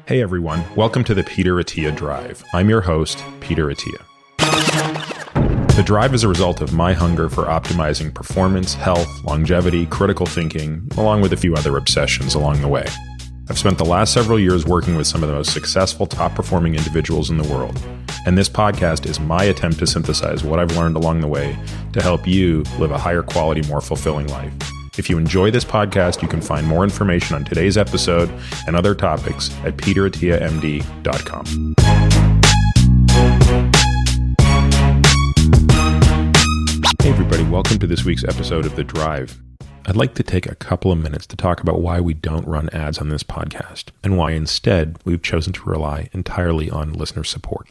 Hey everyone, welcome to the Peter Attia Drive. I'm your host, Peter Attia. The drive is a result of my hunger for optimizing performance, health, longevity, critical thinking, along with a few other obsessions along the way. I've spent the last several years working with some of the most successful, top-performing individuals in the world, and this podcast is my attempt to synthesize what I've learned along the way to help you live a higher quality, more fulfilling life. If you enjoy this podcast, you can find more information on today's episode and other topics at peterattiamd.com. Hey everybody, welcome to this week's episode of The Drive. I'd like to take a couple of minutes to talk about why we don't run ads on this podcast and why instead we've chosen to rely entirely on listener support.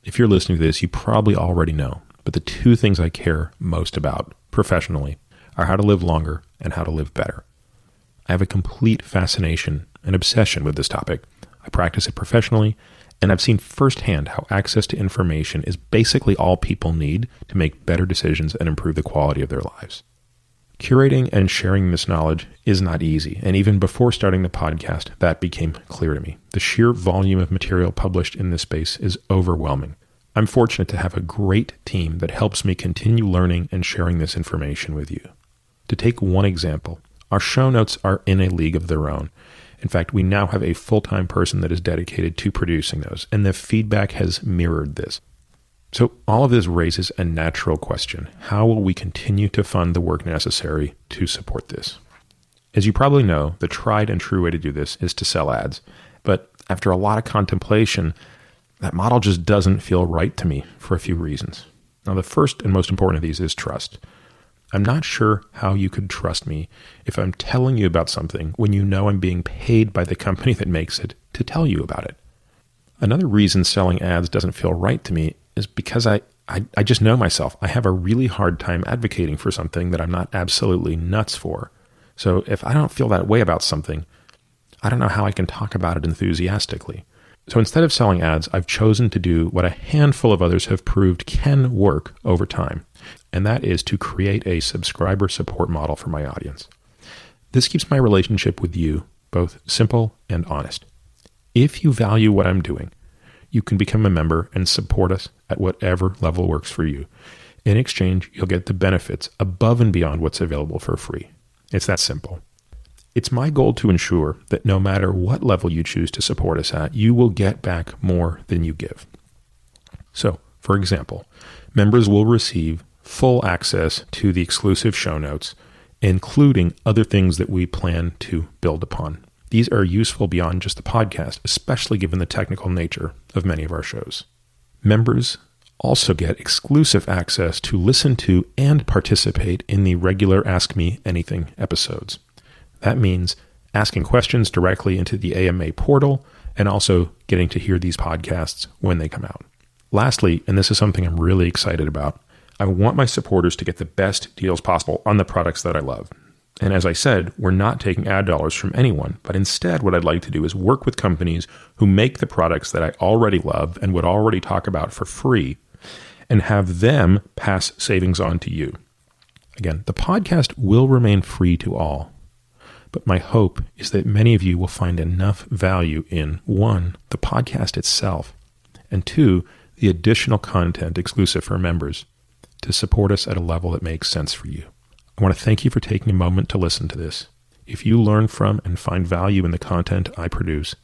If you're listening to this, you probably already know, but the two things I care most about professionally are how to live longer and how to live better. I have a complete fascination and obsession with this topic. I practice it professionally, and I've seen firsthand how access to information is basically all people need to make better decisions and improve the quality of their lives. Curating and sharing this knowledge is not easy, and even before starting the podcast, that became clear to me. The sheer volume of material published in this space is overwhelming. I'm fortunate to have a great team that helps me continue learning and sharing this information with you. To take one example, our show notes are in a league of their own. In fact, we now have a full-time person that is dedicated to producing those, and the feedback has mirrored this. So all of this raises a natural question. How will we continue to fund the work necessary to support this? As you probably know, the tried and true way to do this is to sell ads. But after a lot of contemplation, that model just doesn't feel right to me for a few reasons. Now, the first and most important of these is trust. I'm not sure how you could trust me if I'm telling you about something when you know I'm being paid by the company that makes it to tell you about it. Another reason selling ads doesn't feel right to me is because I just know myself. I have a really hard time advocating for something that I'm not absolutely nuts for. So if I don't feel that way about something, I don't know how I can talk about it enthusiastically. So instead of selling ads, I've chosen to do what a handful of others have proved can work over time, and that is to create a subscriber support model for my audience. This keeps my relationship with you both simple and honest. If you value what I'm doing, you can become a member and support us at whatever level works for you. In exchange, you'll get the benefits above and beyond what's available for free. It's that simple. It's my goal to ensure that no matter what level you choose to support us at, you will get back more than you give. So, for example, members will receive full access to the exclusive show notes, including other things that we plan to build upon. These are useful beyond just the podcast, especially given the technical nature of many of our shows. Members also get exclusive access to listen to and participate in the regular Ask Me Anything episodes. That means asking questions directly into the AMA portal and also getting to hear these podcasts when they come out. Lastly, and this is something I'm really excited about, I want my supporters to get the best deals possible on the products that I love. And as I said, we're not taking ad dollars from anyone, but instead what I'd like to do is work with companies who make the products that I already love and would already talk about for free and have them pass savings on to you. Again, the podcast will remain free to all. But my hope is that many of you will find enough value in, one, the podcast itself, and two, the additional content exclusive for members to support us at a level that makes sense for you. I want to thank you for taking a moment to listen to this. If you learn from and find value in the content I produce,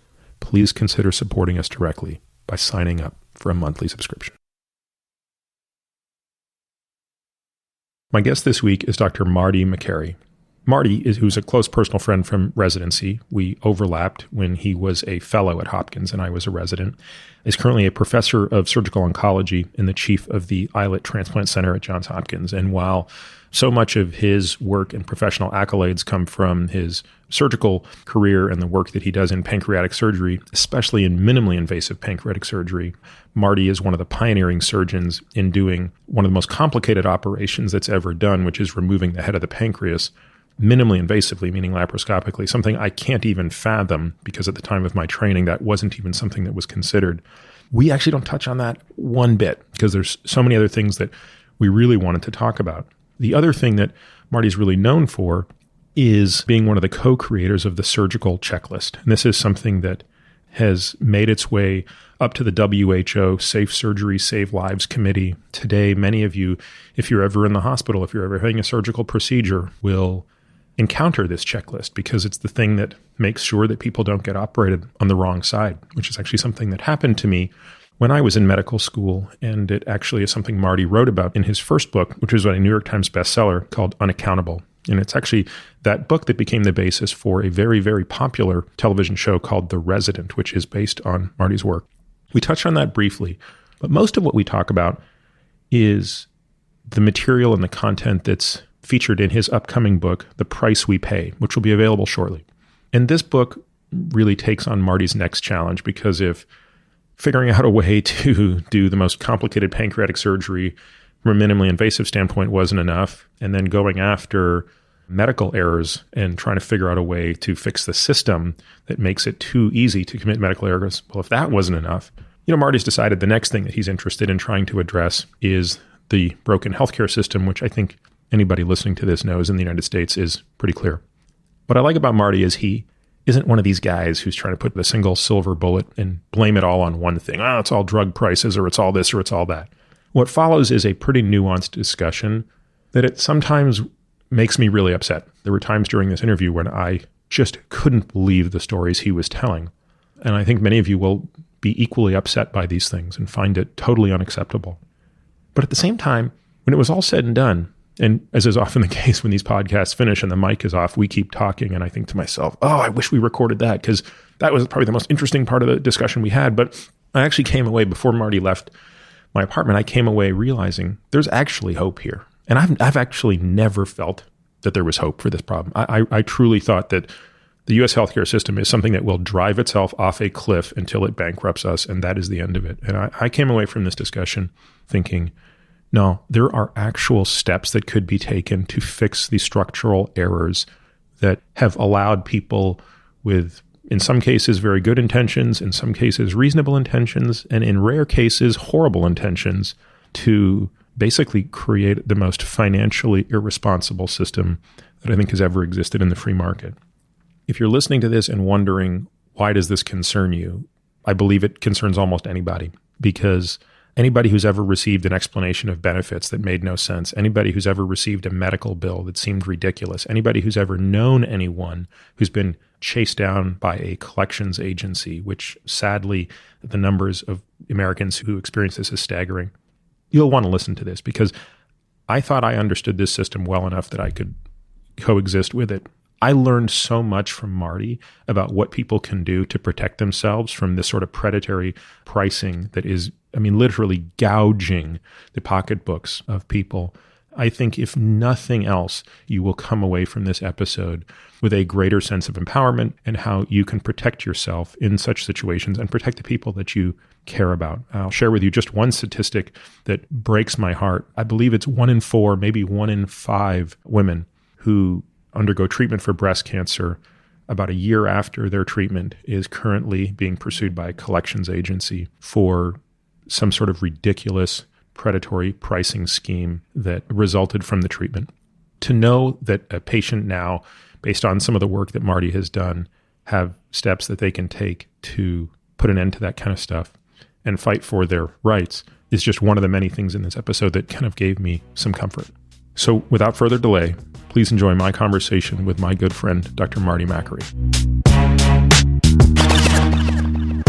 please consider supporting us directly by signing up for a monthly subscription. My guest this week is Dr. Marty Makary. Marty, who's a close personal friend from residency, we overlapped when he was a fellow at Hopkins and I was a resident, is currently a professor of surgical oncology and the chief of the Islet Transplant Center at Johns Hopkins. And while so much of his work and professional accolades come from his surgical career and the work that he does in pancreatic surgery, especially in minimally invasive pancreatic surgery, Marty is one of the pioneering surgeons in doing one of the most complicated operations that's ever done, which is removing the head of the pancreas minimally invasively, meaning laparoscopically, something I can't even fathom because at the time of my training, that wasn't even something that was considered. We actually don't touch on that one bit because there's so many other things that we really wanted to talk about. The other thing that Marty's really known for is being one of the co-creators of the surgical checklist. And this is something that has made its way up to the WHO Safe Surgery, Save Lives Committee. Today, many of you, if you're ever in the hospital, if you're ever having a surgical procedure, will encounter this checklist because it's the thing that makes sure that people don't get operated on the wrong side, which is actually something that happened to me when I was in medical school. And it actually is something Marty wrote about in his first book, which was a New York Times bestseller called Unaccountable. And it's actually that book that became the basis for a very, very popular television show called The Resident, which is based on Marty's work. We touched on that briefly, but most of what we talk about is the material and the content that's featured in his upcoming book, The Price We Pay, which will be available shortly. And this book really takes on Marty's next challenge, because if figuring out a way to do the most complicated pancreatic surgery from a minimally invasive standpoint wasn't enough, and then going after medical errors and trying to figure out a way to fix the system that makes it too easy to commit medical errors, well, if that wasn't enough, Marty's decided the next thing that he's interested in trying to address is the broken healthcare system, which I think anybody listening to this knows in the United States is pretty clear. What I like about Marty is he isn't one of these guys who's trying to put the single silver bullet and blame it all on one thing. Oh, it's all drug prices, or it's all this, or it's all that. What follows is a pretty nuanced discussion that it sometimes makes me really upset. There were times during this interview when I just couldn't believe the stories he was telling. And I think many of you will be equally upset by these things and find it totally unacceptable. But at the same time, when it was all said and done, and as is often the case when these podcasts finish and the mic is off, we keep talking. And I think to myself, oh, I wish we recorded that, because that was probably the most interesting part of the discussion we had. But I actually came away, before Marty left my apartment, I came away realizing there's actually hope here. And I've actually never felt that there was hope for this problem. I truly thought that the U.S. healthcare system is something that will drive itself off a cliff until it bankrupts us, and that is the end of it. And I came away from this discussion thinking, no, there are actual steps that could be taken to fix the structural errors that have allowed people with, in some cases, very good intentions, in some cases, reasonable intentions, and in rare cases, horrible intentions, to basically create the most financially irresponsible system that I think has ever existed in the free market. If you're listening to this and wondering, why does this concern you? I believe it concerns almost anybody, because anybody who's ever received an explanation of benefits that made no sense, anybody who's ever received a medical bill that seemed ridiculous, anybody who's ever known anyone who's been chased down by a collections agency, which sadly the numbers of Americans who experience this is staggering, you'll want to listen to this, because I thought I understood this system well enough that I could coexist with it. I learned so much from Marty about what people can do to protect themselves from this sort of predatory pricing that is, literally gouging the pocketbooks of people. I think if nothing else, you will come away from this episode with a greater sense of empowerment and how you can protect yourself in such situations and protect the people that you care about. I'll share with you just one statistic that breaks my heart. I believe it's 1 in 4, maybe 1 in 5 women who undergo treatment for breast cancer about a year after their treatment is currently being pursued by a collections agency for some sort of ridiculous predatory pricing scheme that resulted from the treatment. To know that a patient now, based on some of the work that Marty has done, have steps that they can take to put an end to that kind of stuff and fight for their rights is just one of the many things in this episode that kind of gave me some comfort. So without further delay, please enjoy my conversation with my good friend, Dr. Marty Makary.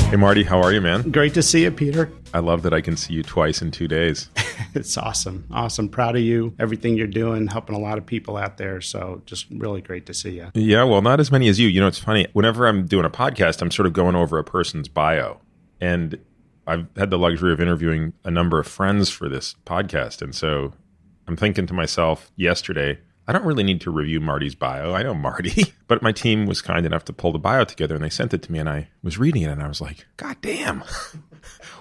Hey, Marty, how are you, man? Great to see you, Peter. I love that I can see you twice in 2 days. It's awesome. Awesome. Proud of you, everything you're doing, helping a lot of people out there. So just really great to see you. Yeah, well, not as many as you. You know, it's funny. Whenever I'm doing a podcast, I'm sort of going over a person's bio. And I've had the luxury of interviewing a number of friends for this podcast. And so I'm thinking to myself yesterday, I don't really need to review Marty's bio. I know Marty, but my team was kind enough to pull the bio together and they sent it to me and I was reading it and I was like, God damn,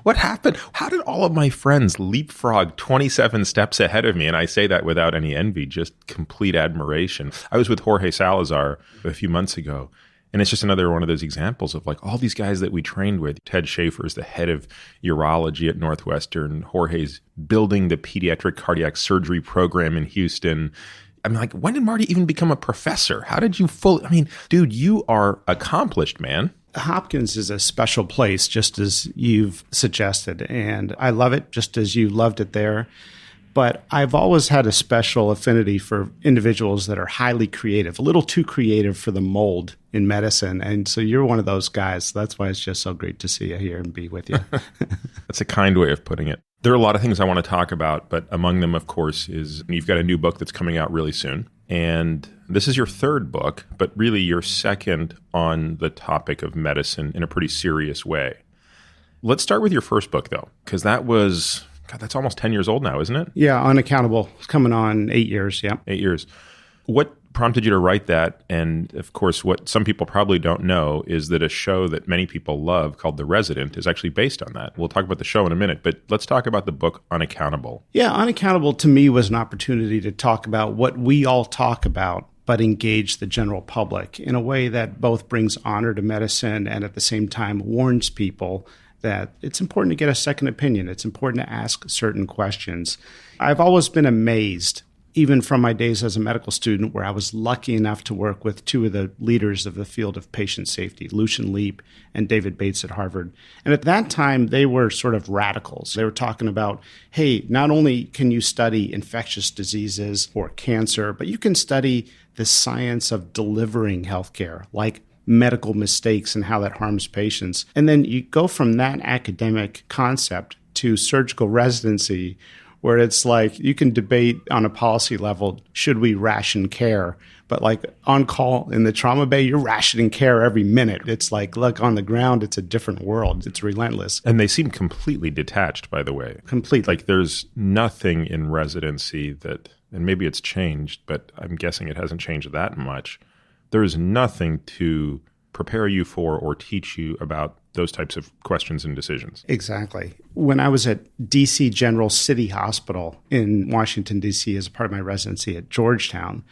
what happened? How did all of my friends leapfrog 27 steps ahead of me? And I say that without any envy, just complete admiration. I was with Jorge Salazar a few months ago. And it's just another one of those examples of like all these guys that we trained with. Ted Schaefer is the head of urology at Northwestern. Jorge's building the pediatric cardiac surgery program in Houston. I mean, like, when did Marty even become a professor? How did you dude, you are accomplished, man. Hopkins is a special place, just as you've suggested, and I love it just as you loved it there. But I've always had a special affinity for individuals that are highly creative, a little too creative for the mold in medicine. And so you're one of those guys. That's why it's just so great to see you here and be with you. That's a kind way of putting it. There are a lot of things I want to talk about, but among them, of course, is you've got a new book that's coming out really soon. And this is your third book, but really your second on the topic of medicine in a pretty serious way. Let's start with your first book, though, because that was... God, that's almost 10 years old now, isn't it? Yeah, Unaccountable. It's coming on 8 years, yeah. 8 years. What prompted you to write that? And of course, what some people probably don't know is that a show that many people love called The Resident is actually based on that. We'll talk about the show in a minute, but let's talk about the book Unaccountable. Yeah, Unaccountable to me was an opportunity to talk about what we all talk about, but engage the general public in a way that both brings honor to medicine and at the same time warns people that it's important to get a second opinion. It's important to ask certain questions. I've always been amazed, even from my days as a medical student, where I was lucky enough to work with two of the leaders of the field of patient safety, Lucian Leape and David Bates at Harvard. And at that time, they were sort of radicals. They were talking about, hey, not only can you study infectious diseases or cancer, but you can study the science of delivering healthcare, like medical mistakes and how that harms patients. And then you go from that academic concept to surgical residency, where it's like you can debate on a policy level, should we ration care? But like on call in the trauma bay, you're rationing care every minute. It's like, look, on the ground, it's a different world. It's relentless. And they seem completely detached, by the way. Completely. Like there's nothing in residency that, and maybe it's changed, but I'm guessing it hasn't changed that much. There is nothing to prepare you for or teach you about those types of questions and decisions. Exactly. When I was at D.C. General City Hospital in Washington, D.C. as a part of my residency at Georgetown,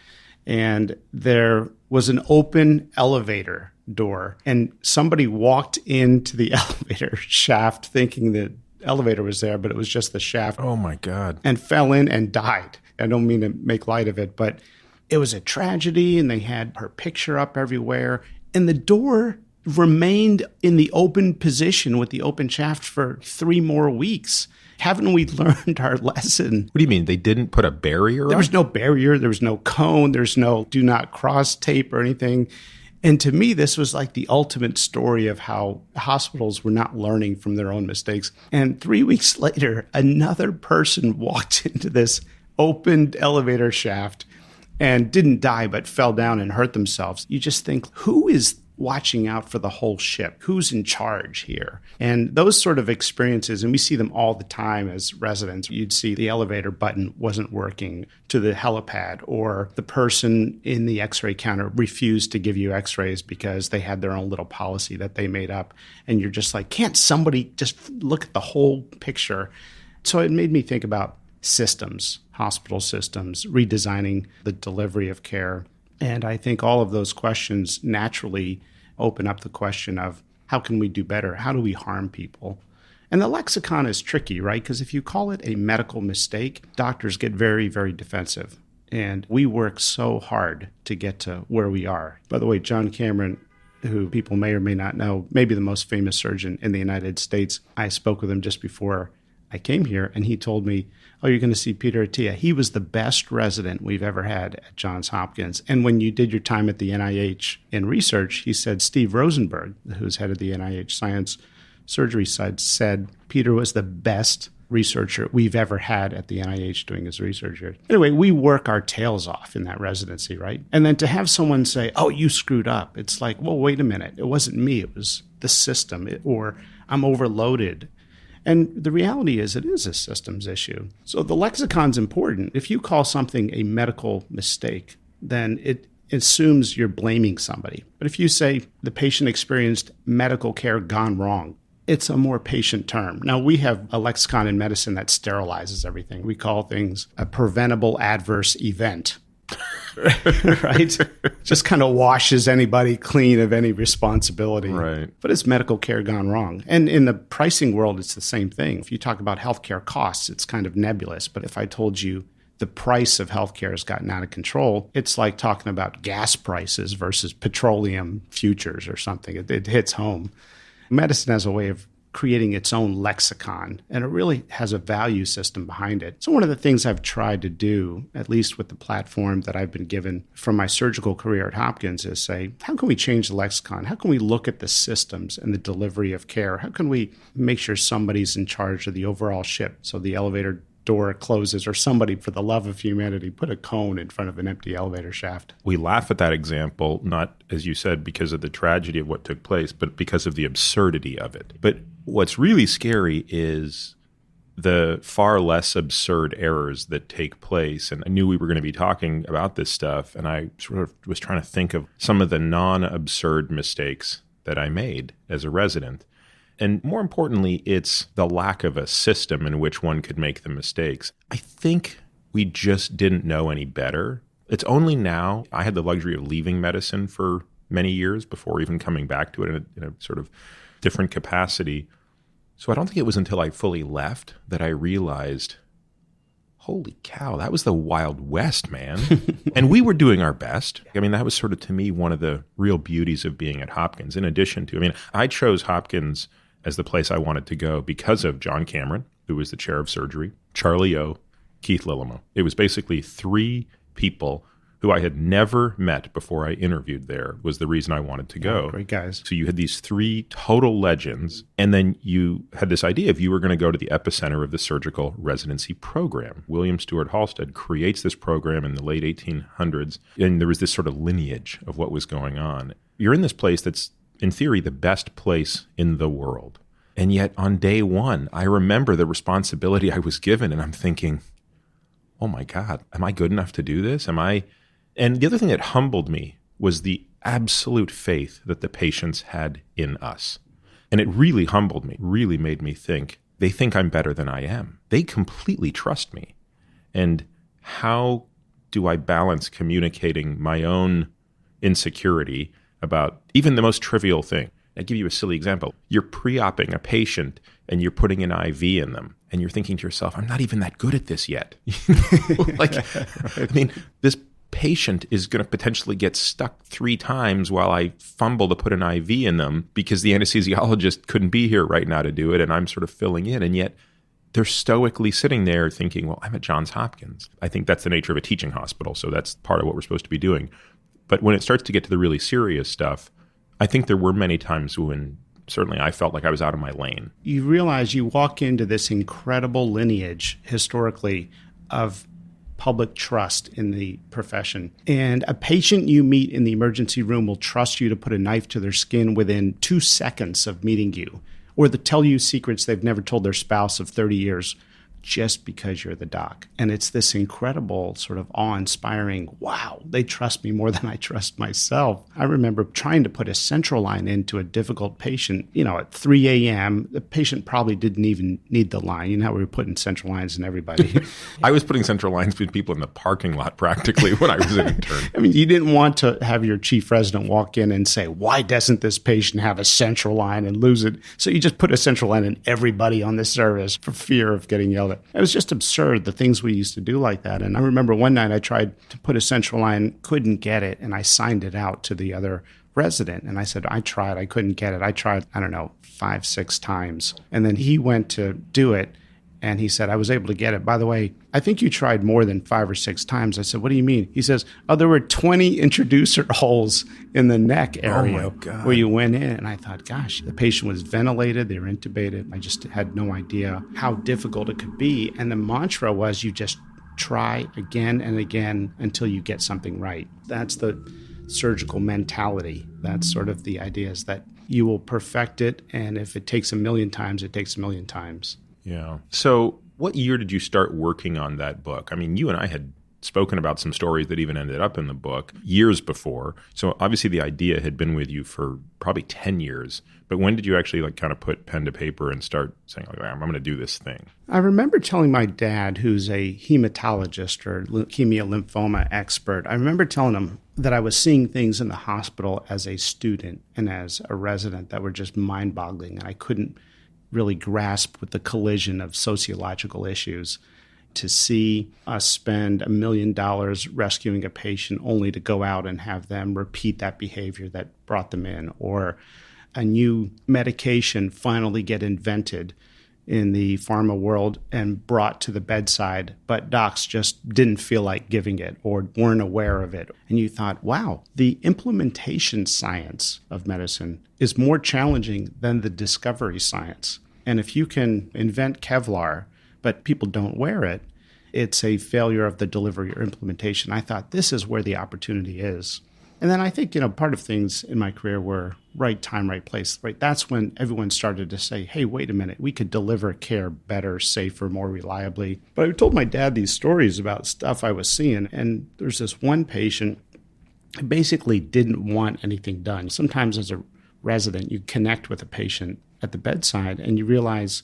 and there was an open elevator door, and somebody walked into the elevator shaft thinking the elevator was there, but it was just the shaft. Oh, my God. And fell in and died. I don't mean to make light of it, but it was a tragedy, and they had her picture up everywhere. And the door remained in the open position with the open shaft for 3 more weeks. Haven't we learned our lesson? What do you mean? They didn't put a barrier There up? was no barrier. There was no cone. There's no do not cross tape or anything. And to me, this was like the ultimate story of how hospitals were not learning from their own mistakes. And 3 weeks later, another person walked into this opened elevator shaft and didn't die, but fell down and hurt themselves. You just think, who is watching out for the whole ship? Who's in charge here? And those sort of experiences, and we see them all the time as residents. You'd see the elevator button wasn't working to the helipad, or the person in the x-ray counter refused to give you x-rays because they had their own little policy that they made up. And you're just like, can't somebody just look at the whole picture? So it made me think about systems, hospital systems, redesigning the delivery of care. And I think all of those questions naturally open up the question of how can we do better? How do we harm people? And the lexicon is tricky, right? Because if you call it a medical mistake, doctors get very, very defensive. And we work so hard to get to where we are. By the way, John Cameron, who people may or may not know, maybe the most famous surgeon in the United States, I spoke with him just before I came here, and he told me, oh, you're going to see Peter Attia. He was the best resident we've ever had at Johns Hopkins. And when you did your time at the NIH in research, he said Steve Rosenberg, who's head of the NIH science surgery side, said Peter was the best researcher we've ever had at the NIH doing his research here. Anyway, we work our tails off in that residency, right? And then to have someone say, oh, you screwed up. It's like, well, wait a minute. It wasn't me. It was the system, or I'm overloaded. And the reality is it is a systems issue. So the lexicon's important. If you call something a medical mistake, then it assumes you're blaming somebody. But if you say the patient experienced medical care gone wrong, it's a more patient term. Now, we have a lexicon in medicine that sterilizes everything. We call things a preventable adverse event. Right? Just kind of washes anybody clean of any responsibility. Right. But it's medical care gone wrong. And in the pricing world, it's the same thing. If you talk about healthcare costs, it's kind of nebulous. But if I told you the price of healthcare has gotten out of control. It's like talking about gas prices versus petroleum futures or something. It hits home. Medicine has a way of creating its own lexicon, and it really has a value system behind it. So one of the things I've tried to do, at least with the platform that I've been given from my surgical career at Hopkins, is say, how can we change the lexicon? How can we look at the systems and the delivery of care? How can we make sure somebody's in charge of the overall ship so the elevator door closes, or somebody, for the love of humanity, put a cone in front of an empty elevator shaft? We laugh at that example, not, as you said, because of the tragedy of what took place, but because of the absurdity of it. But what's really scary is the far less absurd errors that take place. And I knew we were going to be talking about this stuff, and I sort of was trying to think of some of the non-absurd mistakes that I made as a resident. And more importantly, it's the lack of a system in which one could make the mistakes. I think we just didn't know any better. It's only now, I had the luxury of leaving medicine for many years before even coming back to it in a sort of different capacity. So I don't think it was until I fully left that I realized, holy cow, that was the Wild West, man. And we were doing our best. I mean, that was sort of, to me, one of the real beauties of being at Hopkins. In addition to, I chose Hopkins as the place I wanted to go because of John Cameron, who was the chair of surgery, Charlie O, Keith Lillimo. It was basically three people who I had never met before I interviewed there was the reason I wanted to go. Oh, great guys. So you had these three total legends, and then you had this idea if you were going to go to the epicenter of the surgical residency program. William Stewart Halstead creates this program in the late 1800s, and there was this sort of lineage of what was going on. You're in this place that's, in theory, the best place in the world. And yet on day one, I remember the responsibility I was given, and I'm thinking, oh my God, am I good enough to do this? And the other thing that humbled me was the absolute faith that the patients had in us. And it really humbled me, really made me think, they think I'm better than I am. They completely trust me. And how do I balance communicating my own insecurity about even the most trivial thing? I'll give you a silly example. You're pre-oping a patient and you're putting an IV in them, and you're thinking to yourself, I'm not even that good at this yet. This patient is going to potentially get stuck 3 times while I fumble to put an IV in them because the anesthesiologist couldn't be here right now to do it, and I'm sort of filling in. And yet they're stoically sitting there thinking, well, I'm at Johns Hopkins. I think that's the nature of a teaching hospital, so that's part of what we're supposed to be doing. But when it starts to get to the really serious stuff, I think there were many times when certainly I felt like I was out of my lane. You realize you walk into this incredible lineage historically of public trust in the profession. And a patient you meet in the emergency room will trust you to put a knife to their skin within 2 seconds of meeting you, or to tell you secrets they've never told their spouse of 30 years just because you're the doc. And it's this incredible sort of awe-inspiring, wow, they trust me more than I trust myself. I remember trying to put a central line into a difficult patient, at 3 a.m. The patient probably didn't even need the line. You know how we were putting central lines in everybody. I was putting central lines between people in the parking lot practically when I was an intern. You didn't want to have your chief resident walk in and say, why doesn't this patient have a central line, and lose it? So you just put a central line in everybody on the service for fear of getting yelled at. It was just absurd, the things we used to do like that. And I remember one night I tried to put a central line, couldn't get it, and I signed it out to the other resident. And I said, I tried, I couldn't get it. I tried, 5, 6 times. And then he went to do it, and he said, I was able to get it. By the way, I think you tried more than 5 or 6 times. I said, what do you mean? He says, there were 20 introducer holes in the neck area where you went in. And I thought, gosh, the patient was ventilated. They were intubated. I just had no idea how difficult it could be. And the mantra was, you just try again and again until you get something right. That's the surgical mentality. That's sort of the idea, is that you will perfect it. And if it takes 1,000,000 times, it takes 1,000,000 times. Yeah. So what year did you start working on that book? You and I had spoken about some stories that even ended up in the book years before. So obviously the idea had been with you for probably 10 years. But when did you actually kind of put pen to paper and start saying, I'm going to do this thing? I remember telling my dad, who's a hematologist or leukemia lymphoma expert, I remember telling him that I was seeing things in the hospital as a student and as a resident that were just mind-boggling, and I couldn't really grasp with the collision of sociological issues. to see us spend $1 million rescuing a patient only to go out and have them repeat that behavior that brought them in, or a new medication finally get invented in the pharma world and brought to the bedside, but docs just didn't feel like giving it or weren't aware of it. And you thought, wow, the implementation science of medicine is more challenging than the discovery science. And if you can invent Kevlar, but people don't wear it, it's a failure of the delivery or implementation. I thought this is where the opportunity is. And then I think, part of things in my career were right time, right place, right? That's when everyone started to say, hey, wait a minute, we could deliver care better, safer, more reliably. But I told my dad these stories about stuff I was seeing. And there's this one patient who basically didn't want anything done. Sometimes as a resident, you connect with a patient at the bedside and you realize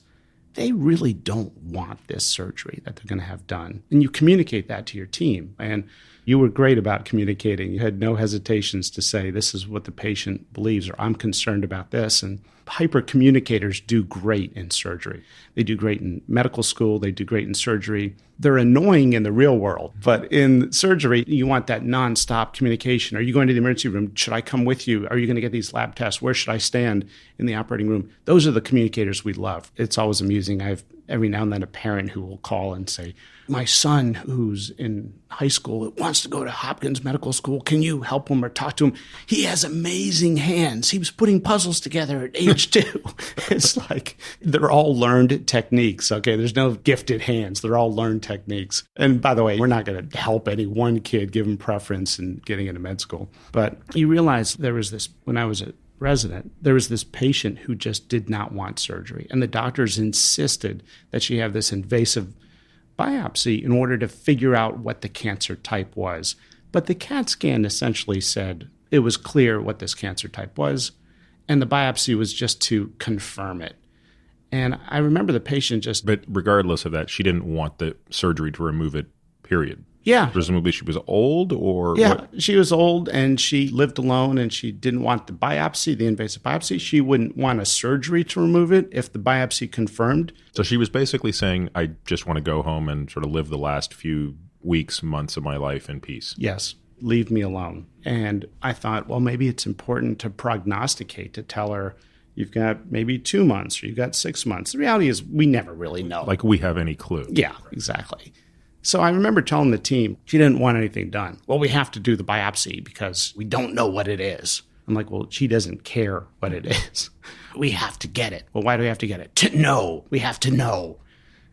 they really don't want this surgery that they're going to have done. And you communicate that to your team. And you were great about communicating. You had no hesitations to say, this is what the patient believes, or I'm concerned about this. And hyper communicators do great in surgery. They do great in medical school. They do great in surgery. They're annoying in the real world. But in surgery, you want that nonstop communication. Are you going to the emergency room? Should I come with you? Are you going to get these lab tests? Where should I stand in the operating room? Those are the communicators we love. It's always amusing. I have every now and then a parent who will call and say, my son who's in high school wants to go to Hopkins Medical School. Can you help him or talk to him? He has amazing hands. He was putting puzzles together at age 2. It's like they're all learned techniques. Okay, there's no gifted hands. They're all learned techniques. And by the way, we're not going to help any one kid give him preference in getting into med school. But you realize there was this, when I was a resident, there was this patient who just did not want surgery. And the doctors insisted that she have this invasive biopsy in order to figure out what the cancer type was. But the CAT scan essentially said it was clear what this cancer type was, and the biopsy was just to confirm it. And I remember the patient just... But regardless of that, she didn't want the surgery to remove it, period. Yeah. Presumably she was old or... Yeah, what? She was old and she lived alone and she didn't want the biopsy, the invasive biopsy. She wouldn't want a surgery to remove it if the biopsy confirmed. So she was basically saying, I just want to go home and sort of live the last few weeks, months of my life in peace. Yes, leave me alone. And I thought, well, maybe it's important to prognosticate, to tell her, you've got maybe 2 months or you've got 6 months. The reality is we never really know. Like we have any clue. Yeah, exactly. So I remember telling the team, she didn't want anything done. Well, we have to do the biopsy because we don't know what it is. I'm like, well, she doesn't care what it is. We have to get it. Well, why do we have to get it? To know. We have to know.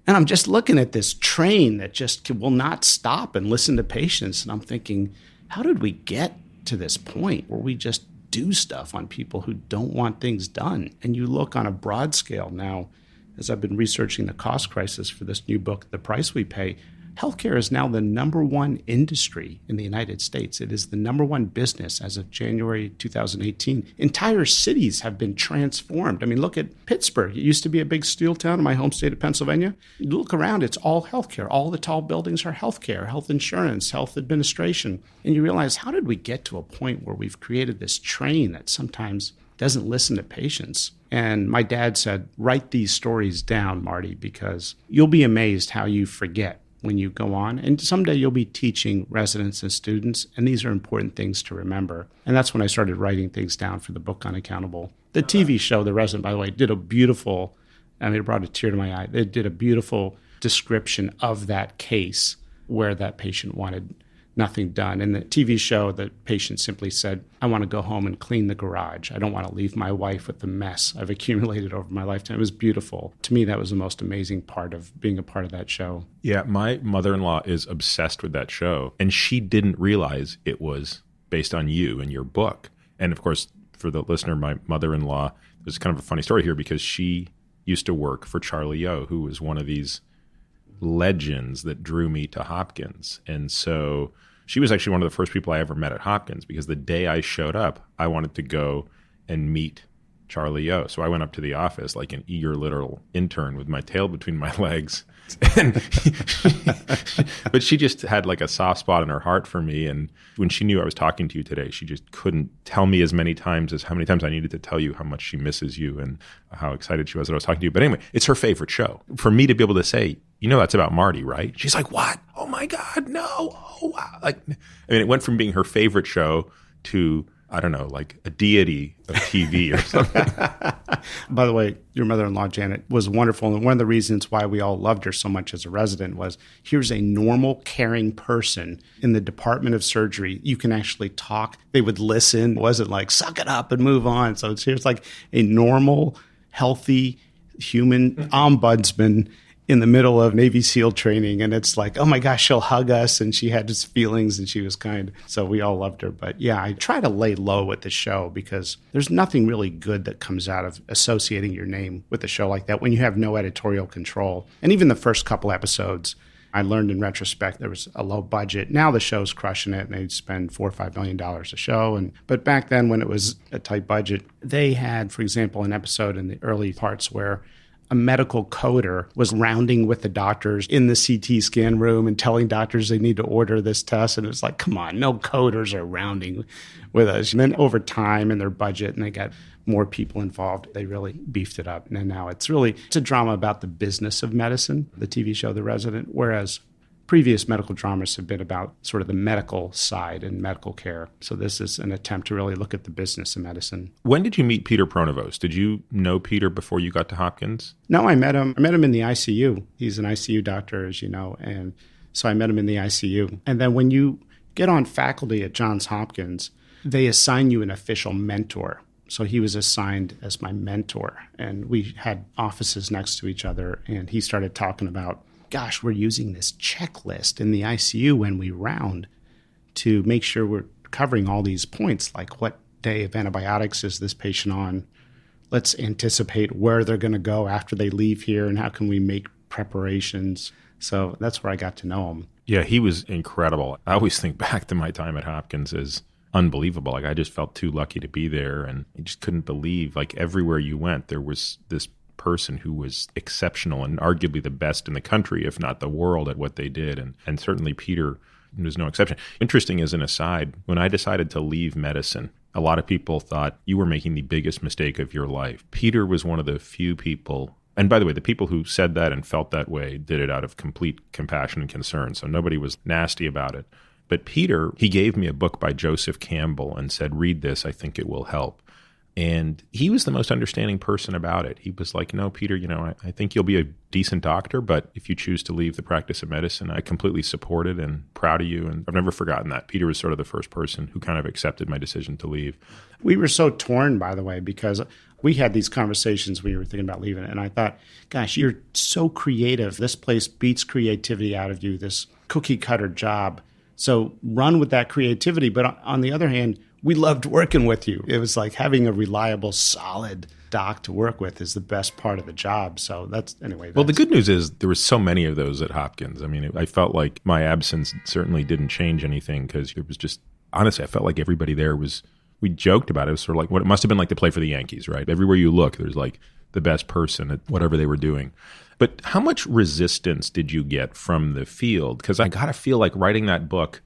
And I'm just looking at this train that just will not stop and listen to patients. And I'm thinking, how did we get to this point where we just do stuff on people who don't want things done? And you look on a broad scale now, as I've been researching the cost crisis for this new book, The Price We Pay, healthcare is now the number one industry in the United States. It is the number one business as of January 2018. Entire cities have been transformed. I mean, look at Pittsburgh. It used to be a big steel town in my home state of Pennsylvania. You look around, it's all healthcare. All the tall buildings are healthcare, health insurance, health administration. And you realize, how did we get to a point where we've created this train that sometimes doesn't listen to patients? And my dad said, write these stories down, Marty, because you'll be amazed how you forget when you go on. And someday you'll be teaching residents and students, and these are important things to remember. And that's when I started writing things down for the book Unaccountable. The TV show, The Resident, by the way, did a beautiful, it brought a tear to my eye. They did a beautiful description of that case where that patient wanted nothing done. In the TV show, the patient simply said, I want to go home and clean the garage. I don't want to leave my wife with the mess I've accumulated over my lifetime. It was beautiful. To me, that was the most amazing part of being a part of that show. Yeah, my mother-in-law is obsessed with that show, and she didn't realize it was based on you and your book. And of course, for the listener, my mother-in-law, there's kind of a funny story here because she used to work for Charlie O, who was one of these legends that drew me to Hopkins. And so she was actually one of the first people I ever met at Hopkins because the day I showed up, I wanted to go and meet Charlie O. So I went up to the office like an eager little intern with my tail between my legs. But she just had like a soft spot in her heart for me. And when she knew I was talking to you today, she just couldn't tell me as many times as how many times I needed to tell you how much she misses you and how excited she was that I was talking to you. But anyway, it's her favorite show. For me to be able to say, you know that's about Marty, right? She's like, what? Oh my God, no. Oh, wow. Like, I mean, it went from being her favorite show to, I don't know, like a deity of TV or something. By the way, your mother-in-law, Janet, was wonderful. And one of the reasons why we all loved her so much as a resident was here's a normal, caring person in the Department of Surgery. You can actually talk. They would listen. It wasn't like, suck it up and move on. So here's like a normal, healthy human ombudsman in the middle of Navy SEAL training. And it's like, oh my gosh, she'll hug us. And she had his feelings and she was kind. So we all loved her. But yeah, I try to lay low with the show because there's nothing really good that comes out of associating your name with a show like that when you have no editorial control. And even the first couple episodes, I learned in retrospect there was a low budget. Now the show's crushing it and they spend $4 or $5 million a show. But back then when it was a tight budget, they had, for example, an episode in the early parts where a medical coder was rounding with the doctors in the CT scan room and telling doctors they need to order this test. And it was like, come on, no coders are rounding with us. And then over time and their budget, and they got more people involved, they really beefed it up. And now it's a drama about the business of medicine, the TV show The Resident, whereas previous medical dramas have been about sort of the medical side and medical care. So this is an attempt to really look at the business of medicine. When did you meet Peter Pronovost? Did you know Peter before you got to Hopkins? No, I met him. I met him in the ICU. He's an ICU doctor, as you know. And so I met him in the ICU. And then when you get on faculty at Johns Hopkins, they assign you an official mentor. So he was assigned as my mentor. And we had offices next to each other. And he started talking about, gosh, we're using this checklist in the ICU when we round to make sure we're covering all these points, like what day of antibiotics is this patient on? Let's anticipate where they're going to go after they leave here and how can we make preparations. So that's where I got to know him. Yeah, he was incredible. I always think back to my time at Hopkins as unbelievable. Like I just felt too lucky to be there and I just couldn't believe like everywhere you went, there was this person who was exceptional and arguably the best in the country, if not the world, at what they did. And certainly Peter was no exception. Interesting as an aside, when I decided to leave medicine, a lot of people thought you were making the biggest mistake of your life. Peter was one of the few people, and by the way, the people who said that and felt that way did it out of complete compassion and concern. So nobody was nasty about it. But Peter, he gave me a book by Joseph Campbell and said, read this, I think it will help. And he was the most understanding person about it. He was like, no, Peter, I think you'll be a decent doctor, but if you choose to leave the practice of medicine, I completely support it and proud of you. And I've never forgotten that. Peter was sort of the first person who kind of accepted my decision to leave. We were so torn, by the way, because we had these conversations when we were thinking about leaving it. And I thought, gosh, you're so creative. This place beats creativity out of you, this cookie cutter job. So run with that creativity. But on the other hand, we loved working with you. It was like having a reliable, solid doc to work with is the best part of the job. So Well, the good news is there were so many of those at Hopkins. I mean, I felt like my absence certainly didn't change anything because it was just, honestly, I felt like everybody there we joked about it. It was sort of like what it must have been like to play for the Yankees, right? Everywhere you look, there's like the best person at whatever they were doing. But how much resistance did you get from the field? Because I got to feel like writing that book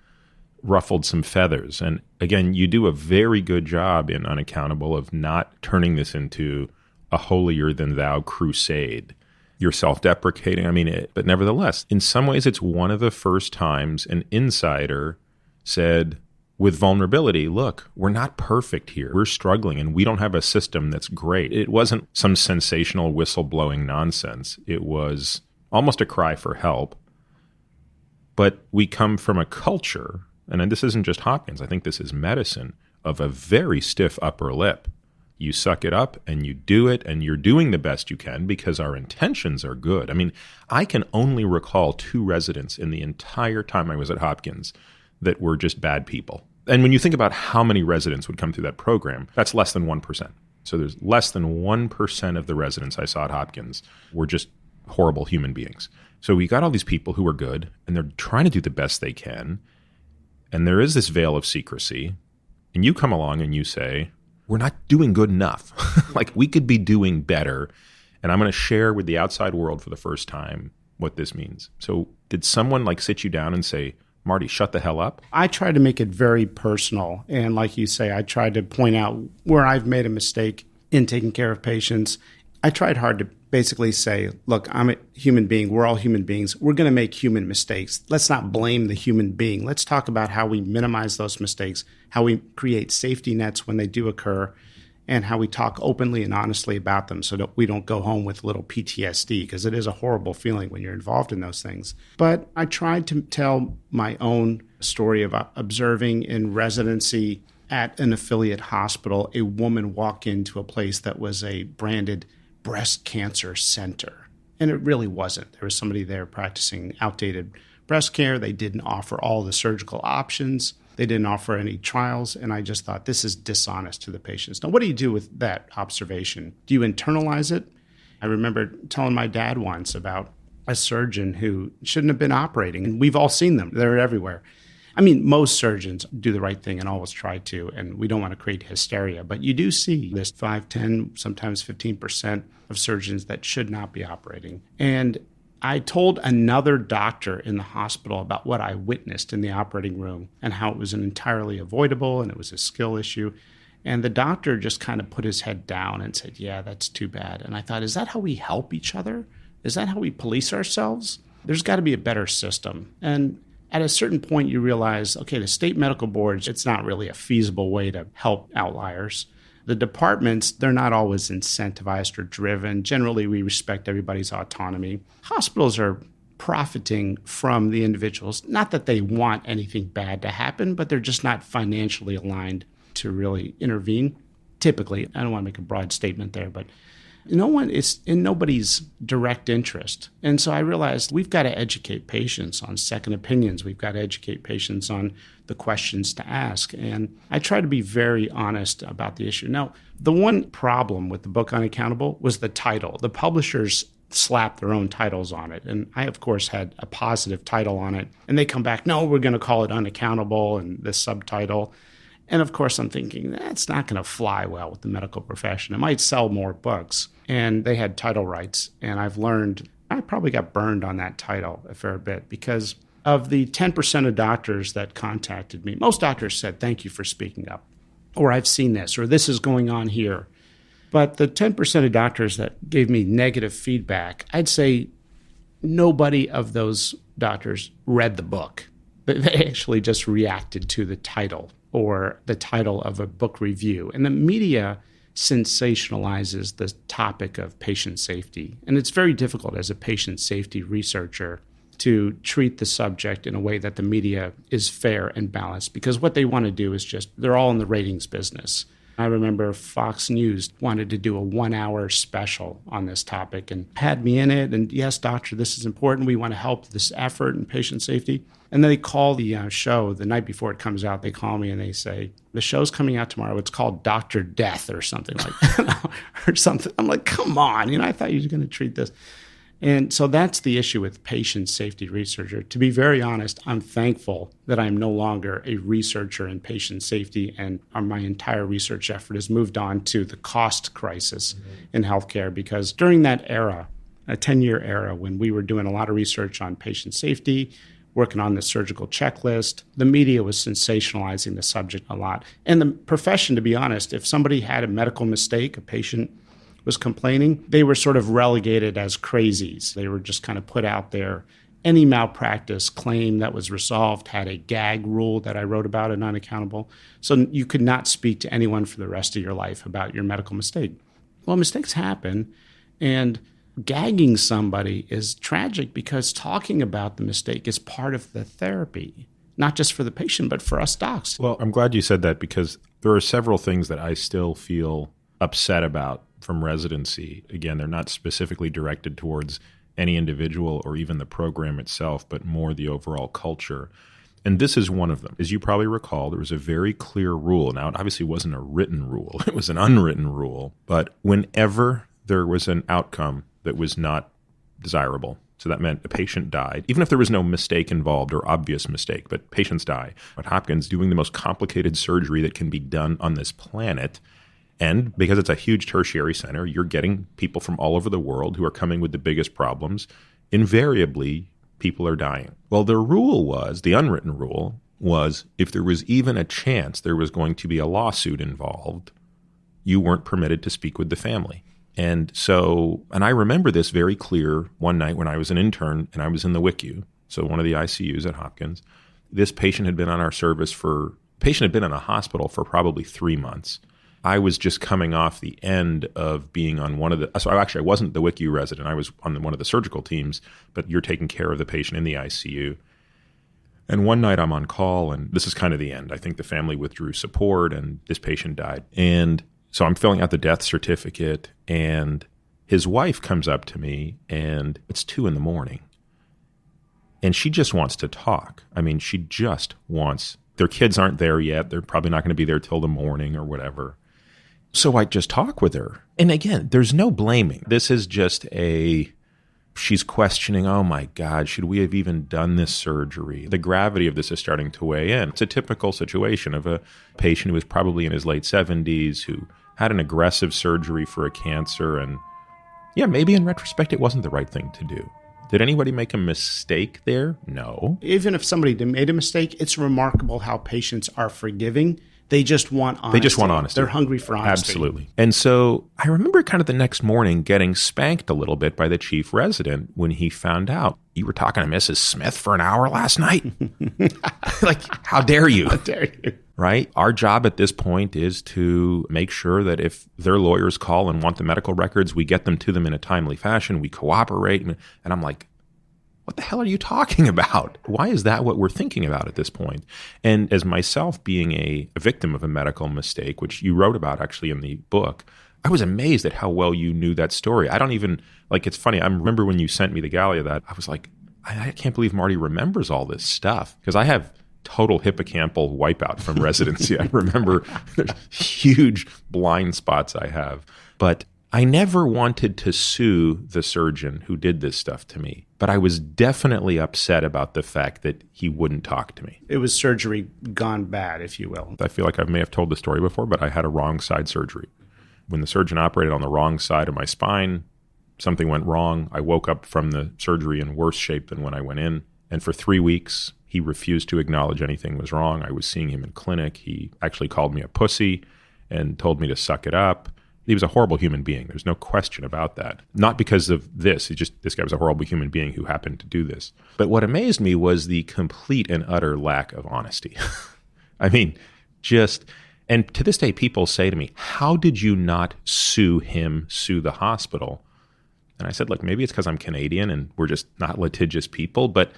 ruffled some feathers. And again, you do a very good job in Unaccountable of not turning this into a holier-than-thou crusade. You're self-deprecating, but nevertheless, in some ways, it's one of the first times an insider said, with vulnerability, look, we're not perfect here. We're struggling, and we don't have a system that's great. It wasn't some sensational whistleblowing nonsense. It was almost a cry for help. But we come from a culture, and this isn't just Hopkins, I think this is medicine, of a very stiff upper lip. You suck it up and you do it and you're doing the best you can because our intentions are good. I can only recall 2 residents in the entire time I was at Hopkins that were just bad people. And when you think about how many residents would come through that program, that's less than 1%. So there's less than 1% of the residents I saw at Hopkins were just horrible human beings. So we got all these people who are good and they're trying to do the best they can. And there is this veil of secrecy. And you come along and you say, we're not doing good enough. Like we could be doing better. And I'm going to share with the outside world for the first time what this means. So did someone sit you down and say, Marty, shut the hell up? I tried to make it very personal. And like you say, I tried to point out where I've made a mistake in taking care of patients. I tried hard to basically say, look, I'm a human being. We're all human beings. We're going to make human mistakes. Let's not blame the human being. Let's talk about how we minimize those mistakes, how we create safety nets when they do occur, and how we talk openly and honestly about them so that we don't go home with a little PTSD, because it is a horrible feeling when you're involved in those things. But I tried to tell my own story of observing in residency at an affiliate hospital a woman walk into a place that was a branded breast cancer center. And it really wasn't. There was somebody there practicing outdated breast care. They didn't offer all the surgical options. They didn't offer any trials. And I just thought, this is dishonest to the patients. Now, what do you do with that observation? Do you internalize it? I remember telling my dad once about a surgeon who shouldn't have been operating. And we've all seen them. They're everywhere. I mean, most surgeons do the right thing and always try to, and we don't want to create hysteria. But you do see this 5, 10, sometimes 15% of surgeons that should not be operating. And I told another doctor in the hospital about what I witnessed in the operating room and how it was an entirely avoidable and it was a skill issue. And the doctor just kind of put his head down and said, yeah, that's too bad. And I thought, is that how we help each other? Is that how we police ourselves? There's got to be a better system. And at a certain point, you realize, okay, the state medical boards, it's not really a feasible way to help outliers. The departments, they're not always incentivized or driven. Generally, we respect everybody's autonomy. Hospitals are profiting from the individuals. Not that they want anything bad to happen, but they're just not financially aligned to really intervene. Typically, I don't want to make a broad statement there, but no one is in nobody's direct interest. And so I realized we've got to educate patients on second opinions. We've got to educate patients on the questions to ask. And I try to be very honest about the issue. Now, the one problem with the book Unaccountable was the title. The publishers slapped their own titles on it. And I, of course, had a positive title on it. And they come back, no, we're going to call it Unaccountable, and this subtitle. And of course, I'm thinking, that's not going to fly well with the medical profession. It might sell more books. And they had title rights. And I've learned, I probably got burned on that title a fair bit, because of the 10% of doctors that contacted me, most doctors said, thank you for speaking up, or I've seen this, or this is going on here. But the 10% of doctors that gave me negative feedback, I'd say nobody of those doctors read the book. They actually just reacted to the title or the title of a book review. And the media sensationalizes the topic of patient safety. And it's very difficult as a patient safety researcher to treat the subject in a way that the media is fair and balanced, because what they want to do is just, they're all in the ratings business. I remember Fox News wanted to do a 1-hour special on this topic and had me in it. And yes, doctor, this is important. We want to help this effort in patient safety. And then they call the show the night before it comes out. They call me and they say, the show's coming out tomorrow. It's called Dr. Death or something like that. Or something. I'm like, come on. I thought you were going to treat this. And so that's the issue with patient safety researcher. To be very honest, I'm thankful that I'm no longer a researcher in patient safety, and my entire research effort has moved on to the cost crisis in healthcare, because during that era, a 10-year era when we were doing a lot of research on patient safety, working on the surgical checklist, the media was sensationalizing the subject a lot. And the profession, to be honest, if somebody had a medical mistake, a patient was complaining, they were sort of relegated as crazies. They were just kind of put out there. Any malpractice claim that was resolved had a gag rule that I wrote about in Unaccountable. So you could not speak to anyone for the rest of your life about your medical mistake. Well, mistakes happen, and gagging somebody is tragic, because talking about the mistake is part of the therapy, not just for the patient, but for us docs. Well, I'm glad you said that, because there are several things that I still feel upset about from residency. Again, they're not specifically directed towards any individual or even the program itself, but more the overall culture. And this is one of them. As you probably recall, there was a very clear rule. Now, it obviously wasn't a written rule. It was an unwritten rule. But whenever there was an outcome that was not desirable, so that meant a patient died, even if there was no mistake involved or obvious mistake, but patients die. At Hopkins, doing the most complicated surgery that can be done on this planet. And because it's a huge tertiary center, you're getting people from all over the world who are coming with the biggest problems. Invariably, people are dying. Well, the rule was, the unwritten rule was, if there was even a chance there was going to be a lawsuit involved, you weren't permitted to speak with the family. And I remember this very clear one night when I was an intern and I was in the WICU, so one of the ICUs at Hopkins. This patient had been on our service patient had been in a hospital for probably 3 months. I was just coming off the end of being on so I wasn't the WICU resident. I was on one of the surgical teams, but you're taking care of the patient in the ICU. And one night I'm on call, and this is kind of the end. I think the family withdrew support and this patient died. And so I'm filling out the death certificate, and his wife comes up to me, and it's 2 a.m. And she just wants to talk. I mean, she just wants, their kids aren't there yet. They're probably not going to be there till the morning or whatever. So I just talk with her. And again, there's no blaming. This is just she's questioning, oh my God, should we have even done this surgery? The gravity of this is starting to weigh in. It's a typical situation of a patient who was probably in his late 70s who had an aggressive surgery for a cancer. And yeah, maybe in retrospect, it wasn't the right thing to do. Did anybody make a mistake there? No. Even if somebody made a mistake, it's remarkable how patients are forgiving. They just want honesty. They're hungry for honesty. Absolutely. And so I remember kind of the next morning getting spanked a little bit by the chief resident when he found out, you were talking to Mrs. Smith for an hour last night. Like, how dare you? How dare you? Right? Our job at this point is to make sure that if their lawyers call and want the medical records, we get them to them in a timely fashion. We cooperate. And I'm like, what the hell are you talking about? Why is that what we're thinking about at this point? And as myself being a victim of a medical mistake, which you wrote about actually in the book, I was amazed at how well you knew that story. I don't even, it's funny. I remember when you sent me the galley of that, I was like, I can't believe Marty remembers all this stuff, because I have total hippocampal wipeout from residency. I remember there's huge blind spots I have. But I never wanted to sue the surgeon who did this stuff to me, but I was definitely upset about the fact that he wouldn't talk to me. It was surgery gone bad, if you will. I feel like I may have told the story before, but I had a wrong side surgery. When the surgeon operated on the wrong side of my spine, something went wrong. I woke up from the surgery in worse shape than when I went in. And for 3 weeks, he refused to acknowledge anything was wrong. I was seeing him in clinic. He actually called me a pussy and told me to suck it up. He was a horrible human being. There's no question about that. Not because of this. This guy was a horrible human being who happened to do this. But what amazed me was the complete and utter lack of honesty. I mean, and to this day, people say to me, how did you not sue the hospital? And I said, look, maybe it's because I'm Canadian and we're just not litigious people, but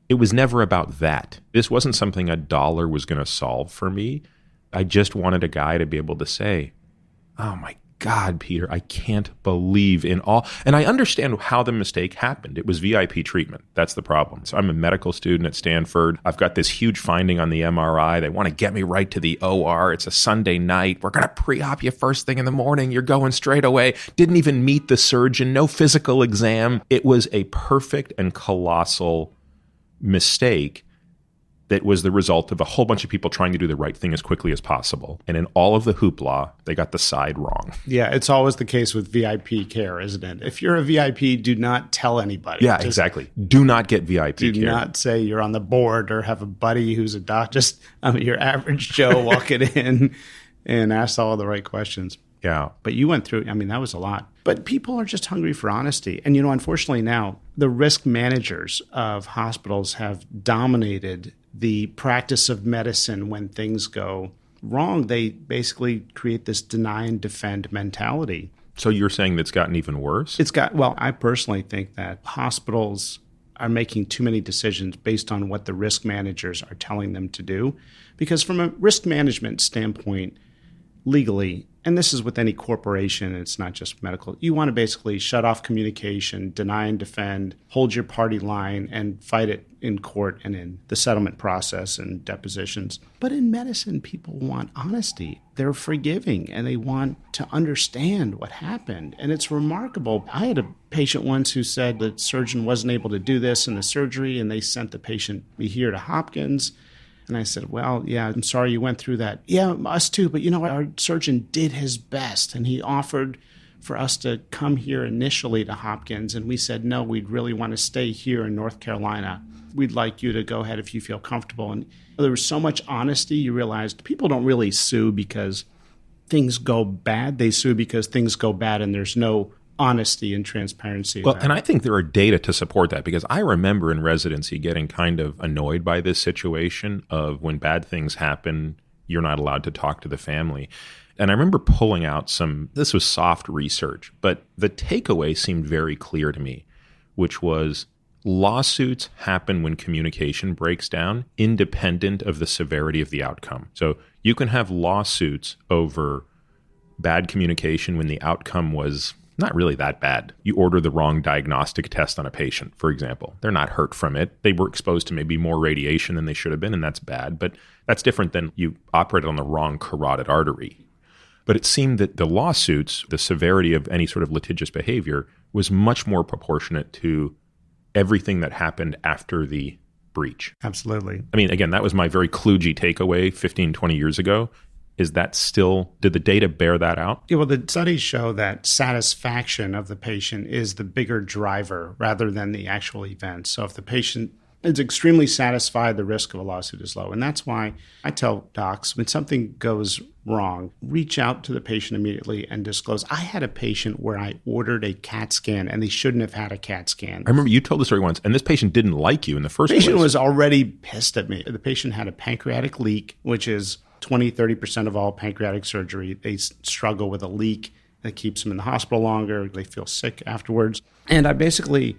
it was never about that. This wasn't something $1 was going to solve for me. I just wanted a guy to be able to say, oh my God, Peter, I can't believe in all. And I understand how the mistake happened. It was VIP treatment. That's the problem. So I'm a medical student at Stanford. I've got this huge finding on the MRI. They want to get me right to the OR. It's a Sunday night. We're going to pre-op you first thing in the morning. You're going straight away. Didn't even meet the surgeon. No physical exam. It was a perfect and colossal mistake that was the result of a whole bunch of people trying to do the right thing as quickly as possible. And in all of the hoopla, they got the side wrong. Yeah, it's always the case with VIP care, isn't it? If you're a VIP, do not tell anybody. Yeah, exactly. Do not get VIP care. Do not say you're on the board or have a buddy who's a doc. Just your average Joe walking in and ask all the right questions. Yeah. But you went through, that was a lot. But people are just hungry for honesty. And, unfortunately now, the risk managers of hospitals have dominated the practice of medicine. When things go wrong, they basically create this deny and defend mentality. So you're saying that's gotten even worse? I personally think that hospitals are making too many decisions based on what the risk managers are telling them to do. Because from a risk management standpoint, legally, and this is with any corporation, it's not just medical, you want to basically shut off communication, deny and defend, hold your party line, and fight it in court and in the settlement process and depositions. But in medicine, people want honesty. They're forgiving, and they want to understand what happened. And it's remarkable. I had a patient once who said the surgeon wasn't able to do this in the surgery, and they sent the patient here to Hopkins. And I said, well, yeah, I'm sorry you went through that. Yeah, us too. But our surgeon did his best, and he offered for us to come here initially to Hopkins. And we said, no, we'd really want to stay here in North Carolina. We'd like you to go ahead if you feel comfortable. And there was so much honesty, you realized people don't really sue because things go bad, they sue because things go bad and there's no honesty and transparency. Well, and I think there are data to support that, because I remember in residency getting kind of annoyed by this situation of when bad things happen, you're not allowed to talk to the family. And I remember pulling out this was soft research, but the takeaway seemed very clear to me, which was lawsuits happen when communication breaks down, independent of the severity of the outcome. So you can have lawsuits over bad communication when the outcome was not really that bad. You order the wrong diagnostic test on a patient, for example. They're not hurt from it. They were exposed to maybe more radiation than they should have been, and that's bad. But that's different than you operated on the wrong carotid artery. But it seemed that the lawsuits, the severity of any sort of litigious behavior, was much more proportionate to everything that happened after the breach. Absolutely. I mean, again, that was my very kludgy takeaway 15, 20 years ago. Is that still, did the data bear that out? Yeah, well, the studies show that satisfaction of the patient is the bigger driver rather than the actual event. So if the patient is extremely satisfied, the risk of a lawsuit is low. And that's why I tell docs, when something goes wrong, reach out to the patient immediately and disclose. I had a patient where I ordered a CAT scan and they shouldn't have had a CAT scan. I remember you told the story once, and this patient didn't like you in the first place. The patient was already pissed at me. The patient had a pancreatic leak, which is 20-30% of all pancreatic surgery. They struggle with a leak that keeps them in the hospital longer. They feel sick afterwards. And I basically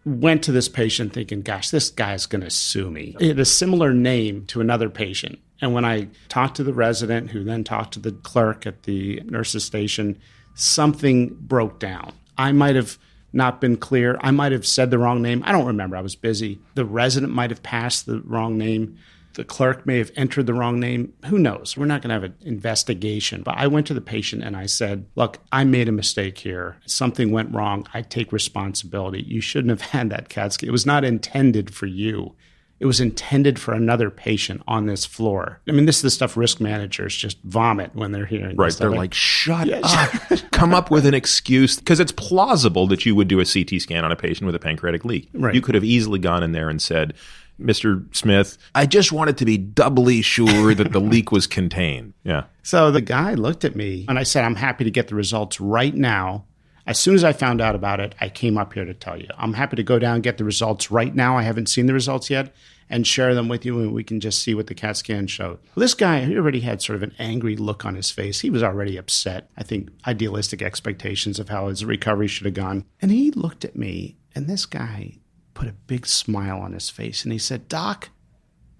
went to this patient thinking, gosh, this guy's going to sue me. He had a similar name to another patient. And when I talked to the resident, who then talked to the clerk at the nurse's station, something broke down. I might have not been clear. I might have said the wrong name. I don't remember. I was busy. The resident might have passed the wrong name. The clerk may have entered the wrong name. Who knows? We're not going to have an investigation. But I went to the patient and I said, look, I made a mistake here. Something went wrong. I take responsibility. You shouldn't have had that CAT scan. It was not intended for you. It was intended for another patient on this floor. I mean, this is the stuff risk managers just vomit when they're hearing right. This. They're like, shut up. Come up with an excuse. Because it's plausible that you would do a CT scan on a patient with a pancreatic leak. Right. You could have easily gone in there and said, Mr. Smith, I just wanted to be doubly sure that the leak was contained. Yeah. So the guy looked at me and I said, I'm happy to get the results right now. As soon as I found out about it, I came up here to tell you. I'm happy to go down and get the results right now. I haven't seen the results yet, and share them with you, and we can just see what the CAT scan showed. Well, this guy, he already had sort of an angry look on his face. He was already upset. I think idealistic expectations of how his recovery should have gone. And he looked at me, and this guy put a big smile on his face, and he said, Doc,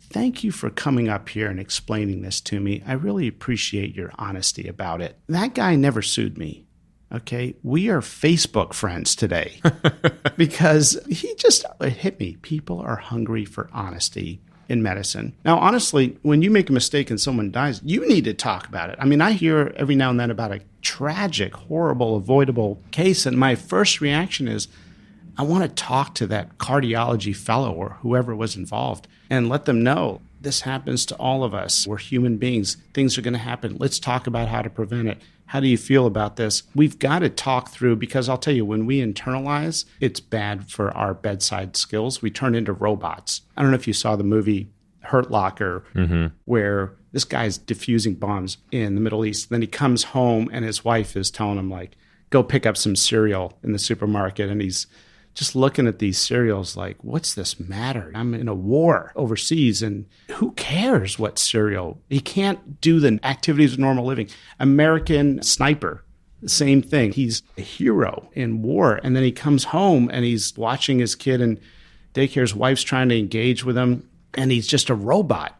thank you for coming up here and explaining this to me. I really appreciate your honesty about it. That guy never sued me. Okay, we are Facebook friends today because he just hit me. People are hungry for honesty in medicine. Now, honestly, when you make a mistake and someone dies, you need to talk about it. I mean, I hear every now and then about a tragic, horrible, avoidable case, and my first reaction is, I want to talk to that cardiology fellow or whoever was involved and let them know this happens to all of us. We're human beings. Things are going to happen. Let's talk about how to prevent it. How do you feel about this? We've got to talk through, because I'll tell you, when we internalize, it's bad for our bedside skills. We turn into robots. I don't know if you saw the movie Hurt Locker, where this guy's diffusing bombs in the Middle East. Then he comes home and his wife is telling him, like, go pick up some cereal in the supermarket. And he's just looking at these cereals like, what's this matter? I'm in a war overseas, and who cares what cereal? He can't do the activities of normal living. American Sniper, the same thing. He's a hero in war, and then he comes home and he's watching his kid in daycare. His wife's trying to engage with him, and he's just a robot.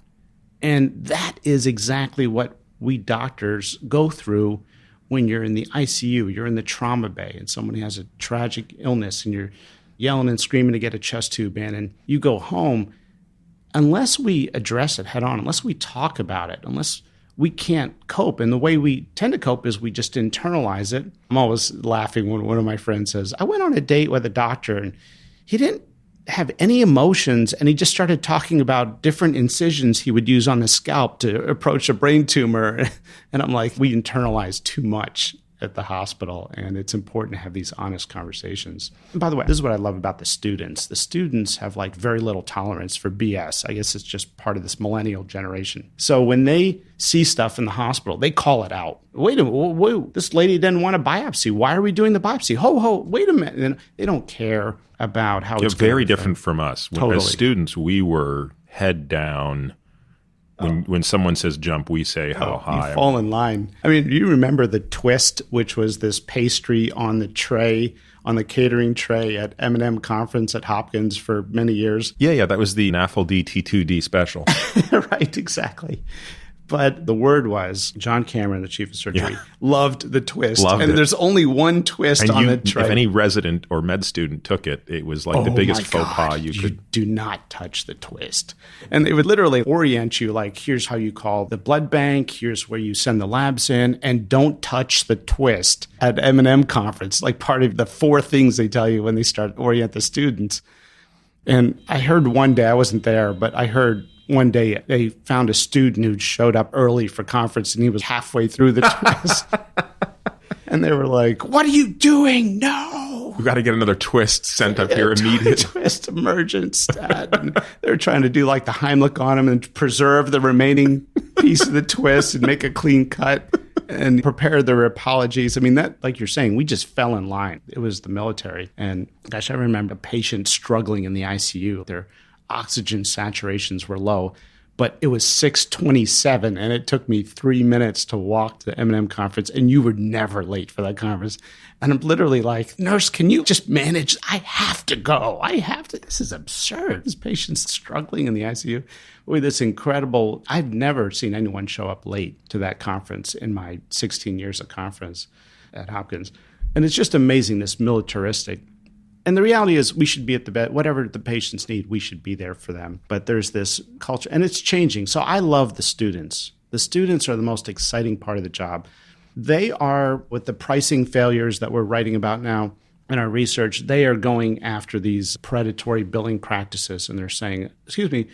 And that is exactly what we doctors go through when you're in the ICU, you're in the trauma bay, and someone has a tragic illness, and you're yelling and screaming to get a chest tube in, and you go home. Unless we address it head on, unless we talk about it, unless we can't cope, and the way we tend to cope is we just internalize it. I'm always laughing when one of my friends says, I went on a date with a doctor, and he didn't have any emotions, and he just started talking about different incisions he would use on the scalp to approach a brain tumor. And I'm like, we internalize too much at the hospital, and it's important to have these honest conversations. And by the way, this is what I love about the students. The students have like very little tolerance for BS. I guess it's just part of this millennial generation. So when they see stuff in the hospital, they call it out. Wait a minute, wait, this lady didn't want a biopsy. Why are we doing the biopsy? Wait a minute. And they don't care about how it's very different from us. Totally. As students, we were head down. When someone says jump, we say how high. You fall in line. I mean, you remember the twist, which was this pastry on the tray, on the catering tray at M&M conference at Hopkins for many years. Yeah, that was the NAFLD T2D special. Right, exactly. But the word was, John Cameron, the chief of surgery, loved the twist. Loved it. There's only one twist on the tray. If any resident or med student took it, it was like the biggest faux pas you could. Do not touch the twist. And they would literally orient you like, here's how you call the blood bank, here's where you send the labs in, and don't touch the twist at M&M conference, like part of the 4 things they tell you when they start orient the students. And I heard one day, I wasn't there, but I heard one day they found a student who showed up early for conference and he was halfway through the twist. And they were like, what are you doing? No. We got to get another twist sent up here immediately. Twist emergent stat. And they were trying to do like the Heimlich on him and preserve the remaining piece of the twist and make a clean cut and prepare their apologies. I mean, that, like you're saying, we just fell in line. It was the military. And gosh, I remember a patient struggling in the ICU. Their oxygen saturations were low, but it was 6:27 and it took me 3 minutes to walk to the M&M conference, and you were never late for that conference. And I'm literally like, nurse, can you just manage? I have to go. This is absurd. This patient's struggling in the ICU with this incredible, I've never seen anyone show up late to that conference in my 16 years of conference at Hopkins. And it's just amazing, this militaristic. And the reality is we should be at the bed, whatever the patients need, we should be there for them. But there's this culture, and it's changing. So I love the students. The students are the most exciting part of the job. They are, with the pricing failures that we're writing about now in our research, they are going after these predatory billing practices. And they're saying, excuse me,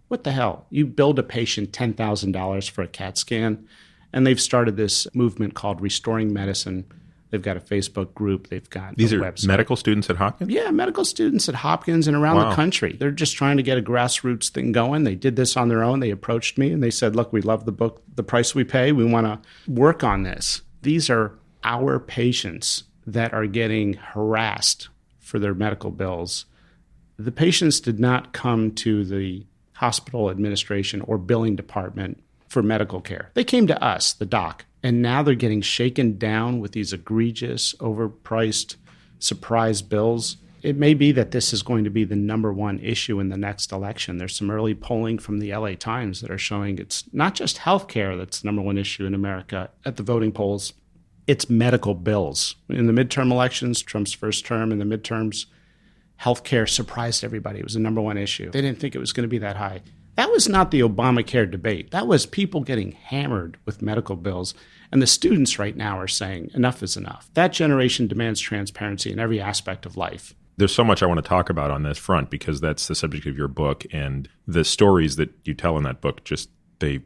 what the hell? You billed a patient $10,000 for a CAT scan. And they've started this movement called Restoring Medicine. They've got a Facebook group. They've got These are website. Medical students at Hopkins? Yeah, medical students at Hopkins and around the country. They're just trying to get a grassroots thing going. They did this on their own. They approached me and they said, look, we love the book, the price we pay. We want to work on this. These are our patients that are getting harassed for their medical bills. The patients did not come to the hospital administration or billing department for medical care. They came to us, the doc. And now they're getting shaken down with these egregious, overpriced, surprise bills. It may be that this is going to be the number one issue in the next election. There's some early polling from the LA Times that are showing it's not just healthcare that's the number one issue in America at the voting polls. It's medical bills. In the midterm elections, Trump's first term, in the midterms, healthcare surprised everybody. It was the number one issue. They didn't think it was going to be that high. That was not the Obamacare debate. That was people getting hammered with medical bills. And the students right now are saying enough is enough. That generation demands transparency in every aspect of life. There's so much I want to talk about on this front because that's the subject of your book, and the stories that you tell in that book just they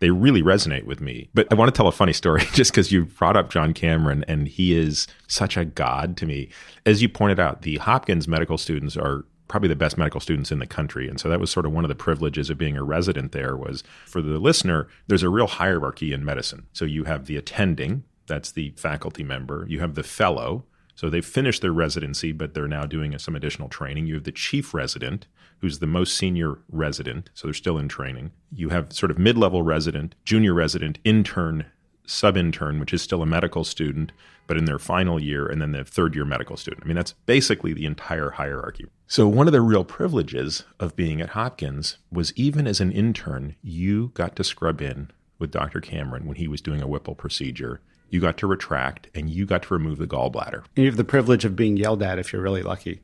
really resonate with me. But I want to tell a funny story just because you brought up John Cameron, and he is such a god to me. As you pointed out, the Hopkins medical students are probably the best medical students in the country. And so that was sort of one of the privileges of being a resident there was, for the listener, there's a real hierarchy in medicine. So you have the attending, that's the faculty member. You have the fellow. So they've finished their residency, but they're now doing some additional training. You have the chief resident, who's the most senior resident. So they're still in training. You have sort of mid-level resident, junior resident, intern, sub-intern, which is still a medical student, but in their final year, and then the third-year medical student. I mean, that's basically the entire hierarchy. So one of the real privileges of being at Hopkins was even as an intern, you got to scrub in with Dr. Cameron when he was doing a Whipple procedure. You got to retract, and you got to remove the gallbladder. You have the privilege of being yelled at if you're really lucky.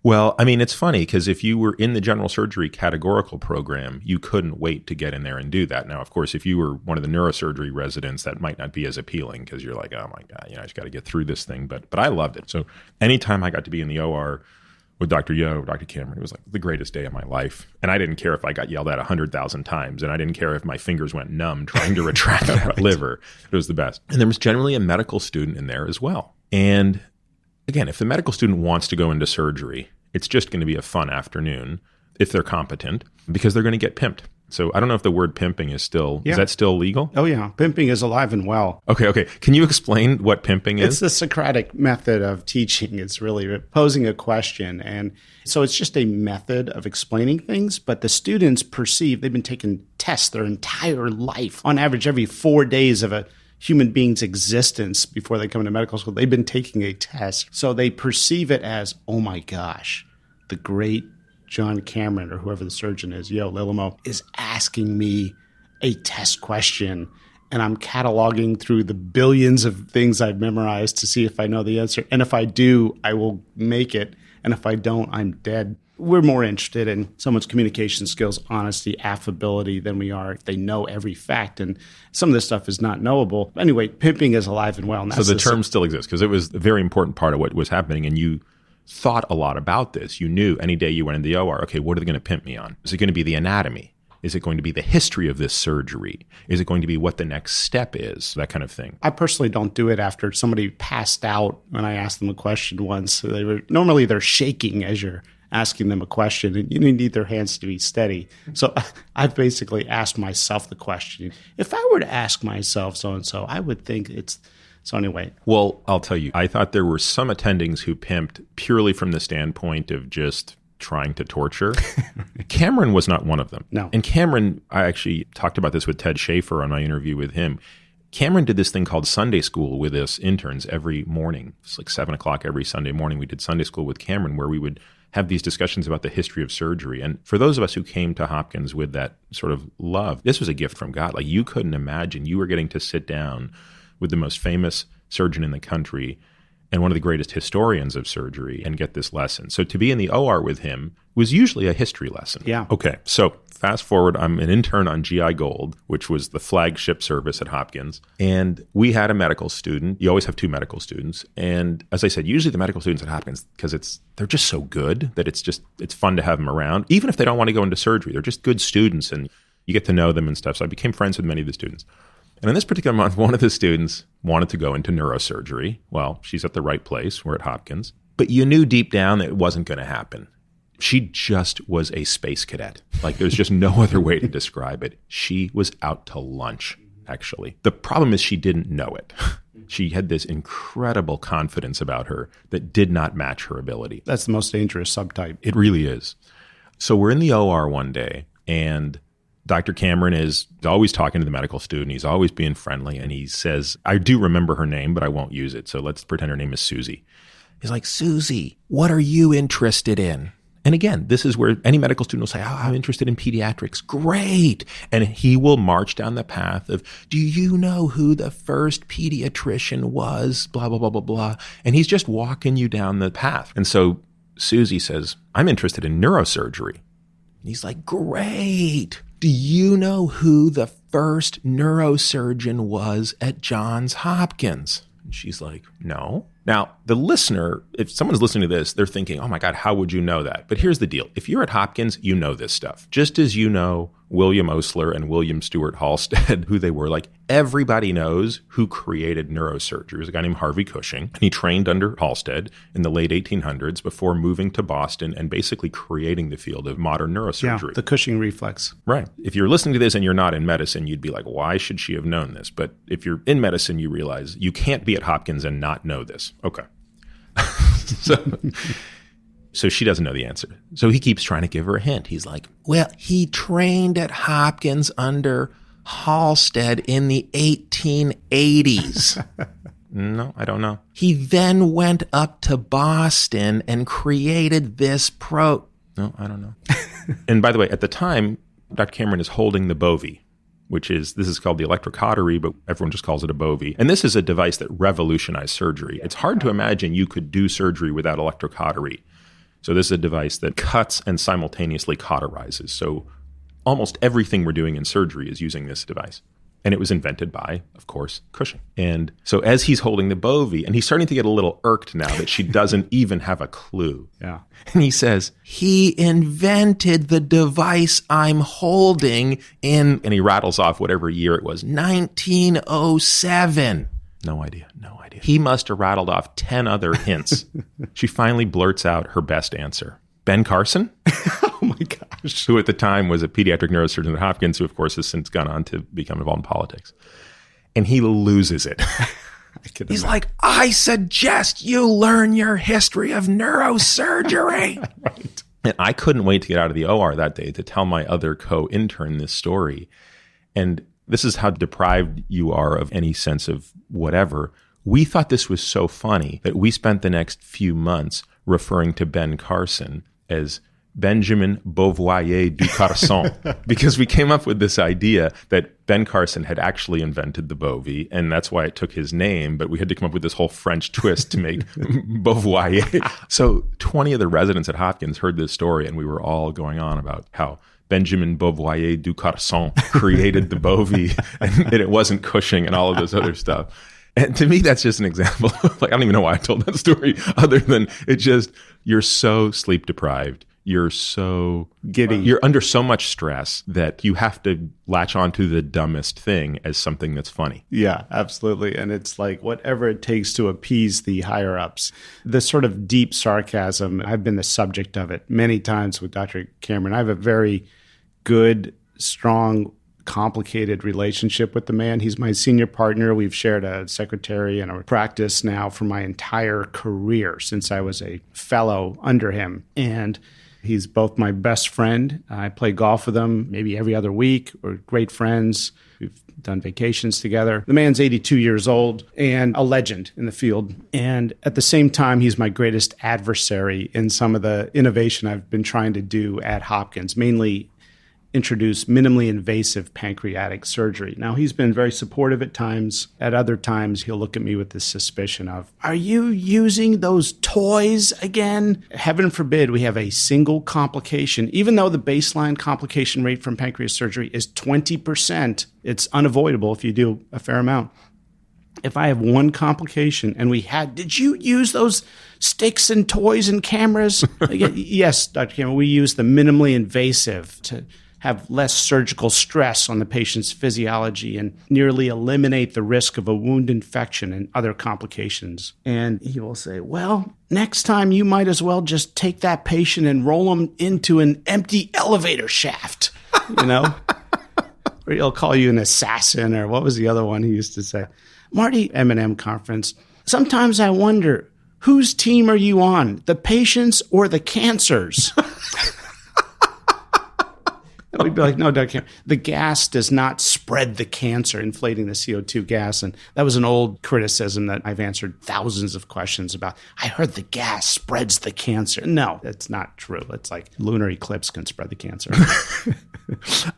Well, I mean, it's funny because if you were in the general surgery categorical program, you couldn't wait to get in there and do that. Now, of course, if you were one of the neurosurgery residents, that might not be as appealing because you're like, oh my God, I just got to get through this thing. But I loved it. So anytime I got to be in the OR with Dr. Cameron. It was like the greatest day of my life. And I didn't care if I got yelled at 100,000 times. And I didn't care if my fingers went numb trying to retract that liver. It was the best. And there was generally a medical student in there as well. And again, if the medical student wants to go into surgery, it's just going to be a fun afternoon if they're competent because they're going to get pimped. So I don't know if the word pimping is still, is that still legal? Oh, yeah. Pimping is alive and well. Okay. Can you explain what pimping is? It's the Socratic method of teaching. It's really posing a question. And so it's just a method of explaining things, but the students perceive, they've been taking tests their entire life. On average, every 4 days of a human being's existence before they come into medical school, they've been taking a test. So they perceive it as, oh my gosh, the great John Cameron or whoever the surgeon is, Lilimo, is asking me a test question, and I'm cataloging through the billions of things I've memorized to see if I know the answer. And if I do, I will make it. And if I don't, I'm dead. We're more interested in someone's communication skills, honesty, affability than we are if they know every fact. And some of this stuff is not knowable. Anyway, pimping is alive and well. And so the term still exists because it was a very important part of what was happening. And you thought a lot about this. You knew any day you went in the OR, okay, what are they going to pimp me on? Is it going to be the anatomy? Is it going to be the history of this surgery? Is it going to be what the next step is? That kind of thing. I personally don't do it after somebody passed out when I asked them a question once. Normally they're shaking as you're asking them a question, and you need their hands to be steady. So I've basically asked myself the question. If I were to ask myself so-and-so, I would think it's... So anyway. Well, I'll tell you, I thought there were some attendings who pimped purely from the standpoint of just trying to torture. Cameron was not one of them. No. And Cameron, I actually talked about this with Ted Schaefer on my interview with him. Cameron did this thing called Sunday School with us interns every morning. It's like 7 o'clock every Sunday morning. We did Sunday School with Cameron where we would have these discussions about the history of surgery. And for those of us who came to Hopkins with that sort of love, this was a gift from God. Like you couldn't imagine you were getting to sit down with the most famous surgeon in the country and one of the greatest historians of surgery and get this lesson. So to be in the OR with him was usually a history lesson. Yeah. Okay, so fast forward, I'm an intern on GI Gold, which was the flagship service at Hopkins. And we had a medical student. You always have 2 medical students. And as I said, usually the medical students at Hopkins, because they're just so good that it's fun to have them around. Even if they don't want to go into surgery, they're just good students and you get to know them and stuff. So I became friends with many of the students. And in this particular month, one of the students wanted to go into neurosurgery. Well, she's at the right place. We're at Hopkins. But you knew deep down that it wasn't going to happen. She just was a space cadet. Like there's just no other way to describe it. She was out to lunch, actually. The problem is she didn't know it. She had this incredible confidence about her that did not match her ability. That's the most dangerous subtype. It really is. So we're in the OR one day, and Dr. Cameron is always talking to the medical student. He's always being friendly. And he says, I do remember her name, but I won't use it. So let's pretend her name is Susie. He's like, Susie, what are you interested in? And again, this is where any medical student will say, oh, I'm interested in pediatrics. Great. And he will march down the path of, do you know who the first pediatrician was? Blah, blah, blah, blah, blah. And he's just walking you down the path. And so Susie says, I'm interested in neurosurgery. And he's like, great. Do you know who the first neurosurgeon was at Johns Hopkins? And she's like, no. Now, the listener, if someone's listening to this, they're thinking, oh my God, how would you know that? But here's the deal. If you're at Hopkins, you know this stuff. Just as you know William Osler and William Stewart Halstead, who they were, like everybody knows who created neurosurgery. There's a guy named Harvey Cushing, and he trained under Halstead in the late 1800s before moving to Boston and basically creating the field of modern neurosurgery. Yeah, the Cushing reflex. Right. If you're listening to this and you're not in medicine, you'd be like, why should she have known this? But if you're in medicine, you realize you can't be at Hopkins and not know this. Okay. So she doesn't know the answer. So he keeps trying to give her a hint. He's like, well, he trained at Hopkins under Halstead in the 1880s. No, I don't know. He then went up to Boston and created this No, I don't know. And by the way, at the time, Dr. Cameron is holding the Bovie, this is called the electrocautery, but everyone just calls it a Bovie. And this is a device that revolutionized surgery. It's hard to imagine you could do surgery without electrocautery. So this is a device that cuts and simultaneously cauterizes. So almost everything we're doing in surgery is using this device. And it was invented by, of course, Cushing. And so as he's holding the bovie, and he's starting to get a little irked now that she doesn't even have a clue. Yeah. And he says, he invented the device I'm holding in, and he rattles off whatever year it was, 1907. No idea. He must have rattled off 10 other hints. She finally blurts out her best answer. Ben Carson? Oh my gosh. Who at the time was a pediatric neurosurgeon at Hopkins, who of course has since gone on to become involved in politics. And he loses it. He's like, I suggest you learn your history of neurosurgery. Right. And I couldn't wait to get out of the OR that day to tell my other co-intern this story. And this is how deprived you are of any sense of whatever. We thought this was so funny that we spent the next few months referring to Ben Carson as Benjamin Beauvoyer du Carson, because we came up with this idea that Ben Carson had actually invented the bovie, and that's why it took his name, but we had to come up with this whole French twist to make Beauvoyer. So 20 of the residents at Hopkins heard this story, and we were all going on about how Benjamin Beauvoyer du Carson created the bovie, and it wasn't Cushing and all of this other stuff. And to me, that's just an example. Like, I don't even know why I told that story, other than it just, you're so sleep deprived. You're so giddy. You're under so much stress that you have to latch onto the dumbest thing as something that's funny. Yeah, absolutely. And it's like whatever it takes to appease the higher ups. The sort of deep sarcasm, I've been the subject of it many times with Dr. Cameron. I have a very good, strong, complicated relationship with the man. He's my senior partner. We've shared a secretary and a practice now for my entire career since I was a fellow under him. And he's both my best friend. I play golf with him maybe every other week. We're great friends. We've done vacations together. The man's 82 years old and a legend in the field. And at the same time, he's my greatest adversary in some of the innovation I've been trying to do at Hopkins, mainly introduce minimally invasive pancreatic surgery. Now, he's been very supportive at times. At other times, he'll look at me with this suspicion of, are you using those toys again? Heaven forbid we have a single complication. Even though the baseline complication rate from pancreas surgery is 20%, it's unavoidable if you do a fair amount. If I have one complication and did you use those sticks and toys and cameras? Yes, Dr. Cameron, we use the minimally invasive to have less surgical stress on the patient's physiology and nearly eliminate the risk of a wound infection and other complications. And he will say, well, next time you might as well just take that patient and roll them into an empty elevator shaft, Or he'll call you an assassin, or what was the other one he used to say? Marty, M&M conference, sometimes I wonder, whose team are you on, the patients or the cancers? And we'd be like, no, Dr. Cameron, the gas does not spread the cancer, inflating the CO2 gas. And that was an old criticism that I've answered thousands of questions about. I heard the gas spreads the cancer. No, that's not true. It's like lunar eclipse can spread the cancer.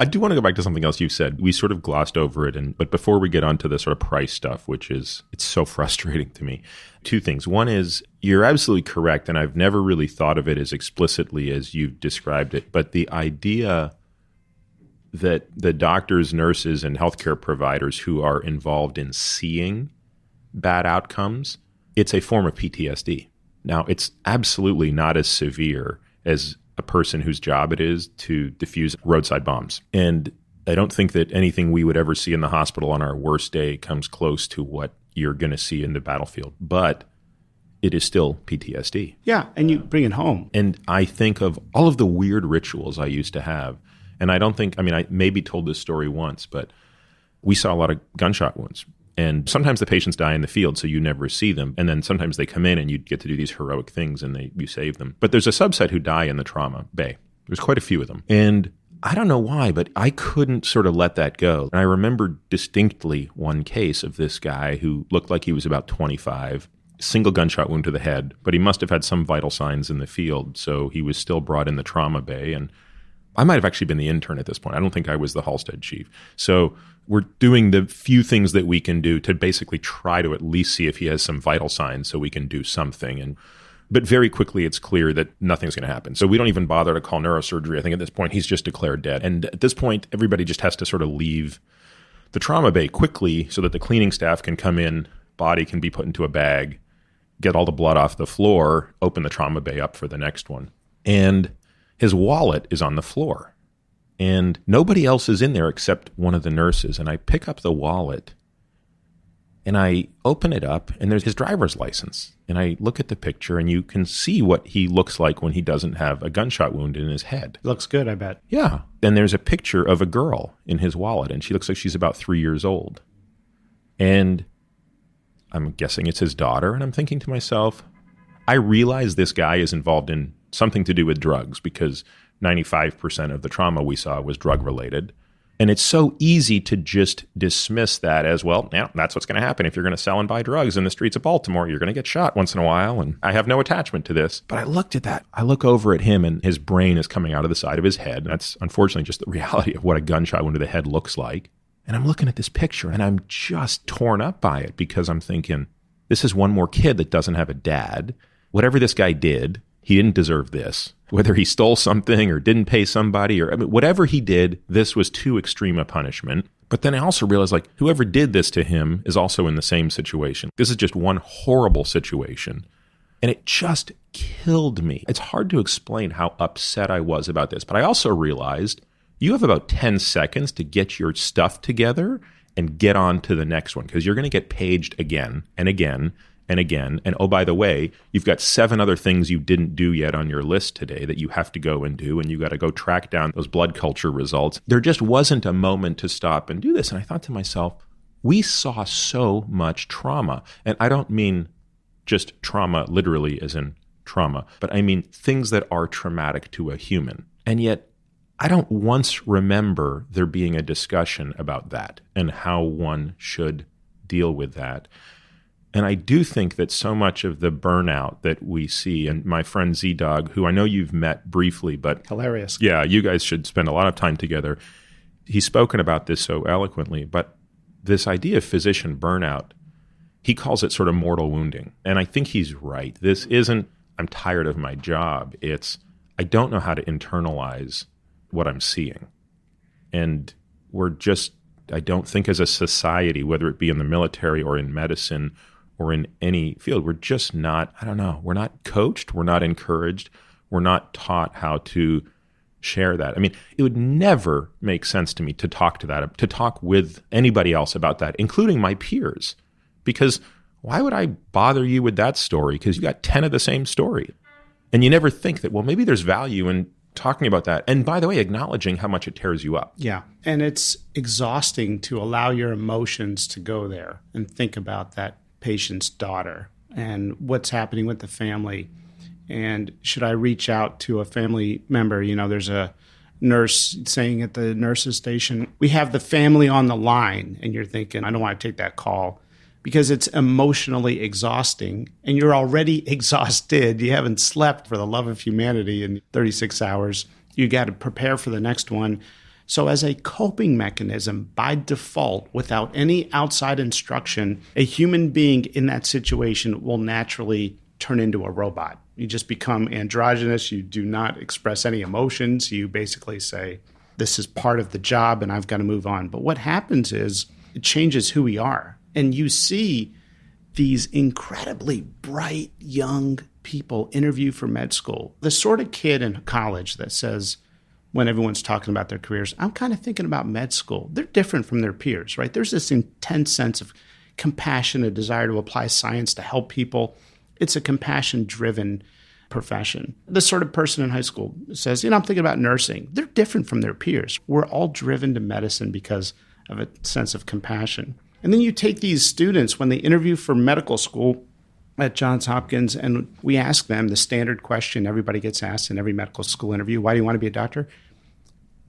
I do want to go back to something else you said. We sort of glossed over it, but before we get onto the sort of price stuff, it's so frustrating to me. Two things. One is, you're absolutely correct, and I've never really thought of it as explicitly as you've described it, but the idea that the doctors, nurses, and healthcare providers who are involved in seeing bad outcomes, it's a form of PTSD. Now, it's absolutely not as severe as a person whose job it is to defuse roadside bombs. And I don't think that anything we would ever see in the hospital on our worst day comes close to what you're going to see in the battlefield. But it is still PTSD. Yeah, and you bring it home. And I think of all of the weird rituals I used to have. And I maybe told this story once, but we saw a lot of gunshot wounds. And sometimes the patients die in the field, so you never see them. And then sometimes they come in and you get to do these heroic things and you save them. But there's a subset who die in the trauma bay. There's quite a few of them. And I don't know why, but I couldn't sort of let that go. And I remember distinctly one case of this guy who looked like he was about 25, single gunshot wound to the head, but he must have had some vital signs in the field. So he was still brought in the trauma bay, and I might have actually been the intern at this point. I don't think I was the Halstead chief. So we're doing the few things that we can do to basically try to at least see if he has some vital signs so we can do something. But very quickly, it's clear that nothing's going to happen. So we don't even bother to call neurosurgery. I think at this point, he's just declared dead. And at this point, everybody just has to sort of leave the trauma bay quickly so that the cleaning staff can come in, body can be put into a bag, get all the blood off the floor, open the trauma bay up for the next one. And his wallet is on the floor. And nobody else is in there except one of the nurses. And I pick up the wallet and I open it up and there's his driver's license. And I look at the picture and you can see what he looks like when he doesn't have a gunshot wound in his head. Looks good, I bet. Yeah. And there's a picture of a girl in his wallet and she looks like she's about 3 years old. And I'm guessing it's his daughter. And I'm thinking to myself, I realize this guy is involved in something to do with drugs because 95% of the trauma we saw was drug related. And it's so easy to just dismiss that as, well, yeah, that's what's going to happen. If you're going to sell and buy drugs in the streets of Baltimore, you're going to get shot once in a while. And I have no attachment to this. But I looked at that. I look over at him and his brain is coming out of the side of his head. And that's unfortunately just the reality of what a gunshot wound to the head looks like. And I'm looking at this picture and I'm just torn up by it because I'm thinking, this is one more kid that doesn't have a dad. Whatever this guy did, he didn't deserve this. Whether he stole something or didn't pay somebody or whatever he did, this was too extreme a punishment. But then I also realized, like, whoever did this to him is also in the same situation. This is just one horrible situation. And it just killed me. It's hard to explain how upset I was about this. But I also realized you have about 10 seconds to get your stuff together and get on to the next one because you're going to get paged again and again and again. And oh, by the way, you've got 7 other things you didn't do yet on your list today that you have to go and do. And you got to go track down those blood culture results. There just wasn't a moment to stop and do this. And I thought to myself, we saw so much trauma. And I don't mean just trauma literally as in trauma, but I mean things that are traumatic to a human. And yet I don't once remember there being a discussion about that and how one should deal with that. And I do think that so much of the burnout that we see, and my friend Z-Dog, who I know you've met briefly, but hilarious. Yeah, you guys should spend a lot of time together. He's spoken about this so eloquently, but this idea of physician burnout, he calls it sort of mortal wounding. And I think he's right. This isn't, I'm tired of my job. It's, I don't know how to internalize what I'm seeing. And we're just, I don't think as a society, whether it be in the military or in medicine or in any field, we're just not, I don't know, we're not coached, we're not encouraged, we're not taught how to share that. I mean, it would never make sense to me to talk with anybody else about that, including my peers, because why would I bother you with that story? Because you got 10 of the same story. And you never think that, well, maybe there's value in talking about that. And by the way, acknowledging how much it tears you up. Yeah. And it's exhausting to allow your emotions to go there and think about that patient's daughter and what's happening with the family. And should I reach out to a family member? You know, there's a nurse saying at the nurse's station, we have the family on the line. And you're thinking, I don't want to take that call because it's emotionally exhausting and you're already exhausted. You haven't slept for the love of humanity in 36 hours. You got to prepare for the next one. So as a coping mechanism, by default, without any outside instruction, a human being in that situation will naturally turn into a robot. You just become androgynous. You do not express any emotions. You basically say, this is part of the job and I've got to move on. But what happens is it changes who we are. And you see these incredibly bright young people interview for med school. The sort of kid in college that says, when everyone's talking about their careers, I'm kind of thinking about med school. They're different from their peers, right? There's this intense sense of compassion, a desire to apply science to help people. It's a compassion-driven profession. The sort of person in high school says, I'm thinking about nursing. They're different from their peers. We're all driven to medicine because of a sense of compassion. And then you take these students when they interview for medical school at Johns Hopkins, and we ask them the standard question everybody gets asked in every medical school interview, why do you want to be a doctor?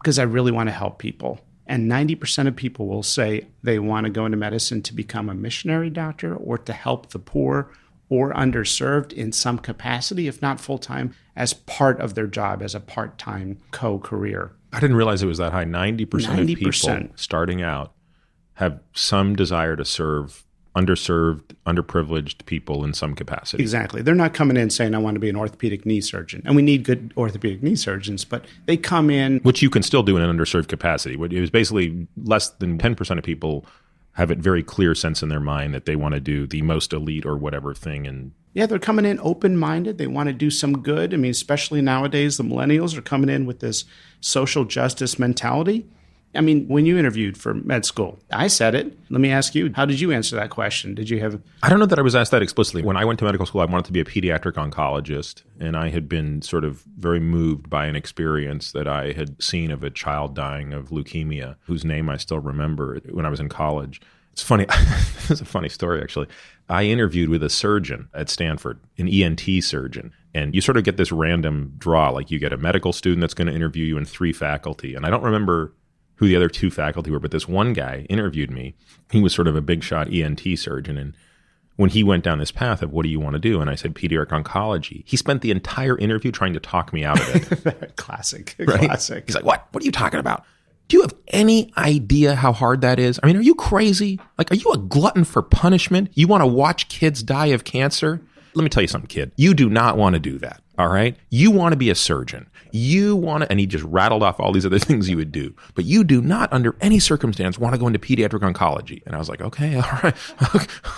Because I really want to help people. And 90% of people will say they want to go into medicine to become a missionary doctor or to help the poor or underserved in some capacity, if not full-time, as part of their job, as a part-time co-career. I didn't realize it was that high. 90% of people starting out have some desire to serve underserved, underprivileged people in some capacity. Exactly. They're not coming in saying, I want to be an orthopedic knee surgeon. And we need good orthopedic knee surgeons, but they come in. Which you can still do in an underserved capacity. It was basically less than 10% of people have a very clear sense in their mind that they want to do the most elite or whatever thing. And yeah, they're coming in open-minded. They want to do some good. I mean, especially nowadays, the millennials are coming in with this social justice mentality. I mean, when you interviewed for med school, I said it. Let me ask you, how did you answer that question? Did you have... I don't know that I was asked that explicitly. When I went to medical school, I wanted to be a pediatric oncologist, and I had been sort of very moved by an experience that I had seen of a child dying of leukemia, whose name I still remember when I was in college. It's funny. It's a funny story, actually. I interviewed with a surgeon at Stanford, an ENT surgeon. And you sort of get this random draw, like you get a medical student that's going to interview you and 3 faculty. And I don't remember who the other 2 faculty were, but this one guy interviewed me. He was sort of a big shot ENT surgeon. And when he went down this path of what do you want to do? And I said, pediatric oncology. He spent the entire interview trying to talk me out of it. Classic. Right? Classic. He's like, what? What are you talking about? Do you have any idea how hard that is? I mean, are you crazy? Like, are you a glutton for punishment? You want to watch kids die of cancer? Let me tell you something, kid. You do not want to do that, all right? You want to be a surgeon. You want to, and he just rattled off all these other things you would do, but you do not, under any circumstance, want to go into pediatric oncology. And I was like, okay, all right,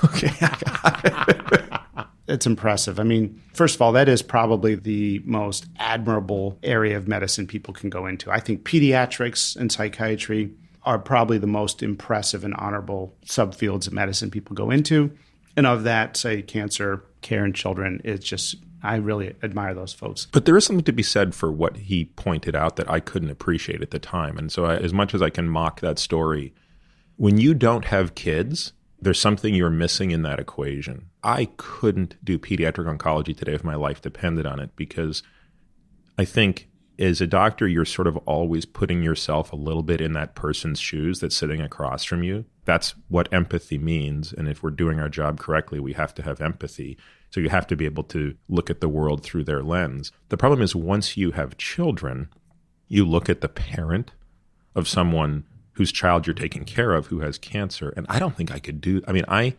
okay, I got it. It's impressive. I mean, first of all, that is probably the most admirable area of medicine people can go into. I think pediatrics and psychiatry are probably the most impressive and honorable subfields of medicine people go into. And of that, say, cancer care in children, it's just, I really admire those folks. But there is something to be said for what he pointed out that I couldn't appreciate at the time. And so as much as I can mock that story, when you don't have kids, there's something you're missing in that equation. I couldn't do pediatric oncology today if my life depended on it, because I think as a doctor, you're sort of always putting yourself a little bit in that person's shoes that's sitting across from you. That's what empathy means. And if we're doing our job correctly, we have to have empathy. So you have to be able to look at the world through their lens. The problem is once you have children, you look at the parent of someone whose child you're taking care of who has cancer. And I don't think I could do,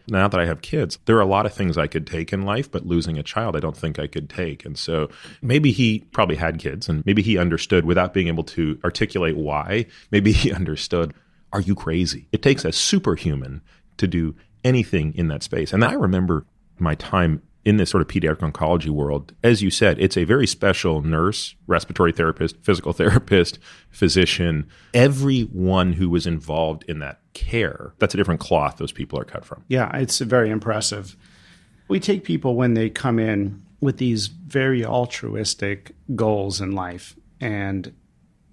now that I have kids, there are a lot of things I could take in life, but losing a child, I don't think I could take. And so maybe he probably had kids and maybe he understood without being able to articulate why, maybe he understood, are you crazy? It takes a superhuman to do anything in that space. And I remember my time in this sort of pediatric oncology world. As you said, it's a very special nurse, respiratory therapist, physical therapist, physician, everyone who was involved in that care. That's a different cloth those people are cut from. Yeah, it's very impressive. We take people when they come in with these very altruistic goals in life, and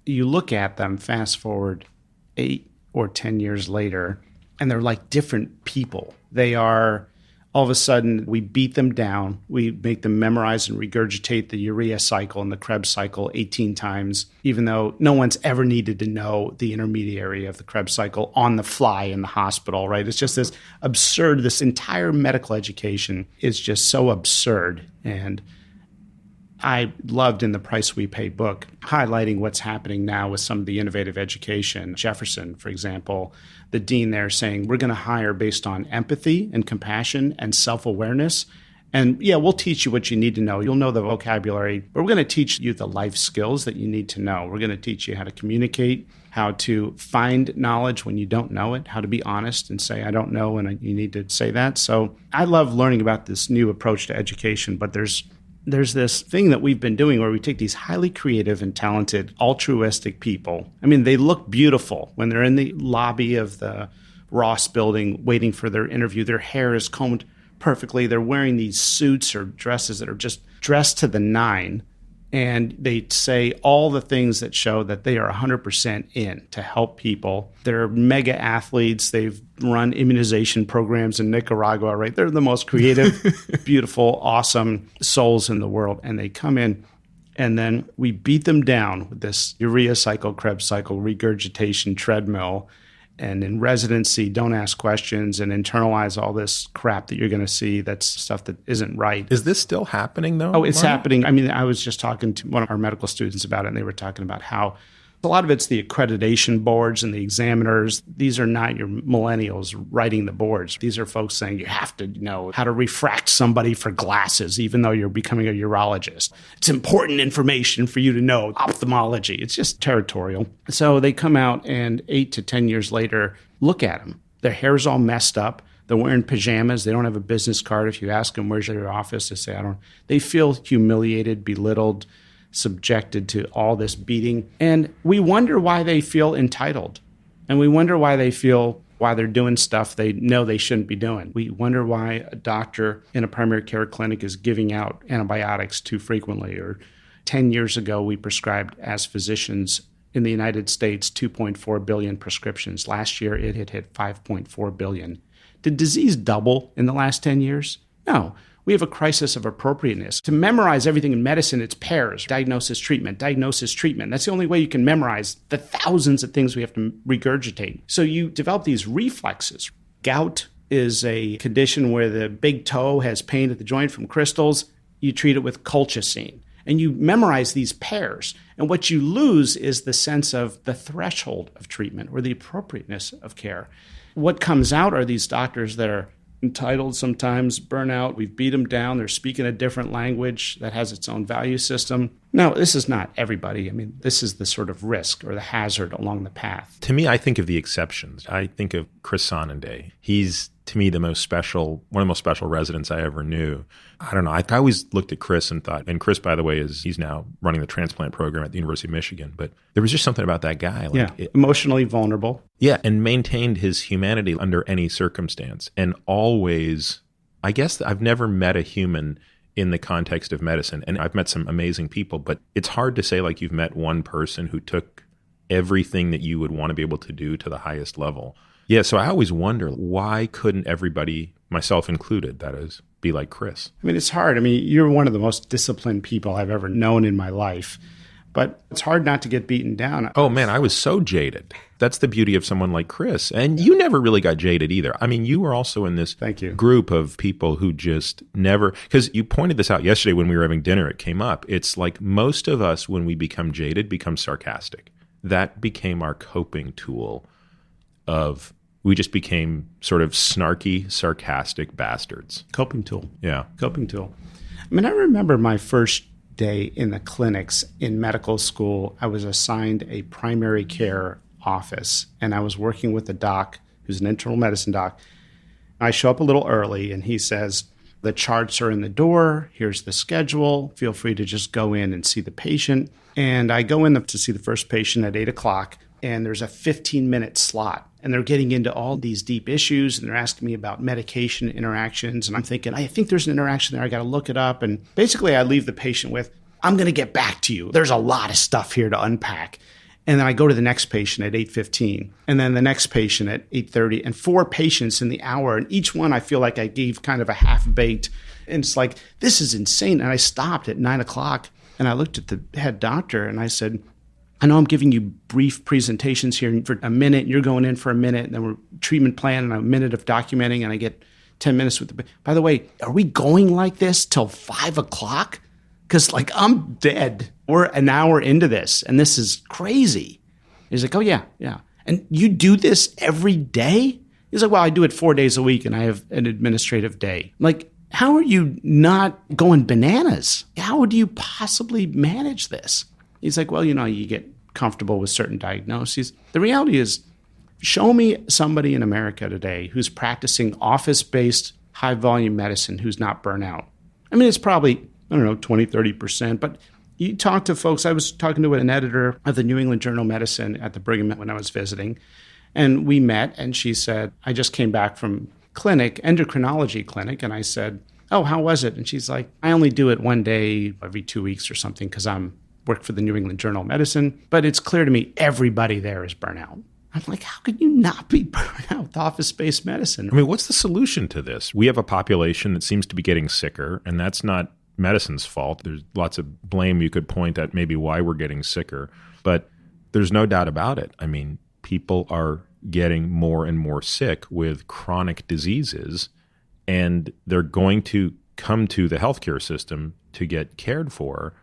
you look at them fast forward 8 or 10 years later, and they're like different people. They are... All of a sudden, we beat them down. We make them memorize and regurgitate the urea cycle and the Krebs cycle 18 times, even though no one's ever needed to know the intermediary of the Krebs cycle on the fly in the hospital, right? It's just this absurd, this entire medical education is just so absurd. And I loved in The Price We Pay book highlighting what's happening now with some of the innovative education. Jefferson, for example, the dean there saying, we're going to hire based on empathy and compassion and self-awareness. And yeah, we'll teach you what you need to know. You'll know the vocabulary, but we're going to teach you the life skills that you need to know. We're going to teach you how to communicate, how to find knowledge when you don't know it, how to be honest and say, I don't know, and you need to say that. So I love learning about this new approach to education, but there's this thing that we've been doing where we take these highly creative and talented, altruistic people. I mean, they look beautiful when they're in the lobby of the Ross building waiting for their interview. Their hair is combed perfectly. They're wearing these suits or dresses that are just dressed to the nine. And they say all the things that show that they are 100% in to help people. They're mega athletes. They've run immunization programs in Nicaragua, right? They're the most creative, beautiful, awesome souls in the world. And they come in, and then we beat them down with this urea cycle, Krebs cycle, regurgitation treadmill. And in residency, don't ask questions and internalize all this crap that you're going to see. That's stuff that isn't right. Is this still happening, though? Oh, it's happening. I mean, I was just talking to one of our medical students about it, and they were talking about how A lot of it's the accreditation boards and the examiners. These are not your millennials writing the boards. These are folks saying you have to know how to refract somebody for glasses, even though you're becoming a urologist. It's important information for you to know ophthalmology. It's just territorial. So they come out and 8 to 10 years later, look at them. Their hair's all messed up. They're wearing pajamas. They don't have a business card. If you ask them, where's your office? They say, I don't. They feel humiliated, belittled, subjected to all this beating. And we wonder why they feel entitled. And we wonder why they feel why they're doing stuff they know they shouldn't be doing. We wonder why a doctor in a primary care clinic is giving out antibiotics too frequently. Or 10 years ago, we prescribed, as physicians in the United States, 2.4 billion prescriptions. Last year, it had hit 5.4 billion. Did disease double in the last 10 years? No. We have a crisis of appropriateness. To memorize everything in medicine, it's pairs, diagnosis, treatment, diagnosis, treatment. That's the only way you can memorize the thousands of things we have to regurgitate. So you develop these reflexes. Gout is a condition where the big toe has pain at the joint from crystals. You treat it with colchicine. And you memorize these pairs. And what you lose is the sense of the threshold of treatment or the appropriateness of care. What comes out are these doctors that are entitled, sometimes burnout. We've beat them down. They're speaking a different language that has its own value system. No, this is not everybody. I mean, this is the sort of risk or the hazard along the path. To me, I think of the exceptions. I think of Chris Sonenday. He's, to me, one of the most special residents I ever knew. I don't know. I always looked at Chris and thought, and Chris, by the way, he's now running the transplant program at the University of Michigan. But there was just something about that guy. Emotionally vulnerable. Yeah, and maintained his humanity under any circumstance. And always, I guess I've never met a human in the context of medicine. And I've met some amazing people, but it's hard to say like you've met one person who took everything that you would want to be able to do to the highest level. Yeah, so I always wonder, why couldn't everybody, myself included, that is, be like Chris? I mean, it's hard. I mean, you're one of the most disciplined people I've ever known in my life, but it's hard not to get beaten down. Oh, man, I was so jaded. That's the beauty of someone like Chris. And you never really got jaded either. I mean, you were also in this group of people who just never, because you pointed this out yesterday when we were having dinner, it came up. It's like most of us, when we become jaded, become sarcastic. That became our coping tool we just became sort of snarky, sarcastic bastards. Coping tool. Yeah. Coping tool. I mean, I remember my first day in the clinics in medical school. I was assigned a primary care office, and I was working with a doc who's an internal medicine doc. I show up a little early, and he says, the charts are in the door. Here's the schedule. Feel free to just go in and see the patient. And I go in to see the first patient at 8 o'clock. And there's a 15-minute slot. And they're getting into all these deep issues, and they're asking me about medication interactions. And I'm thinking, I think there's an interaction there. I got to look it up. And basically, I leave the patient with, I'm going to get back to you. There's a lot of stuff here to unpack. And then I go to the next patient at 8:15, and then the next patient at 8:30, and 4 patients in the hour. And each one, I feel like I gave kind of a half-baked. And it's like, this is insane. And I stopped at 9 o'clock, and I looked at the head doctor, and I said, I know I'm giving you brief presentations here for a minute, and you're going in for a minute, and then we're treatment plan and a minute of documenting, and I get 10 minutes with the... By the way, are we going like this till 5 o'clock? Because, like, I'm dead. We're an hour into this, and this is crazy. He's like, oh, yeah. And you do this every day? He's like, well, I do it 4 days a week, and I have an administrative day. I'm like, how are you not going bananas? How would you possibly manage this? He's like, well, you get comfortable with certain diagnoses. The reality is, show me somebody in America today who's practicing office-based, high-volume medicine who's not burnout. I mean, it's probably, 20, 30%. But you talk to folks. I was talking to an editor of the New England Journal of Medicine at the Brigham when I was visiting. And we met, and she said, I just came back from endocrinology clinic. And I said, oh, how was it? And she's like, I only do it one day every 2 weeks or something because I'm work for the New England Journal of Medicine, but it's clear to me everybody there is burnout. I'm like, how could you not be burnt out with office-based medicine? I mean, what's the solution to this? We have a population that seems to be getting sicker, and that's not medicine's fault. There's lots of blame you could point at maybe why we're getting sicker, but there's no doubt about it. I mean, people are getting more and more sick with chronic diseases, and they're going to come to the healthcare system to get cared for.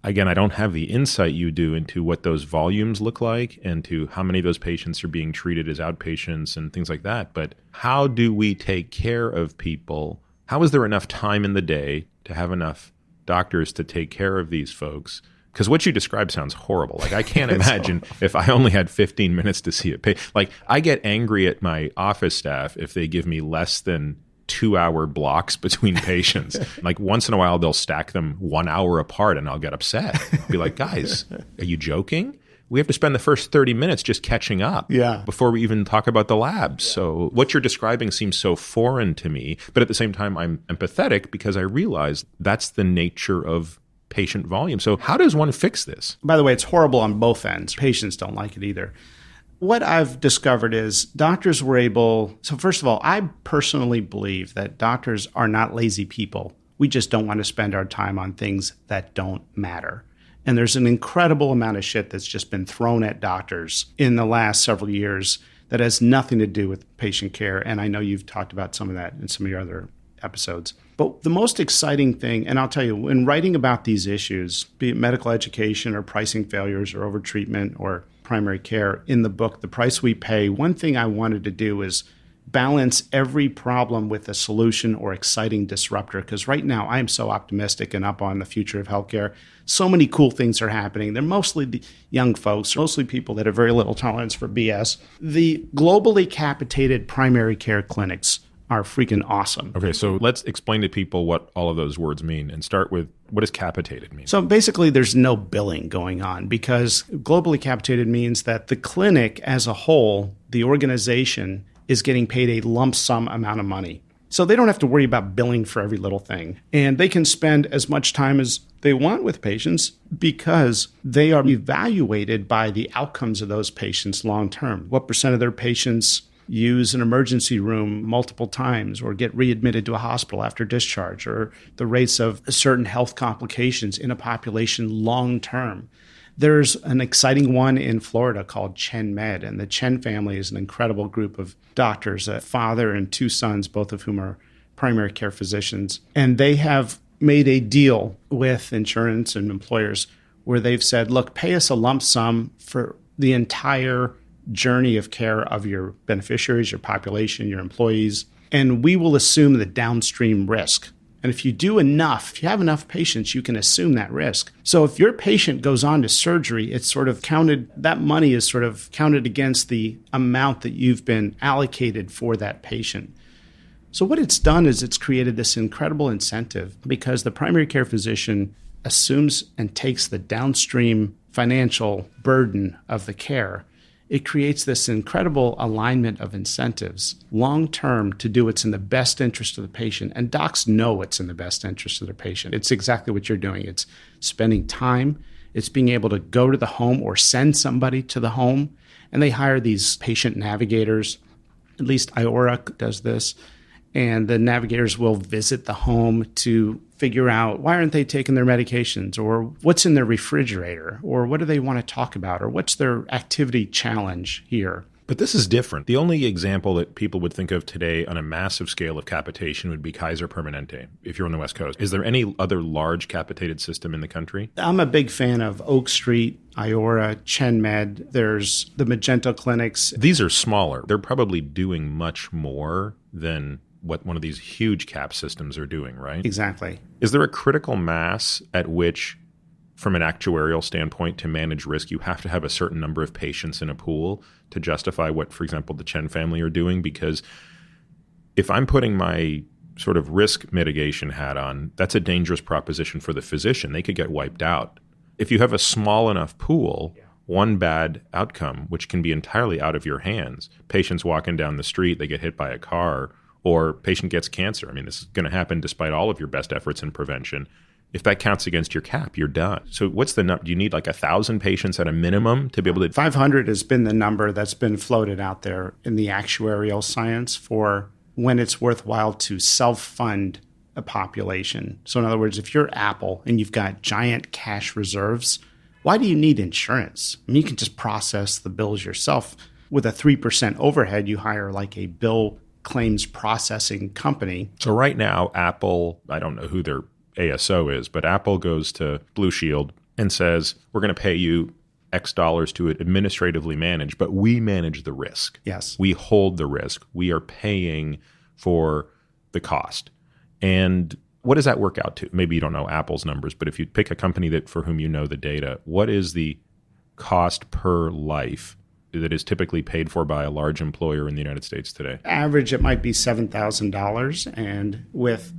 Again, I don't have the insight you do into what those volumes look like and to how many of those patients are being treated as outpatients and things like that. But how do we take care of people? How is there enough time in the day to have enough doctors to take care of these folks? Because what you described sounds horrible. Like, I can't imagine if I only had 15 minutes to see a patient. Like, I get angry at my office staff if they give me less than 2-hour blocks between patients. Like, once in a while, they'll stack them 1 hour apart and I'll get upset. I'll be like, guys, are you joking? We have to spend the first 30 minutes just catching up before we even talk about the labs. Yeah. So what you're describing seems so foreign to me. But at the same time, I'm empathetic because I realize that's the nature of patient volume. So how does one fix this? By the way, it's horrible on both ends. Patients don't like it either. What I've discovered is doctors were able, so first of all, I personally believe that doctors are not lazy people. We just don't want to spend our time on things that don't matter. And there's an incredible amount of shit that's just been thrown at doctors in the last several years that has nothing to do with patient care. And I know you've talked about some of that in some of your other episodes. But the most exciting thing, and I'll tell you, when writing about these issues, be it medical education or pricing failures or overtreatment or primary care, in the book, The Price We Pay, one thing I wanted to do is balance every problem with a solution or exciting disruptor. Because right now, I am so optimistic and up on the future of healthcare. So many cool things are happening. They're mostly the young folks, mostly people that have very little tolerance for BS. The globally capitated primary care clinics are freaking awesome. Okay, so let's explain to people what all of those words mean and start with, what does capitated mean? So basically, there's no billing going on because globally capitated means that the clinic as a whole, the organization, is getting paid a lump sum amount of money. So they don't have to worry about billing for every little thing. And they can spend as much time as they want with patients because they are evaluated by the outcomes of those patients long term. What percent of their patients use an emergency room multiple times or get readmitted to a hospital after discharge, or the rates of certain health complications in a population long term. There's an exciting one in Florida called Chen Med, and the Chen family is an incredible group of doctors, a father and 2 sons, both of whom are primary care physicians. And they have made a deal with insurance and employers where they've said, look, pay us a lump sum for the entire journey of care of your beneficiaries, your population, your employees, and we will assume the downstream risk. And if you do enough, if you have enough patients, you can assume that risk. So if your patient goes on to surgery, it's sort of counted, that money is sort of counted against the amount that you've been allocated for that patient. So what it's done is it's created this incredible incentive because the primary care physician assumes and takes the downstream financial burden of the care. It creates this incredible alignment of incentives long-term to do what's in the best interest of the patient. And docs know what's in the best interest of their patient. It's exactly what you're doing. It's spending time. It's being able to go to the home or send somebody to the home. And they hire these patient navigators. At least Iora does this. And the navigators will visit the home to figure out why aren't they taking their medications, or what's in their refrigerator, or what do they want to talk about, or what's their activity challenge here. But this is different. The only example that people would think of today on a massive scale of capitation would be Kaiser Permanente, if you're on the West Coast. Is there any other large capitated system in the country? I'm a big fan of Oak Street, Iora, Chen Med. There's the Magento clinics. These are smaller. They're probably doing much more than what one of these huge cap systems are doing, right? Exactly. Is there a critical mass at which, from an actuarial standpoint, to manage risk, you have to have a certain number of patients in a pool to justify what, for example, the Chen family are doing? Because if I'm putting my sort of risk mitigation hat on, that's a dangerous proposition for the physician. They could get wiped out. If you have a small enough pool, one bad outcome, which can be entirely out of your hands, patients walking down the street, they get hit by a car, or patient gets cancer. I mean, this is going to happen despite all of your best efforts in prevention. If that counts against your cap, you're done. So what's the number? Do you need like 1,000 patients at a minimum to be able to? 500 has been the number that's been floated out there in the actuarial science for when it's worthwhile to self-fund a population. So in other words, if you're Apple and you've got giant cash reserves, why do you need insurance? I mean, you can just process the bills yourself. With a 3% overhead, you hire like a bill claims processing company. So right now, Apple, I don't know who their ASO is, but Apple goes to Blue Shield and says, we're going to pay you X dollars to administratively manage, but we manage the risk. Yes. We hold the risk. We are paying for the cost. And what does that work out to? Maybe you don't know Apple's numbers, but if you pick a company that for whom you know the data, what is the cost per life that is typically paid for by a large employer in the United States today? Average, it might be $7,000. And with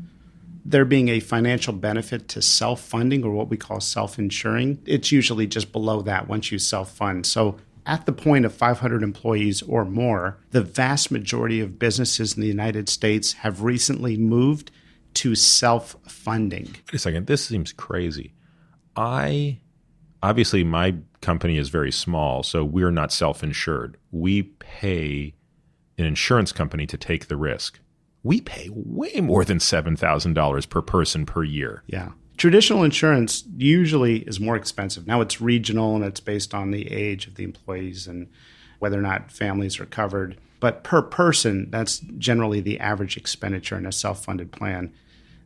there being a financial benefit to self-funding, or what we call self-insuring, it's usually just below that once you self-fund. So at the point of 500 employees or more, the vast majority of businesses in the United States have recently moved to self-funding. Wait a second. This seems crazy. Obviously, my company is very small, so we're not self-insured. We pay an insurance company to take the risk. We pay way more than $7,000 per person per year. Yeah. Traditional insurance usually is more expensive. Now it's regional and it's based on the age of the employees and whether or not families are covered. But per person, that's generally the average expenditure in a self-funded plan.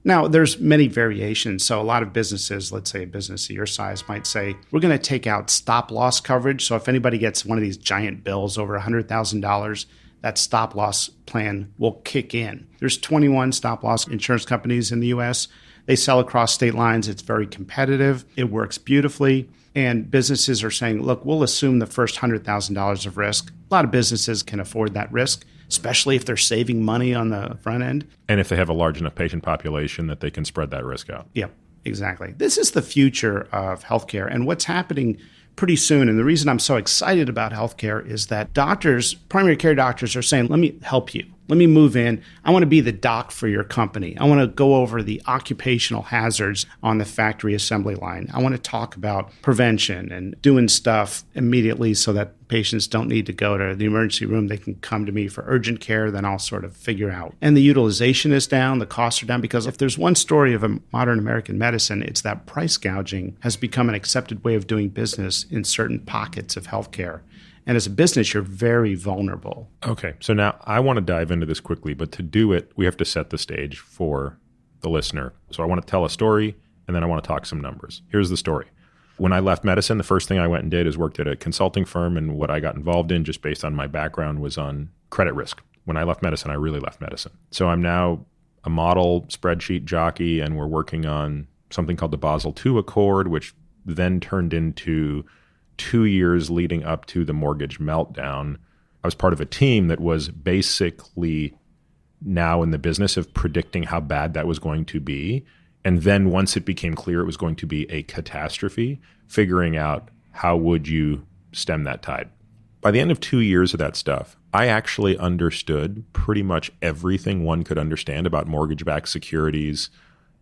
Now, there's many variations. So a lot of businesses, let's say a business of your size, might say, we're going to take out stop loss coverage. So if anybody gets one of these giant bills over $100,000, that stop loss plan will kick in. There's 21 stop loss insurance companies in the U.S. They sell across state lines. It's very competitive. It works beautifully. And businesses are saying, look, we'll assume the first $100,000 of risk. A lot of businesses can afford that risk, especially if they're saving money on the front end. And if they have a large enough patient population that they can spread that risk out. Yep, exactly. This is the future of healthcare. And what's happening pretty soon, and the reason I'm so excited about healthcare is that doctors, primary care doctors, are saying, let me help you. Let me move in. I want to be the doc for your company. I want to go over the occupational hazards on the factory assembly line. I want to talk about prevention and doing stuff immediately so that patients don't need to go to the emergency room. They can come to me for urgent care, then I'll sort of figure out. And the utilization is down, the costs are down, because if there's one story of a modern American medicine, it's that price gouging has become an accepted way of doing business in certain pockets of healthcare. And as a business, you're very vulnerable. Okay, so now I want to dive into this quickly, but to do it, we have to set the stage for the listener. So I want to tell a story, and then I want to talk some numbers. Here's the story. When I left medicine, the first thing I went and did is worked at a consulting firm, and what I got involved in, just based on my background, was on credit risk. When I left medicine, I really left medicine. So I'm now a model spreadsheet jockey, and we're working on something called the Basel II Accord, which then turned into 2 years leading up to the mortgage meltdown. I was part of a team that was basically now in the business of predicting how bad that was going to be. And then once it became clear it was going to be a catastrophe, figuring out how would you stem that tide. By the end of 2 years of that stuff, I actually understood pretty much everything one could understand about mortgage-backed securities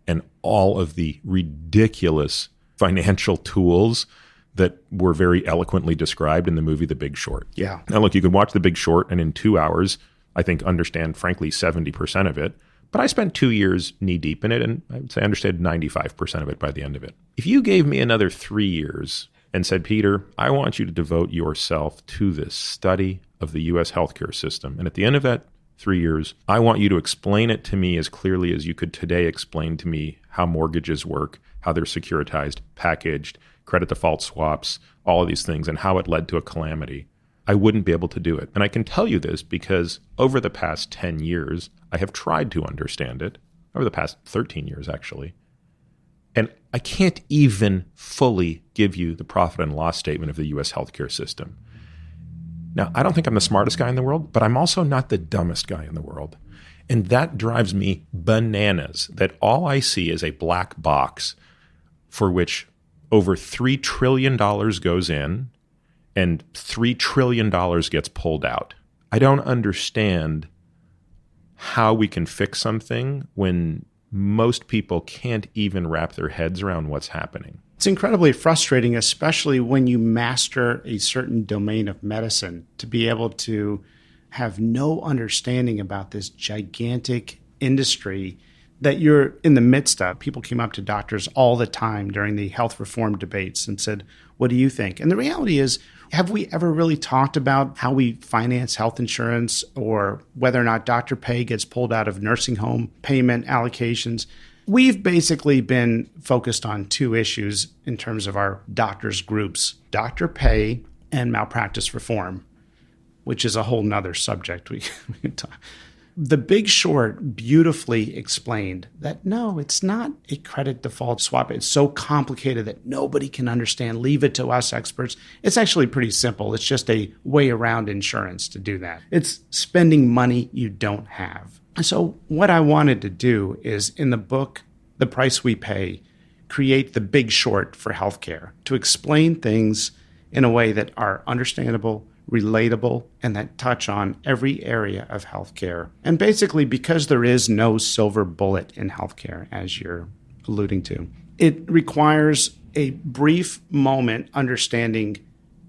and all of the ridiculous financial tools that were very eloquently described in the movie The Big Short. Yeah. Now, look, you can watch The Big Short and in 2 hours, I think, understand, frankly, 70% of it. But I spent 2 years knee-deep in it, and I would say I understood 95% of it by the end of it. If you gave me another 3 years and said, Peter, I want you to devote yourself to this study of the U.S. healthcare system, and at the end of that 3 years, I want you to explain it to me as clearly as you could today explain to me how mortgages work, how they're securitized, packaged, credit default swaps, all of these things, and how it led to a calamity, I wouldn't be able to do it. And I can tell you this because over the past 10 years, I have tried to understand it, over the past 13 years, actually. And I can't even fully give you the profit and loss statement of the U.S. healthcare system. Now, I don't think I'm the smartest guy in the world, but I'm also not the dumbest guy in the world. And that drives me bananas, that all I see is a black box for which over $3 trillion goes in and $3 trillion gets pulled out. I don't understand how we can fix something when most people can't even wrap their heads around what's happening. It's incredibly frustrating, especially when you master a certain domain of medicine, to be able to have no understanding about this gigantic industry that you're in the midst of. People came up to doctors all the time during the health reform debates and said, what do you think? And the reality is, have we ever really talked about how we finance health insurance or whether or not doctor pay gets pulled out of nursing home payment allocations? we've basically been focused on two issues in terms of our doctors groups: doctor pay and malpractice reform, which is a whole nother subject we can talk. The Big Short beautifully explained that no, it's not a credit default swap. It's so complicated that nobody can understand. Leave it to us experts. It's actually pretty simple. It's just a way around insurance to do that. It's spending money you don't have. So what I wanted to do is, in the book, The Price We Pay, create the Big Short for healthcare, to explain things in a way that are understandable, relatable, and that touch on every area of healthcare. And basically, because there is no silver bullet in healthcare, as you're alluding to, it requires a brief moment understanding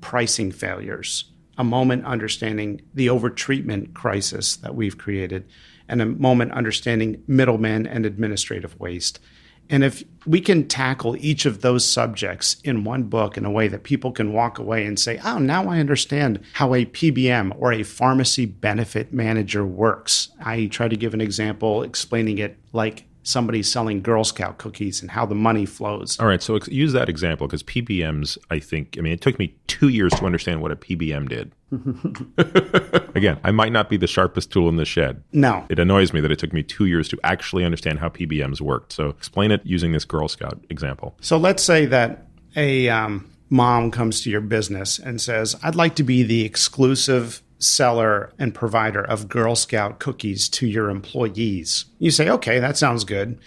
pricing failures, a moment understanding the overtreatment crisis that we've created, and a moment understanding middlemen and administrative waste. And if we can tackle each of those subjects in one book in a way that people can walk away and say, oh, now I understand how a PBM or a pharmacy benefit manager works. I try to give an example explaining it like somebody selling Girl Scout cookies and how the money flows. All right, so use that example, because PBMs, it took me 2 years to understand what a PBM did. Again, I might not be the sharpest tool in the shed. No. It annoys me that it took me 2 years to actually understand how PBMs worked. So explain it using this Girl Scout example. So let's say that a mom comes to your business and says, I'd like to be the exclusive seller and provider of Girl Scout cookies to your employees. You say, okay, that sounds good.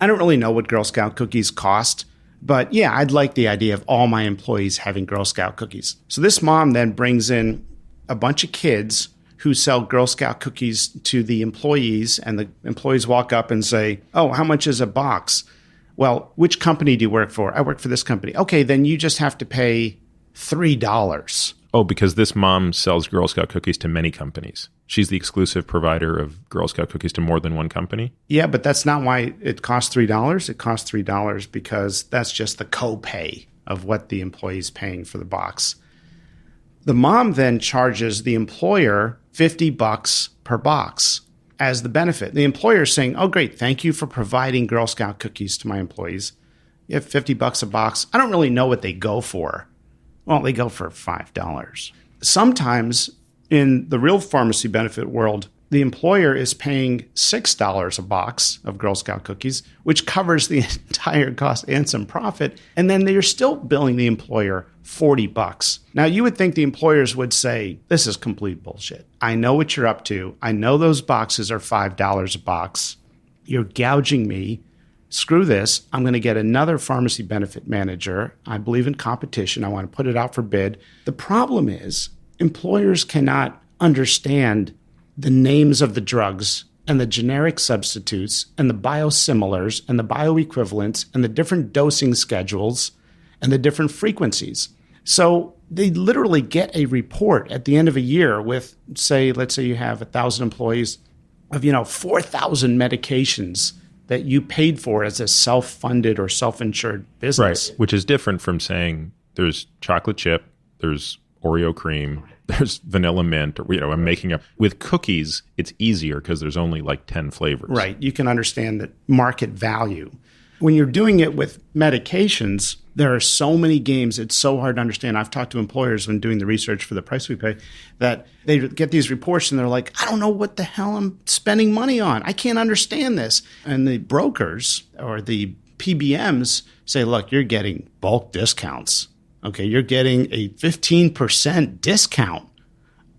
I don't really know what Girl Scout cookies cost, but yeah, I'd like the idea of all my employees having Girl Scout cookies. So this mom then brings in a bunch of kids who sell Girl Scout cookies to the employees, and the employees walk up and say, oh, how much is a box? Well, which company do you work for? I work for this company. Okay, then you just have to pay $3. Oh, because this mom sells Girl Scout cookies to many companies. She's the exclusive provider of Girl Scout cookies to more than one company? Yeah, but that's not why it costs $3. It costs $3 because that's just the copay of what the employee is paying for the box. The mom then charges the employer $50 per box as the benefit. The employer is saying, oh, great, thank you for providing Girl Scout cookies to my employees. You have $50 a box. I don't really know what they go for. Well, they go for $5. Sometimes in the real pharmacy benefit world, the employer is paying $6 a box of Girl Scout cookies, which covers the entire cost and some profit. And then they're still billing the employer $40. Now, you would think the employers would say, this is complete bullshit. I know what you're up to. I know those boxes are $5 a box. You're gouging me. Screw this. I'm going to get another pharmacy benefit manager. I believe in competition. I want to put it out for bid. The problem is employers cannot understand the names of the drugs and the generic substitutes and the biosimilars and the bioequivalents and the different dosing schedules and the different frequencies. So they literally get a report at the end of a year with, let's say you have 1,000 employees of, 4,000 medications that you paid for as a self-funded or self-insured business. Right, which is different from saying there's chocolate chip, there's Oreo cream, there's vanilla mint, or I'm making up. With cookies, it's easier because there's only like 10 flavors. Right, you can understand the market value. When you're doing it with medications, there are so many games, it's so hard to understand. I've talked to employers when doing the research for The Price We Pay that they get these reports and they're like, I don't know what the hell I'm spending money on. I can't understand this. And the brokers or the PBMs say, look, you're getting bulk discounts. Okay, you're getting a 15% discount.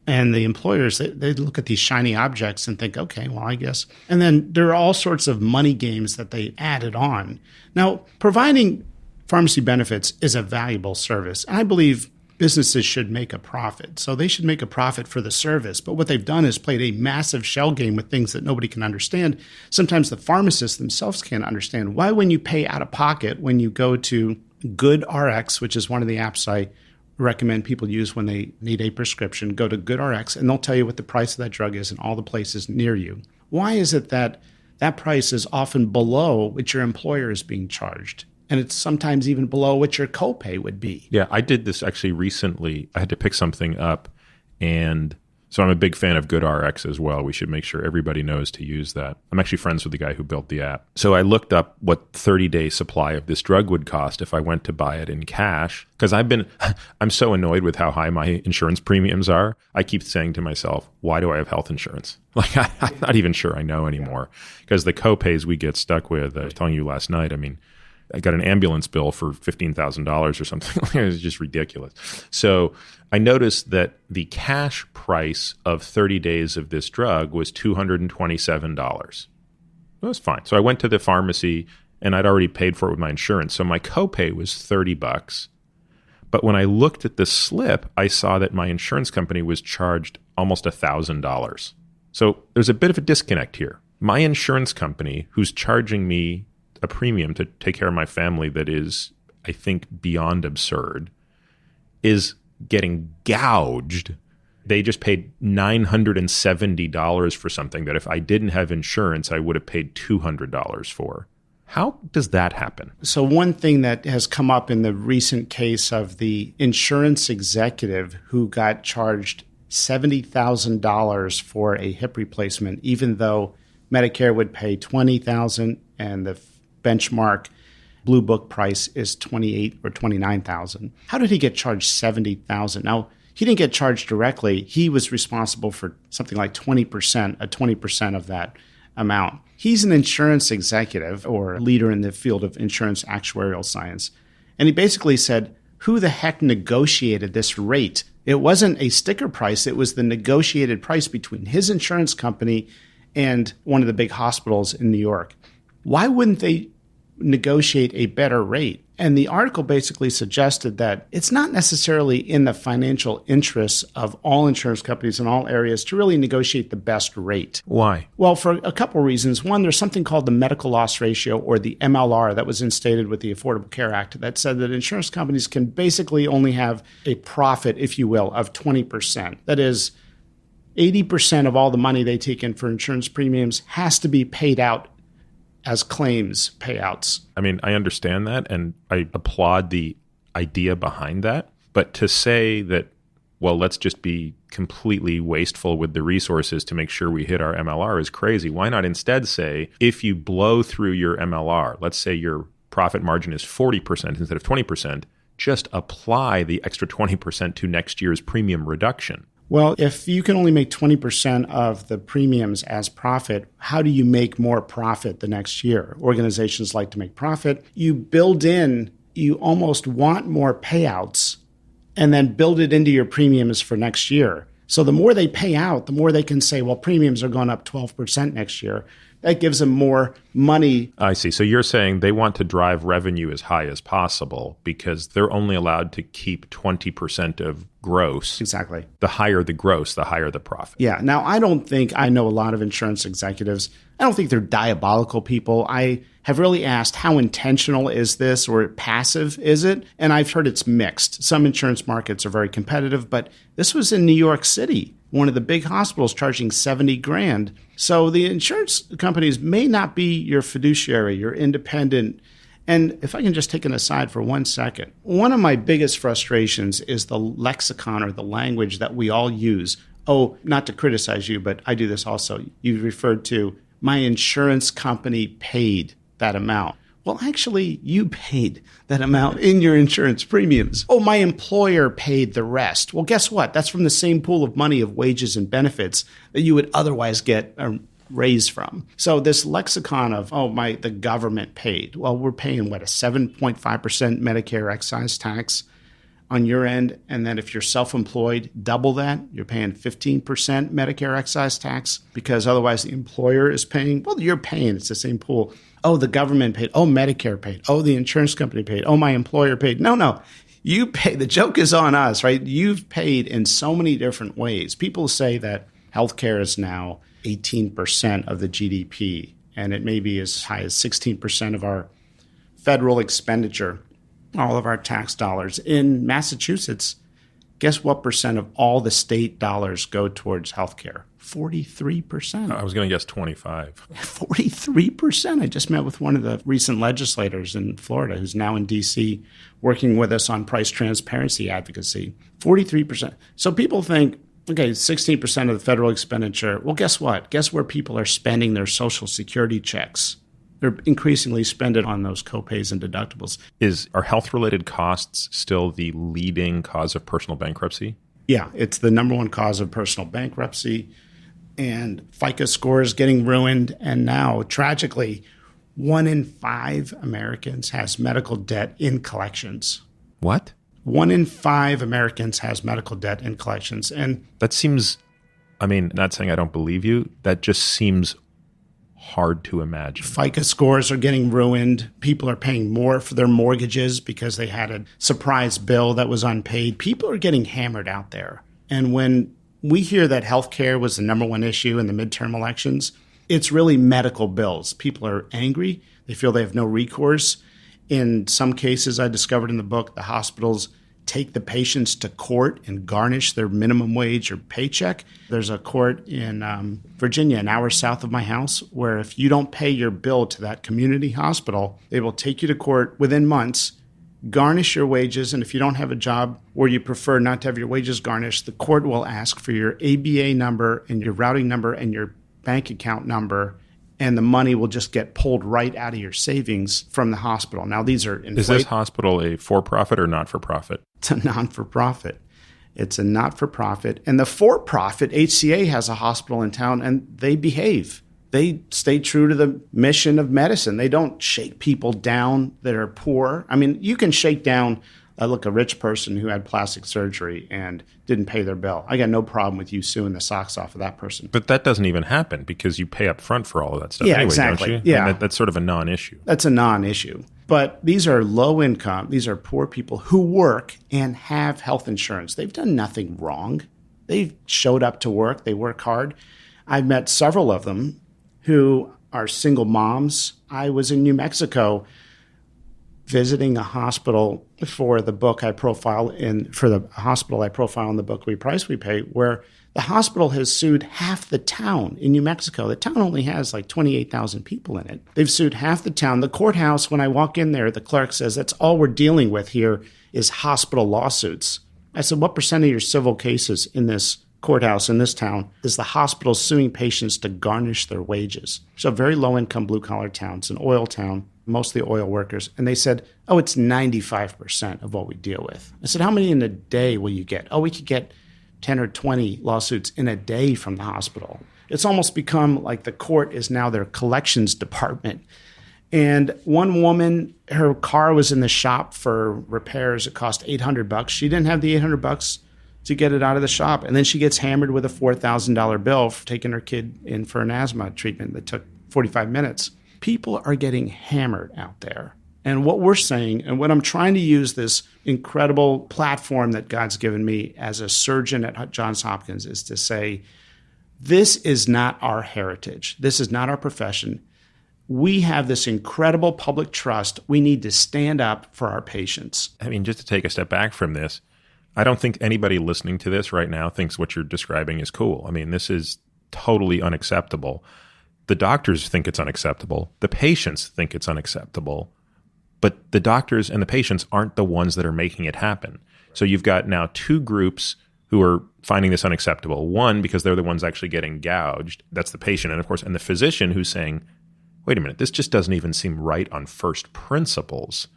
And the employers, they look at these shiny objects and think, okay, well, I guess. And then there are all sorts of money games that they added on. Now, providing pharmacy benefits is a valuable service. And I believe businesses should make a profit. So they should make a profit for the service. But what they've done is played a massive shell game with things that nobody can understand. Sometimes the pharmacists themselves can't understand. Why, when you pay out of pocket, when you go to GoodRx, which is one of the apps I recommend people use when they need a prescription, go to GoodRx and they'll tell you what the price of that drug is in all the places near you. Why is it that that price is often below what your employer is being charged? And it's sometimes even below what your copay would be. Yeah, I did this actually recently. I had to pick something up and So I'm a big fan of GoodRx as well. We should make sure everybody knows to use that. I'm actually friends with the guy who built the app. So I looked up what 30-day supply of this drug would cost if I went to buy it in cash. Because I'm so annoyed with how high my insurance premiums are. I keep saying to myself, why do I have health insurance? Like, I'm not even sure I know anymore. Because the copays we get stuck with, I was telling you last night, I got an ambulance bill for $15,000 or something. It was just ridiculous. So I noticed that the cash price of 30 days of this drug was $227. That was fine. So I went to the pharmacy and I'd already paid for it with my insurance. So my copay was $30. But when I looked at the slip, I saw that my insurance company was charged almost $1,000. So there's a bit of a disconnect here. My insurance company, who's charging me a premium to take care of my family that is, I think, beyond absurd, is getting gouged. They just paid $970 for something that if I didn't have insurance, I would have paid $200 for. How does that happen? So one thing that has come up in the recent case of the insurance executive who got charged $70,000 for a hip replacement, even though Medicare would pay $20,000 and the benchmark Blue Book price is $28,000 or $29,000. How did he get charged $70,000? Now, he didn't get charged directly. He was responsible for something like 20% of that amount. He's an insurance executive or leader in the field of insurance actuarial science. And he basically said, who the heck negotiated this rate? It wasn't a sticker price. It was the negotiated price between his insurance company and one of the big hospitals in New York. Why wouldn't they negotiate a better rate? And the article basically suggested that it's not necessarily in the financial interests of all insurance companies in all areas to really negotiate the best rate. Why? Well, for a couple of reasons. One, there's something called the medical loss ratio, or the MLR, that was instated with the Affordable Care Act that said that insurance companies can basically only have a profit, if you will, of 20%. That is, 80% of all the money they take in for insurance premiums has to be paid out as claims payouts. I understand that, and I applaud the idea behind that. But to say that, well, let's just be completely wasteful with the resources to make sure we hit our MLR is crazy. Why not instead say, if you blow through your MLR, let's say your profit margin is 40% instead of 20%, just apply the extra 20% to next year's premium reduction. Well, if you can only make 20% of the premiums as profit, how do you make more profit the next year? Organizations like to make profit. You build in, you almost want more payouts and then build it into your premiums for next year. So the more they pay out, the more they can say, well, premiums are going up 12% next year. That gives them more money. I see. So you're saying they want to drive revenue as high as possible because they're only allowed to keep 20% of gross. Exactly. The higher the gross, the higher the profit. Yeah. Now, I don't think I know a lot of insurance executives. I don't think they're diabolical people. I have really asked, how intentional is this, or passive is it? And I've heard it's mixed. Some insurance markets are very competitive, but this was in New York City, one of the big hospitals charging $70,000. So the insurance companies may not be your fiduciary, your independent. And if I can just take an aside for 1 second, one of my biggest frustrations is the lexicon, or the language that we all use. Oh, not to criticize you, but I do this also. You referred to, my insurance company paid that amount. Well, actually, you paid that amount in your insurance premiums. Oh, my employer paid the rest. Well, guess what? That's from the same pool of money of wages and benefits that you would otherwise get a raise from. So this lexicon of, the government paid. Well, we're paying, a 7.5% Medicare excise tax on your end. And then if you're self-employed, double that. You're paying 15% Medicare excise tax because otherwise the employer is paying. Well, you're paying. It's the same pool. Oh, the government paid. Oh, Medicare paid. Oh, the insurance company paid. Oh, my employer paid. No. You pay. The joke is on us, right? You've paid in so many different ways. People say that healthcare is now 18% of the GDP, and it may be as high as 16% of our federal expenditure, all of our tax dollars. In Massachusetts, guess what percent of all the state dollars go towards healthcare? 43%. I was going to guess 25. 43%. I just met with one of the recent legislators in Florida who's now in D.C. working with us on price transparency advocacy. 43%. So people think Okay, 16% of the federal expenditure. Well, guess what? Guess where people are spending their Social Security checks? They're increasingly spending on those copays and deductibles. Are health-related costs still the leading cause of personal bankruptcy? Yeah, it's the number one cause of personal bankruptcy. And FICO scores getting ruined. And now, tragically, 1 in 5 Americans has medical debt in collections. What? 1 in 5 Americans has medical debt in collections. And that seems, not saying I don't believe you, that just seems hard to imagine. FICO scores are getting ruined. People are paying more for their mortgages because they had a surprise bill that was unpaid. People are getting hammered out there. And when we hear that healthcare was the number one issue in the midterm elections, it's really medical bills. People are angry. They feel they have no recourse. In some cases, I discovered in the book, the hospitals take the patients to court and garnish their minimum wage or paycheck. There's a court in Virginia, an hour south of my house, where if you don't pay your bill to that community hospital, they will take you to court within months, garnish your wages, and if you don't have a job or you prefer not to have your wages garnished, the court will ask for your ABA number and your routing number and your bank account number, and the money will just get pulled right out of your savings from the hospital. Now, these are inflated. Is this hospital a for-profit or not-for-profit? It's a non-for-profit. It's a not-for-profit. And the for-profit, HCA, has a hospital in town, and they behave. They stay true to the mission of medicine. They don't shake people down that are poor. You can shake down a rich person who had plastic surgery and didn't pay their bill. I got no problem with you suing the socks off of that person. But that doesn't even happen because you pay up front for all of that stuff anyway, exactly. Don't you? Yeah. That's sort of a non-issue. That's a non-issue. But these are low income. These are poor people who work and have health insurance. They've done nothing wrong. They've showed up to work. They work hard. I've met several of them who are single moms. I was in New Mexico visiting a hospital for the book I profile in, for the hospital I profile in the book We Price We Pay, where the hospital has sued half the town in New Mexico. The town only has 28,000 people in it. They've sued half the town. The courthouse, when I walk in there, the clerk says, that's all we're dealing with here is hospital lawsuits. I said, what percent of your civil cases in this courthouse in this town is the hospital suing patients to garnish their wages? So a very low-income blue-collar town. It's an oil town, mostly oil workers. And they said, oh, it's 95% of what we deal with. I said, how many in a day will you get? Oh, we could get 10 or 20 lawsuits in a day from the hospital. It's almost become like the court is now their collections department. And one woman, her car was in the shop for repairs. It cost $800. She didn't have the $800 to get it out of the shop. And then she gets hammered with a $4,000 bill for taking her kid in for an asthma treatment that took 45 minutes. People are getting hammered out there. And what we're saying, and what I'm trying to use this incredible platform that God's given me as a surgeon at Johns Hopkins is to say, this is not our heritage. This is not our profession. We have this incredible public trust. We need to stand up for our patients. Just to take a step back from this, I don't think anybody listening to this right now thinks what you're describing is cool. This is totally unacceptable. The doctors think it's unacceptable. The patients think it's unacceptable. But the doctors and the patients aren't the ones that are making it happen. So you've got now two groups who are finding this unacceptable. One, because they're the ones actually getting gouged. That's the patient. And of course, and the physician who's saying, wait a minute, this just doesn't even seem right on first principles.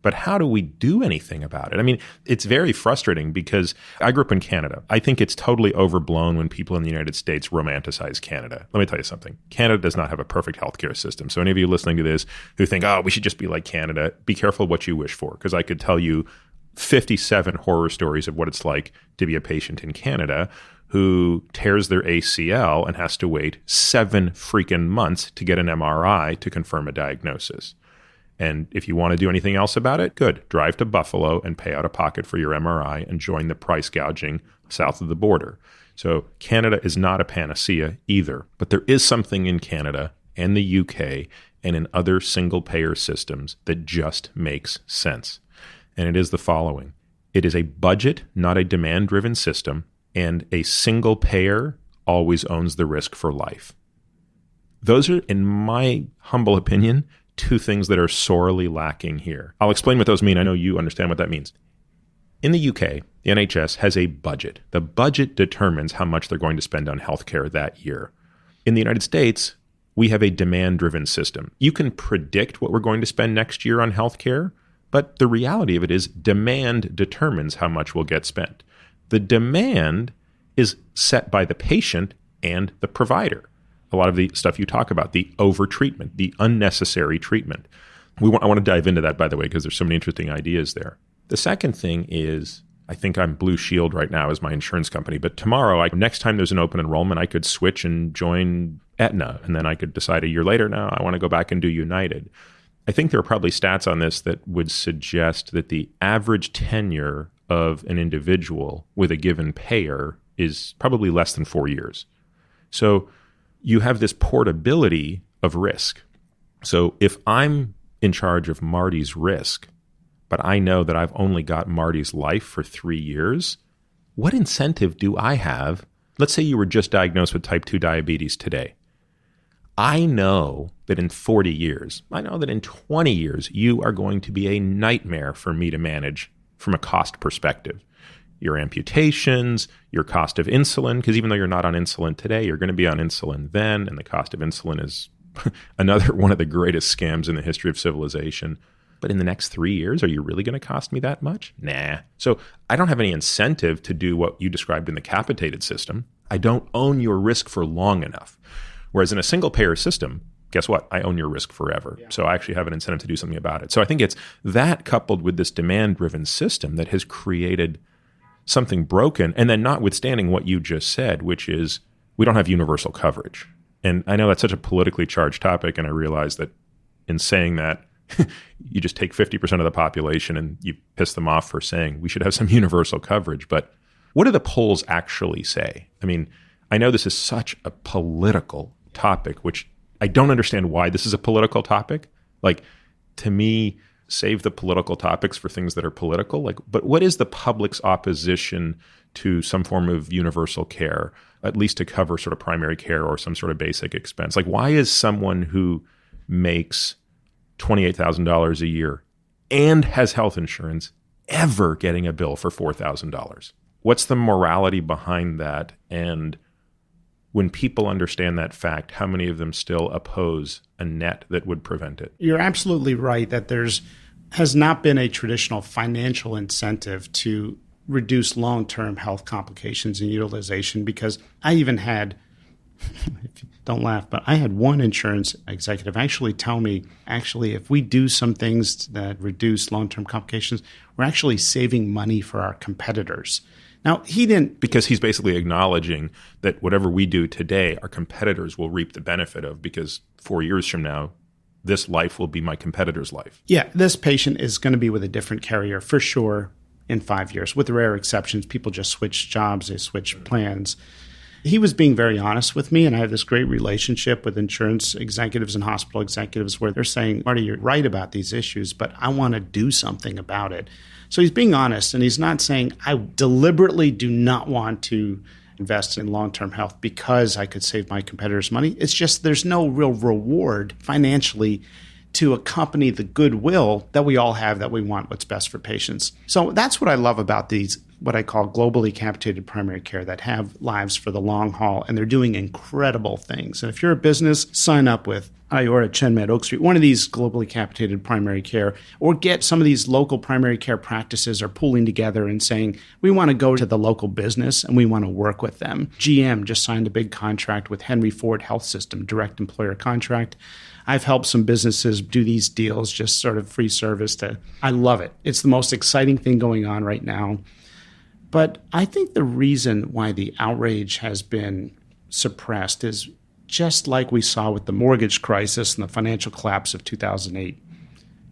But how do we do anything about it? It's very frustrating because I grew up in Canada. I think it's totally overblown when people in the United States romanticize Canada. Let me tell you something. Canada does not have a perfect healthcare system. So any of you listening to this who think, oh, we should just be like Canada, be careful what you wish for. Because I could tell you 57 horror stories of what it's like to be a patient in Canada who tears their ACL and has to wait 7 freaking months to get an MRI to confirm a diagnosis. And if you want to do anything else about it, good. Drive to Buffalo and pay out of pocket for your MRI and join the price gouging south of the border. So Canada is not a panacea either. But there is something in Canada and the UK and in other single-payer systems that just makes sense. And it is the following. It is a budget, not a demand-driven system, and a single payer always owns the risk for life. Those are, in my humble opinion, two things that are sorely lacking here. I'll explain what those mean. I know you understand what that means. In the UK, The NHS has a budget. The budget determines how much they're going to spend on healthcare that year. In the United States, we have a demand-driven system. You can predict what we're going to spend next year on healthcare, but the reality of it is demand determines how much will get spent. The demand is set by the patient and the provider. A lot of the stuff you talk about, the over-treatment, the unnecessary treatment. I want to dive into that, by the way, because there's so many interesting ideas there. The second thing is, I think I'm Blue Shield right now as my insurance company, but tomorrow, next time there's an open enrollment, I could switch and join Aetna, and then I could decide a year later, now I want to go back and do United. I think there are probably stats on this that would suggest that the average tenure of an individual with a given payer is probably less than 4 years. So you have this portability of risk. So if I'm in charge of Marty's risk, but I know that I've only got Marty's life for 3 years, what incentive do I have? Let's say you were just diagnosed with type 2 diabetes today. I know that in 40 years, I know that in 20 years, you are going to be a nightmare for me to manage from a cost perspective. Your amputations, your cost of insulin, because even though you're not on insulin today, you're going to be on insulin then, and the cost of insulin is another one of the greatest scams in the history of civilization. But in the next 3 years, are you really going to cost me that much? Nah. So I don't have any incentive to do what you described in the capitated system. I don't own your risk for long enough. Whereas in a single payer system, guess what? I own your risk forever. Yeah. So I actually have an incentive to do something about it. So I think it's that coupled with this demand-driven system that has created something broken. And then notwithstanding what you just said, which is we don't have universal coverage. And I know that's such a politically charged topic, and I realize that in saying that, you just take 50% of the population and you piss them off for saying we should have some universal coverage. But what do the polls actually say? I mean, I know this is such a political topic, which I don't understand why this is a political topic. Like, to me, save the political topics for things that are political. But what is the public's opposition to some form of universal care, at least to cover sort of primary care or some sort of basic expense? Like, why is someone who makes $28,000 a year and has health insurance ever getting a bill for $4,000? What's the morality behind that? And when people understand that fact, how many of them still oppose a net that would prevent it? You're absolutely right that has not been a traditional financial incentive to reduce long-term health complications and utilization, because I even had, don't laugh, but I had one insurance executive actually tell me, if we do some things that reduce long-term complications, we're actually saving money for our competitors. Now, he didn't... Because he's basically acknowledging that whatever we do today, our competitors will reap the benefit of, because 4 years from now, this life will be my competitor's life. Yeah, this patient is going to be with a different carrier for sure in 5 years. With rare exceptions, people just switch jobs, they switch plans. He was being very honest with me, and I have this great relationship with insurance executives and hospital executives where they're saying, Marty, you're right about these issues, but I want to do something about it. So he's being honest, and he's not saying, I deliberately do not want to invest in long-term health because I could save my competitors money. It's just there's no real reward financially to accompany the goodwill that we all have, that we want what's best for patients. So that's what I love about these, what I call globally capitated primary care, that have lives for the long haul, and they're doing incredible things. And if you're a business, sign up with Iora, ChenMed, Oak Street, one of these globally capitated primary care, or get some of these local primary care practices are pooling together and saying, we want to go to the local business and we want to work with them. GM just signed a big contract with Henry Ford Health System, direct employer contract. I've helped some businesses do these deals, just sort of free service. I love it. It's the most exciting thing going on right now. But I think the reason why the outrage has been suppressed is just like we saw with the mortgage crisis and the financial collapse of 2008.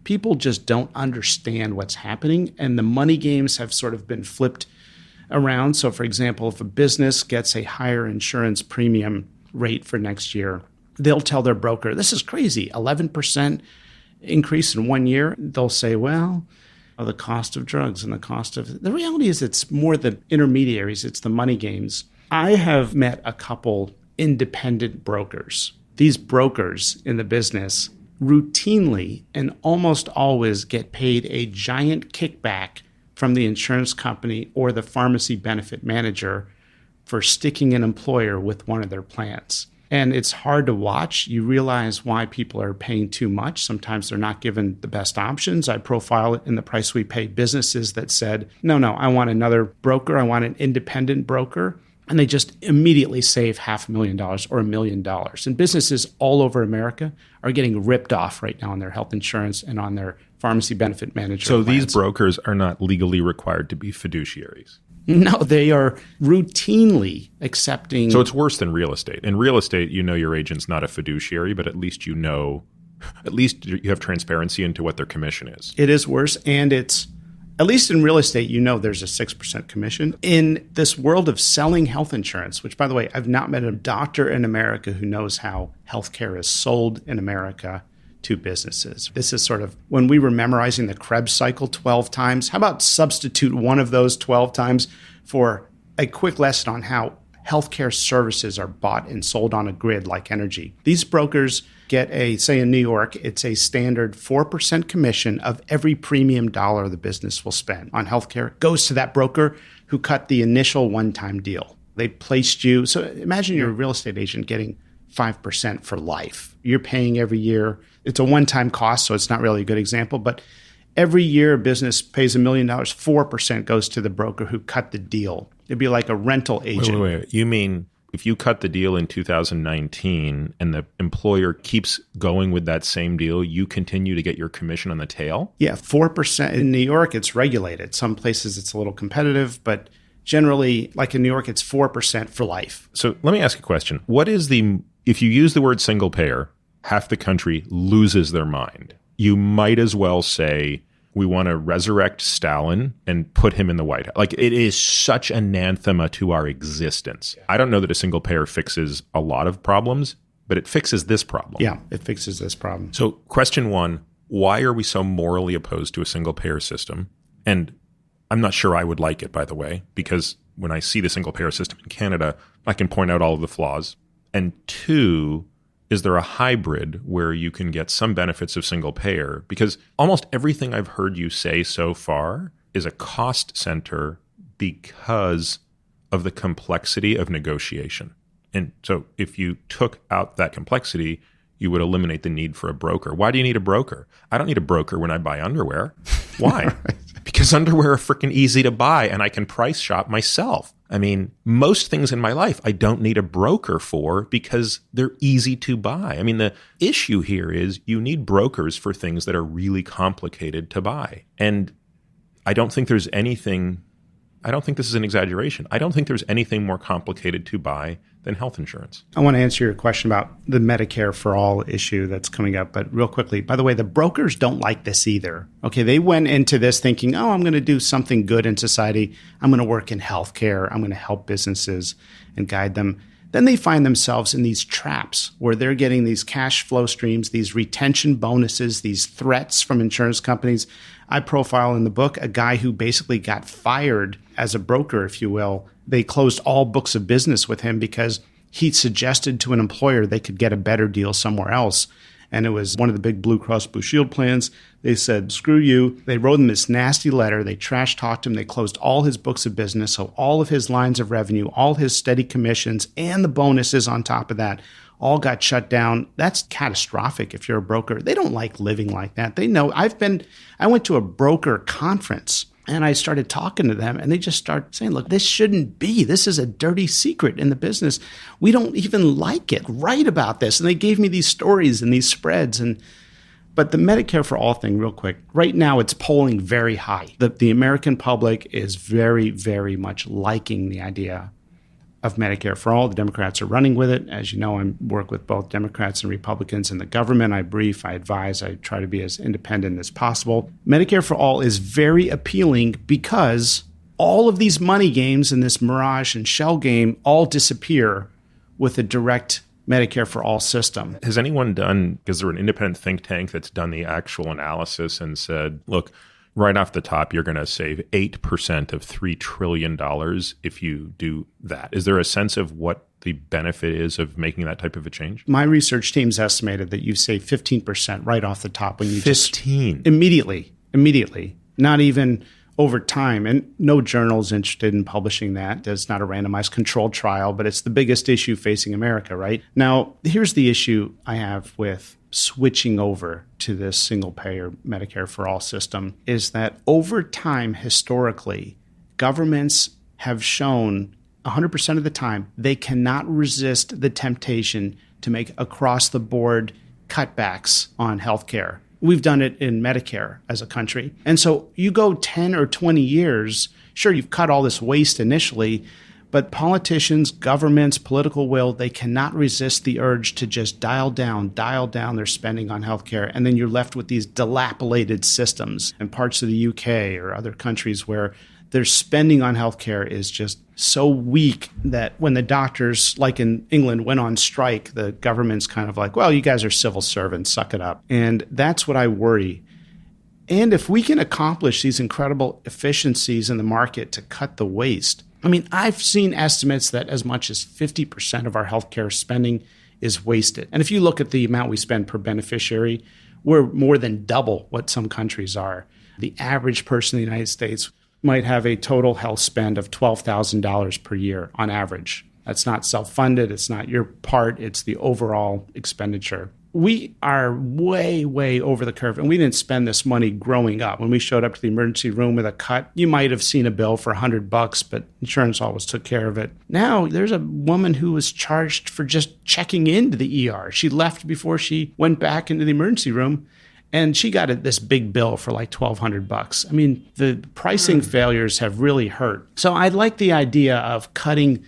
People just don't understand what's happening, and the money games have sort of been flipped around. So, for example, if a business gets a higher insurance premium rate for next year, they'll tell their broker, this is crazy, 11% increase in 1 year. They'll say, well, the cost of drugs and the cost of... The reality is it's more the intermediaries, it's the money games. I have met a couple independent brokers. These brokers in the business routinely and almost always get paid a giant kickback from the insurance company or the pharmacy benefit manager for sticking an employer with one of their plans. And it's hard to watch. You realize why people are paying too much. Sometimes they're not given the best options. I profile it in The Price We Pay businesses that said, no, I want another broker. I want an independent broker. And they just immediately save $500,000 or $1 million. And businesses all over America are getting ripped off right now on their health insurance and on their pharmacy benefit manager So plans. these brokers are not legally required to be fiduciaries. No, they are routinely accepting. So it's worse than real estate. In real estate, you know your agent's not a fiduciary, but at least you have transparency into what their commission is. It is worse, and it's, at least in real estate, there's a 6% commission. In this world of selling health insurance, which, by the way, I've not met a doctor in America who knows how healthcare is sold in America to businesses. This is sort of when we were memorizing the Krebs cycle 12 times. How about substitute one of those 12 times for a quick lesson on how healthcare services are bought and sold on a grid like energy? These brokers get say in New York, it's a standard 4% commission of every premium dollar the business will spend on healthcare goes to that broker who cut the initial one-time deal. They placed you. So imagine you're a real estate agent getting 5% for life. You're paying every year. It's a one-time cost, so it's not really a good example. But every year a business pays $1 million, 4% goes to the broker who cut the deal. It'd be like a rental agent. Wait. You mean if you cut the deal in 2019 and the employer keeps going with that same deal, you continue to get your commission on the tail? Yeah, 4%. In New York, it's regulated. Some places it's a little competitive, but generally, like in New York, it's 4% for life. So let me ask a question. If you use the word single payer, half the country loses their mind. You might as well say, we want to resurrect Stalin and put him in the White House. Like, it is such anathema to our existence. I don't know that a single payer fixes a lot of problems, but it fixes this problem. Yeah, it fixes this problem. So question one, why are we so morally opposed to a single payer system? And I'm not sure I would like it, by the way, because when I see the single payer system in Canada, I can point out all of the flaws. And two, is there a hybrid where you can get some benefits of single payer? Because almost everything I've heard you say so far is a cost center because of the complexity of negotiation. And so if you took out that complexity, you would eliminate the need for a broker. Why do you need a broker? I don't need a broker when I buy underwear. Why? Right. Because underwear are freaking easy to buy and I can price shop myself. I mean, most things in my life I don't need a broker for because they're easy to buy. I mean, the issue here is you need brokers for things that are really complicated to buy. And I don't think this is an exaggeration. I don't think there's anything more complicated to buy than health insurance. I want to answer your question about the Medicare for All issue that's coming up. But real quickly, by the way, the brokers don't like this either. Okay, they went into this thinking, I'm going to do something good in society. I'm going to work in healthcare. I'm going to help businesses and guide them. Then they find themselves in these traps where they're getting these cash flow streams, these retention bonuses, these threats from insurance companies. I profile in the book a guy who basically got fired as a broker, if you will. They closed all books of business with him because he suggested to an employer they could get a better deal somewhere else. And it was one of the big Blue Cross Blue Shield plans. They said, screw you. They wrote him this nasty letter. They trash talked him. They closed all his books of business. So all of his lines of revenue, all his steady commissions, and the bonuses on top of that all got shut down. That's catastrophic if you're a broker. They don't like living like that. They know. I went to a broker conference and I started talking to them and they just start saying, look, this shouldn't be. This is a dirty secret in the business. We don't even like it. Write about this. And they gave me these stories and these spreads. But the Medicare for All thing, real quick, right now it's polling very high. The American public is very, very much liking the idea of Medicare for All. The Democrats are running with it. As you know, I work with both Democrats and Republicans in the government. I brief, I advise, I try to be as independent as possible. Medicare for All is very appealing because all of these money games and this Mirage and Shell game all disappear with a direct Medicare for All system. Has anyone done, is there an independent think tank that's done the actual analysis and said, look, right off the top, you're going to save 8% of $3 trillion if you do that? Is there a sense of what the benefit is of making that type of a change? My research team's estimated that you save 15% right off the top when you 15 immediately, not even over time, and no journal is interested in publishing that. It's not a randomized controlled trial, but it's the biggest issue facing America, right? Now, here's the issue I have with switching over to this single-payer Medicare for all system is that over time, historically, governments have shown 100% of the time they cannot resist the temptation to make across-the-board cutbacks on healthcare. We've done it in Medicare as a country. And so you go 10 or 20 years, sure, you've cut all this waste initially, but politicians, governments, political will, they cannot resist the urge to just dial down their spending on healthcare. And then you're left with these dilapidated systems in parts of the UK or other countries where their spending on healthcare is just so weak that when the doctors, like in England, went on strike, the government's kind of like, well, you guys are civil servants, suck it up. And that's what I worry. And if we can accomplish these incredible efficiencies in the market to cut the waste, I mean, I've seen estimates that as much as 50% of our healthcare spending is wasted. And if you look at the amount we spend per beneficiary, we're more than double what some countries are. The average person in the United States might have a total health spend of $12,000 per year on average. That's not self-funded. It's not your part. It's the overall expenditure. We are way, way over the curve, and we didn't spend this money growing up. When we showed up to the emergency room with a cut, you might have seen a bill for $100, but insurance always took care of it. Now, there's a woman who was charged for just checking into the ER. She left before she went back into the emergency room, and she got this big bill for like $1,200. I mean, the pricing failures have really hurt. So I like the idea of cutting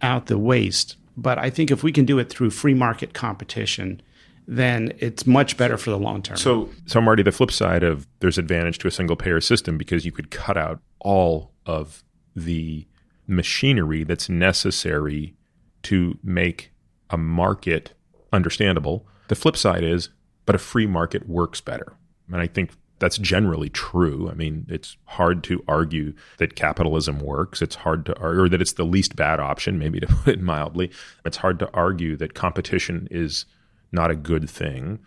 out the waste, but I think if we can do it through free market competition, then it's much better for the long term. So Marty, the flip side of there's advantage to a single payer system because you could cut out all of the machinery that's necessary to make a market understandable. The flip side is, but a free market works better. And I think that's generally true. I mean, it's hard to argue that capitalism works. It's hard to argue, or that it's the least bad option, maybe to put it mildly. It's hard to argue that competition is not a good thing.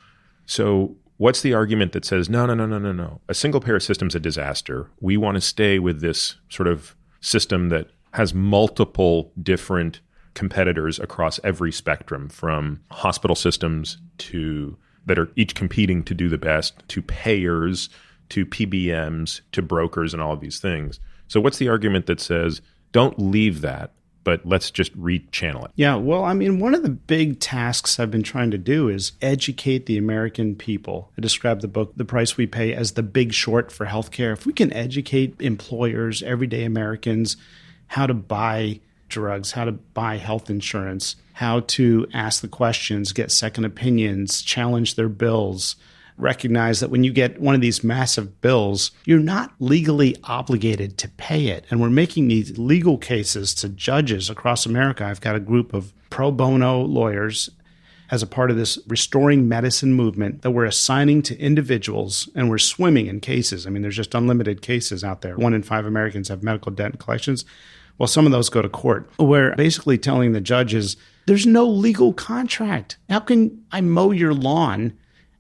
So what's the argument that says, no, a single payer system is a disaster. We want to stay with this sort of system that has multiple different competitors across every spectrum, from hospital systems to that are each competing to do the best, to payers, to PBMs, to brokers, and all of these things. So what's the argument that says, don't leave that, but let's just rechannel it? Yeah, well, I mean, one of the big tasks I've been trying to do is educate the American people. I described the book, The Price We Pay, as the big short for healthcare. If we can educate employers, everyday Americans, how to buy drugs, how to buy health insurance, how to ask the questions, get second opinions, challenge their bills, recognize that when you get one of these massive bills, you're not legally obligated to pay it. And we're making these legal cases to judges across America. I've got a group of pro bono lawyers as a part of this restoring medicine movement that we're assigning to individuals, and we're swimming in cases. I mean, there's just unlimited cases out there. 1 in 5 Americans have medical debt and collections. Well, some of those go to court. We're basically telling the judges, there's no legal contract. How can I mow your lawn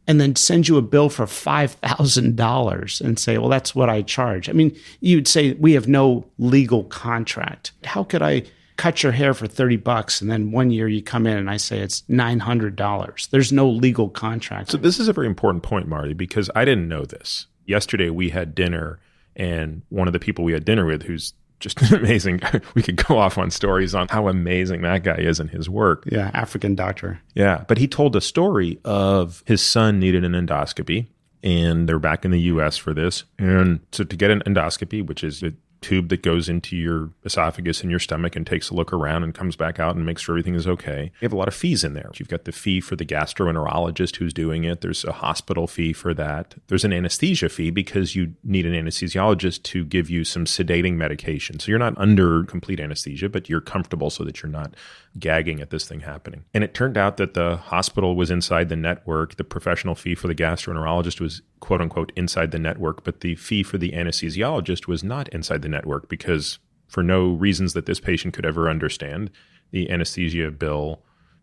and then send you a bill for $5,000 and say, well, that's what I charge? I mean, you'd say we have no legal contract. How could I cut your hair for $30 and then one year you come in and I say it's $900? There's no legal contract. So this is a very important point, Marty, because I didn't know this. Yesterday we had dinner, and one of the people we had dinner with, who's just amazing. We could go off on stories on how amazing that guy is in his work. Yeah, African doctor. Yeah, but he told a story of his son needed an endoscopy, and they're back in the U.S. for this. And so to get an endoscopy, which is a tube that goes into your esophagus and your stomach and takes a look around and comes back out and makes sure everything is okay, you have a lot of fees in there. You've got the fee for the gastroenterologist who's doing it. There's a hospital fee for that. There's an anesthesia fee because you need an anesthesiologist to give you some sedating medication. So you're not under complete anesthesia, but you're comfortable so that you're not gagging at this thing happening. And it turned out that the hospital was inside the network. The professional fee for the gastroenterologist was quote unquote inside the network, but the fee for the anesthesiologist was not inside the network because, for no reasons that this patient could ever understand, the anesthesia bill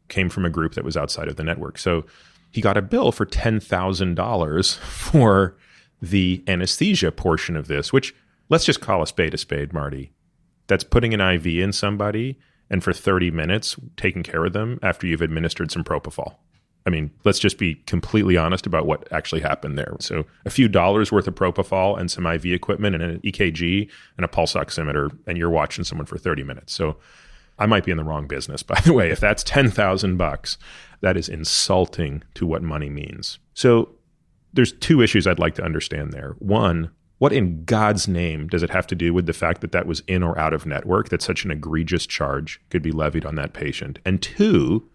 came from a group that was outside of the network. So he got a bill for $10,000 for the anesthesia portion of this, which let's just call a spade, Marty. That's putting an IV in somebody and for 30 minutes taking care of them after you've administered some propofol. I mean, let's just be completely honest about what actually happened there. So a few dollars worth of propofol and some IV equipment and an EKG and a pulse oximeter, and you're watching someone for 30 minutes. So I might be in the wrong business, by the way. If that's $10,000, that is insulting to what money means. So there's two issues I'd like to understand there. One, what in God's name does it have to do with the fact that that was in or out of network, that such an egregious charge could be levied on that patient? And two,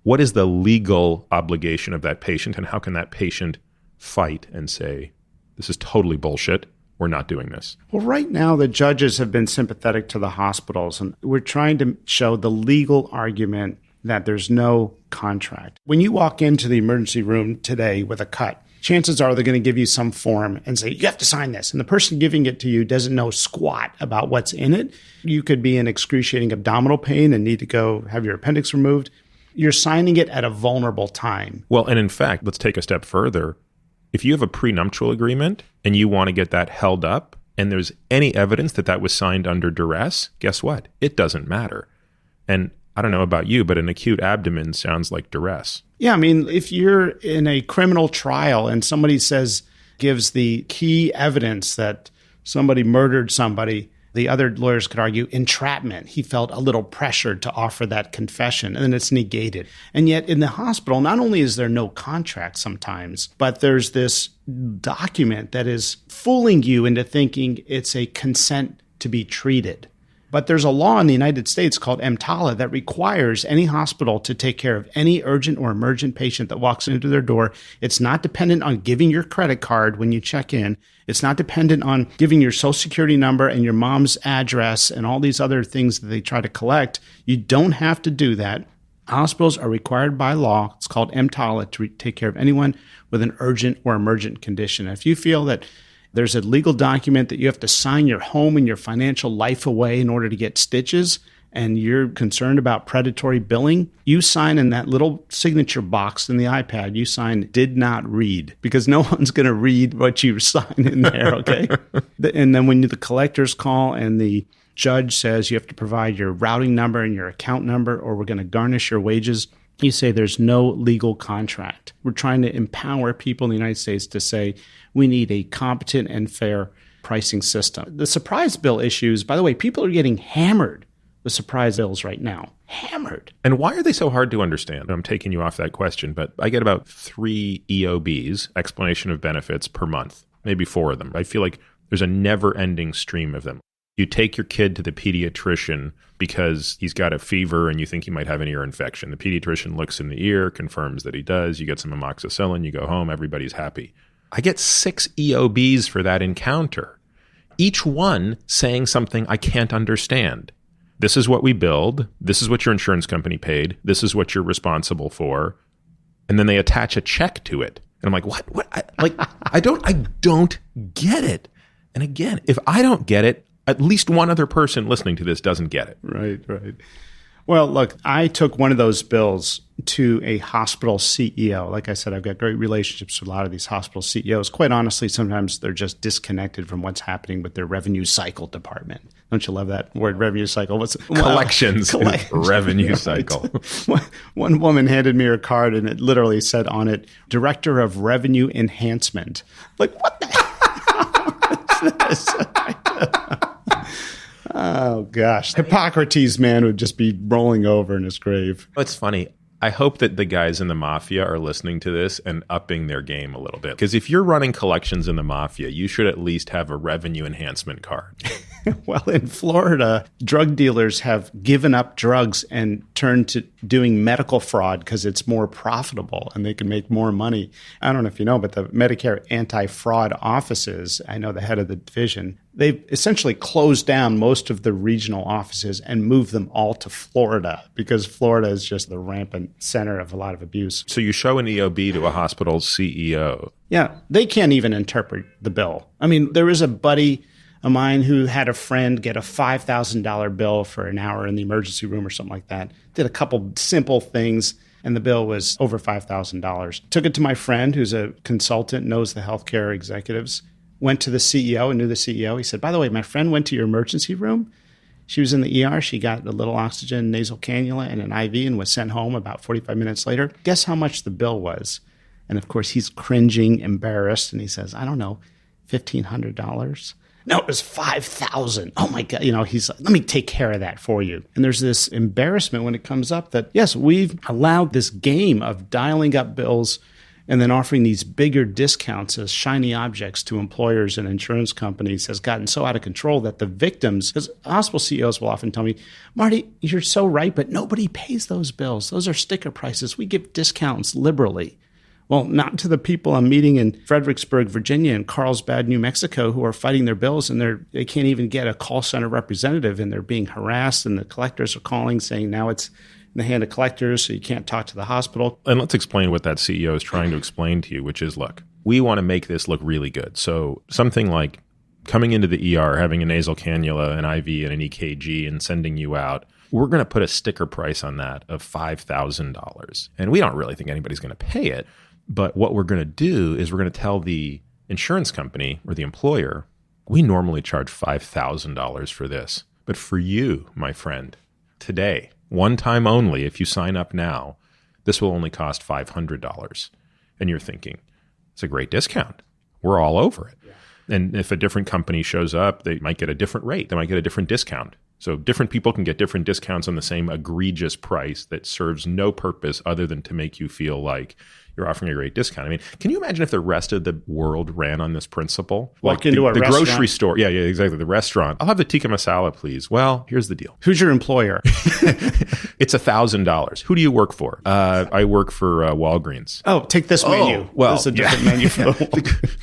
what is the legal obligation of that patient, and how can that patient fight and say, this is totally bullshit, we're not doing this? Well, right now, the judges have been sympathetic to the hospitals, and we're trying to show the legal argument that there's no contract. When you walk into the emergency room today with a cut, chances are they're going to give you some form and say, you have to sign this. And the person giving it to you doesn't know squat about what's in it. You could be in excruciating abdominal pain and need to go have your appendix removed. You're signing it at a vulnerable time. Well, and in fact, let's take a step further. If you have a prenuptial agreement and you want to get that held up and there's any evidence that that was signed under duress, guess what? It doesn't matter. And I don't know about you, but an acute abdomen sounds like duress. Yeah, I mean, if you're in a criminal trial and somebody gives the key evidence that somebody murdered somebody, the other lawyers could argue entrapment. He felt a little pressured to offer that confession, and then it's negated. And yet in the hospital, not only is there no contract sometimes, but there's this document that is fooling you into thinking it's a consent to be treated. But there's a law in the United States called EMTALA that requires any hospital to take care of any urgent or emergent patient that walks into their door. It's not dependent on giving your credit card when you check in. It's not dependent on giving your social security number and your mom's address and all these other things that they try to collect. You don't have to do that. Hospitals are required by law, it's called EMTALA, to take care of anyone with an urgent or emergent condition. If you feel that there's a legal document that you have to sign your home and your financial life away in order to get stitches, and you're concerned about predatory billing, you sign in that little signature box in the iPad, you sign did not read, because no one's going to read what you sign in there, okay? And then when the collectors call and the judge says you have to provide your routing number and your account number or we're going to garnish your wages, you say there's no legal contract. We're trying to empower people in the United States to say we need a competent and fair pricing system. The surprise bill issues, by the way, people are getting hammered with surprise bills right now. Hammered. And why are they so hard to understand? I'm taking you off that question, but I get about 3 EOBs, explanation of benefits, per month, maybe 4 of them. I feel like there's a never-ending stream of them. You take your kid to the pediatrician because he's got a fever and you think he might have an ear infection. The pediatrician looks in the ear, confirms that he does. You get some amoxicillin, you go home, everybody's happy. I get 6 EOBs for that encounter, each one saying something I can't understand. This is what we billed. This is what your insurance company paid. This is what you're responsible for. And then they attach a check to it. And I'm like, what? I don't get it. And again, if I don't get it, at least one other person listening to this doesn't get it. Right. Well, look, I took one of those bills to a hospital CEO. Like I said, I've got great relationships with a lot of these hospital CEOs. Quite honestly, sometimes they're just disconnected from what's happening with their revenue cycle department. Don't you love that word, revenue cycle? Collections. Revenue cycle. One woman handed me her card and it literally said on it, Director of Revenue Enhancement. Like, what the hell is this? Oh, gosh. Hippocrates, man, would just be rolling over in his grave. It's funny. I hope that the guys in the mafia are listening to this and upping their game a little bit. Because if you're running collections in the mafia, you should at least have a revenue enhancement card. Well, in Florida, drug dealers have given up drugs and turned to doing medical fraud because it's more profitable and they can make more money. I don't know if you know, but the Medicare anti-fraud offices, I know the head of the division, they've essentially closed down most of the regional offices and moved them all to Florida because Florida is just the rampant center of a lot of abuse. So you show an EOB to a hospital's CEO. Yeah, they can't even interpret the bill. I mean, there is a buddy of mine who had a friend get a $5,000 bill for an hour in the emergency room or something like that. Did a couple simple things, and the bill was over $5,000. Took it to my friend, who's a consultant, knows the healthcare executives. went to the CEO and knew the CEO. He said, by the way, my friend went to your emergency room. She was in the ER. She got a little oxygen nasal cannula and an IV and was sent home about 45 minutes later. Guess how much the bill was? And of course, he's cringing, embarrassed. And he says, I don't know, $1,500. No, it was $5,000. Oh my God. He's like, let me take care of that for you. And there's this embarrassment when it comes up that, yes, we've allowed this game of dialing up bills and then offering these bigger discounts as shiny objects to employers and insurance companies has gotten so out of control that the victims, because hospital CEOs will often tell me, Marty, you're so right, but nobody pays those bills. Those are sticker prices. We give discounts liberally. Well, not to the people I'm meeting in Fredericksburg, Virginia, and Carlsbad, New Mexico, who are fighting their bills, and they can't even get a call center representative, and they're being harassed, and the collectors are calling saying now it's in the hand of collectors, so you can't talk to the hospital. And let's explain what that CEO is trying to explain to you, which is, look, we want to make this look really good. So something like coming into the ER, having a nasal cannula, an IV, and an EKG, and sending you out, we're going to put a sticker price on that of $5,000. And we don't really think anybody's going to pay it. But what we're going to do is we're going to tell the insurance company or the employer, we normally charge $5,000 for this. But for you, my friend, today, one time only, if you sign up now, this will only cost $500. And you're thinking, it's a great discount. We're all over it. Yeah. And if a different company shows up, they might get a different rate. They might get a different discount. So different people can get different discounts on the same egregious price that serves no purpose other than to make you feel like you're offering a great discount. I mean, can you imagine if the rest of the world ran on this principle? Walk into a restaurant. Grocery store. Yeah, exactly. The restaurant. I'll have the tikka masala, please. Well, here's the deal. Who's your employer? It's $1,000. Who do you work for? I work for Walgreens. Oh, take this menu. Well, it's a different menu for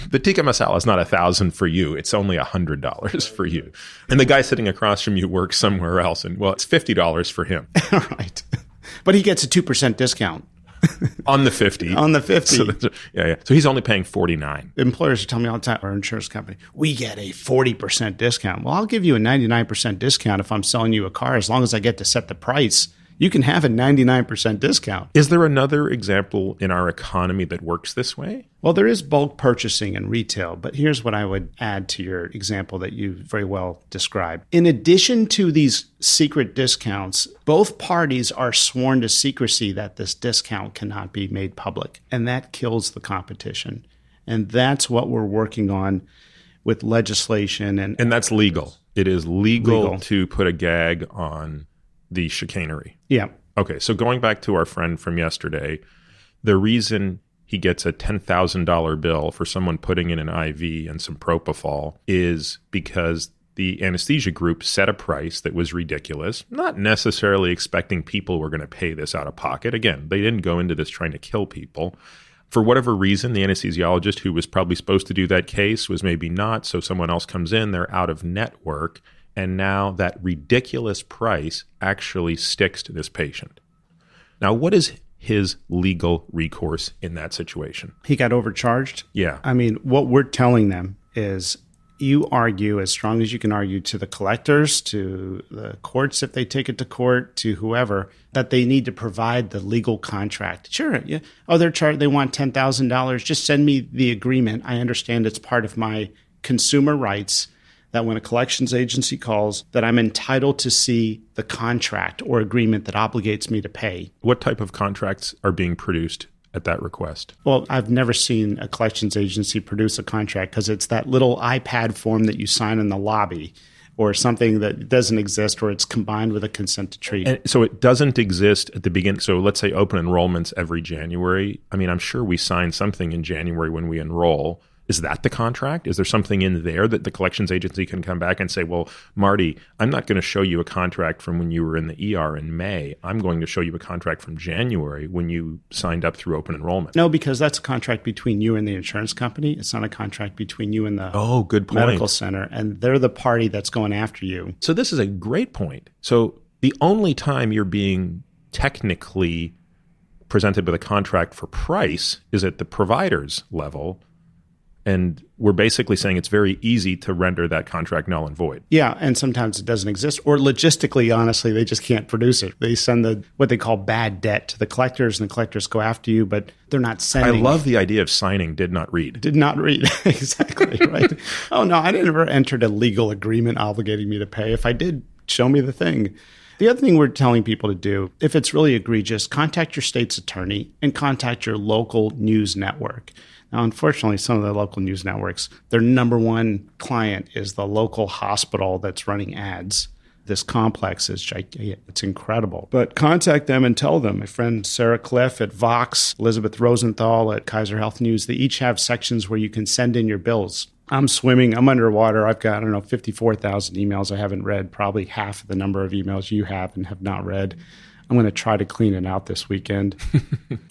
the tikka masala is not $1,000 for you. It's only $100 for you. And the guy sitting across from you works somewhere else, and well, it's $50 for him. Right. But he gets a 2% discount. On the 50. On the 50. So he's only paying $49. Employers are telling me all the time, our insurance company, we get a 40% discount. Well, I'll give you a 99% discount if I'm selling you a car, as long as I get to set the price. You can have a 99% discount. Is there another example in our economy that works this way? Well, there is bulk purchasing and retail, but here's what I would add to your example that you very well described. In addition to these secret discounts, both parties are sworn to secrecy that this discount cannot be made public, and that kills the competition. And that's what we're working on with legislation. And that's legal. It is legal to put a gag on the chicanery. Yeah. Okay, so going back to our friend from yesterday, the reason he gets a $10,000 bill for someone putting in an IV and some propofol is because the anesthesia group set a price that was ridiculous, not necessarily expecting people were going to pay this out of pocket. Again, they didn't go into this trying to kill people. For whatever reason, the anesthesiologist who was probably supposed to do that case was maybe not, so someone else comes in, they're out of network, and now that ridiculous price actually sticks to this patient. Now, what is his legal recourse in that situation? He got overcharged? Yeah. I mean, what we're telling them is you argue as strong as you can argue to the collectors, to the courts if they take it to court, to whoever, that they need to provide the legal contract. Sure. Yeah. Oh, they want $10,000. Just send me the agreement. I understand it's part of my consumer rights that when a collections agency calls, that I'm entitled to see the contract or agreement that obligates me to pay. What type of contracts are being produced at that request? Well, I've never seen a collections agency produce a contract because it's that little iPad form that you sign in the lobby or something that doesn't exist or it's combined with a consent to treat. And so it doesn't exist at the beginning. So let's say open enrollments every January. I mean, I'm sure we sign something in January when we enroll. Is that the contract? Is there something in there that the collections agency can come back and say, well, Marty, I'm not going to show you a contract from when you were in the ER in May. I'm going to show you a contract from January when you signed up through open enrollment. No, because that's a contract between you and the insurance company. It's not a contract between you and the good point. medical center. And they're the party that's going after you. So this is a great point. So the only time you're being technically presented with a contract for price is at the provider's level. And we're basically saying it's very easy to render that contract null and void. Yeah, and sometimes it doesn't exist. Or logistically, honestly, they just can't produce it. They send what they call bad debt to the collectors, and the collectors go after you, but they're not sending. I love the idea of signing did not read. Did not read. Exactly, right? Oh, no, I never entered a legal agreement obligating me to pay. If I did, show me the thing. The other thing we're telling people to do, if it's really egregious, contact your state's attorney and contact your local news network. Now, unfortunately, some of the local news networks, their number one client is the local hospital that's running ads. This complex is gigantic. It's incredible. But contact them and tell them. My friend Sarah Cliff at Vox, Elizabeth Rosenthal at Kaiser Health News, they each have sections where you can send in your bills. I'm swimming. I'm underwater. I've got, 54,000 emails I haven't read, probably half of the number of emails you have and have not read. I'm going to try to clean it out this weekend.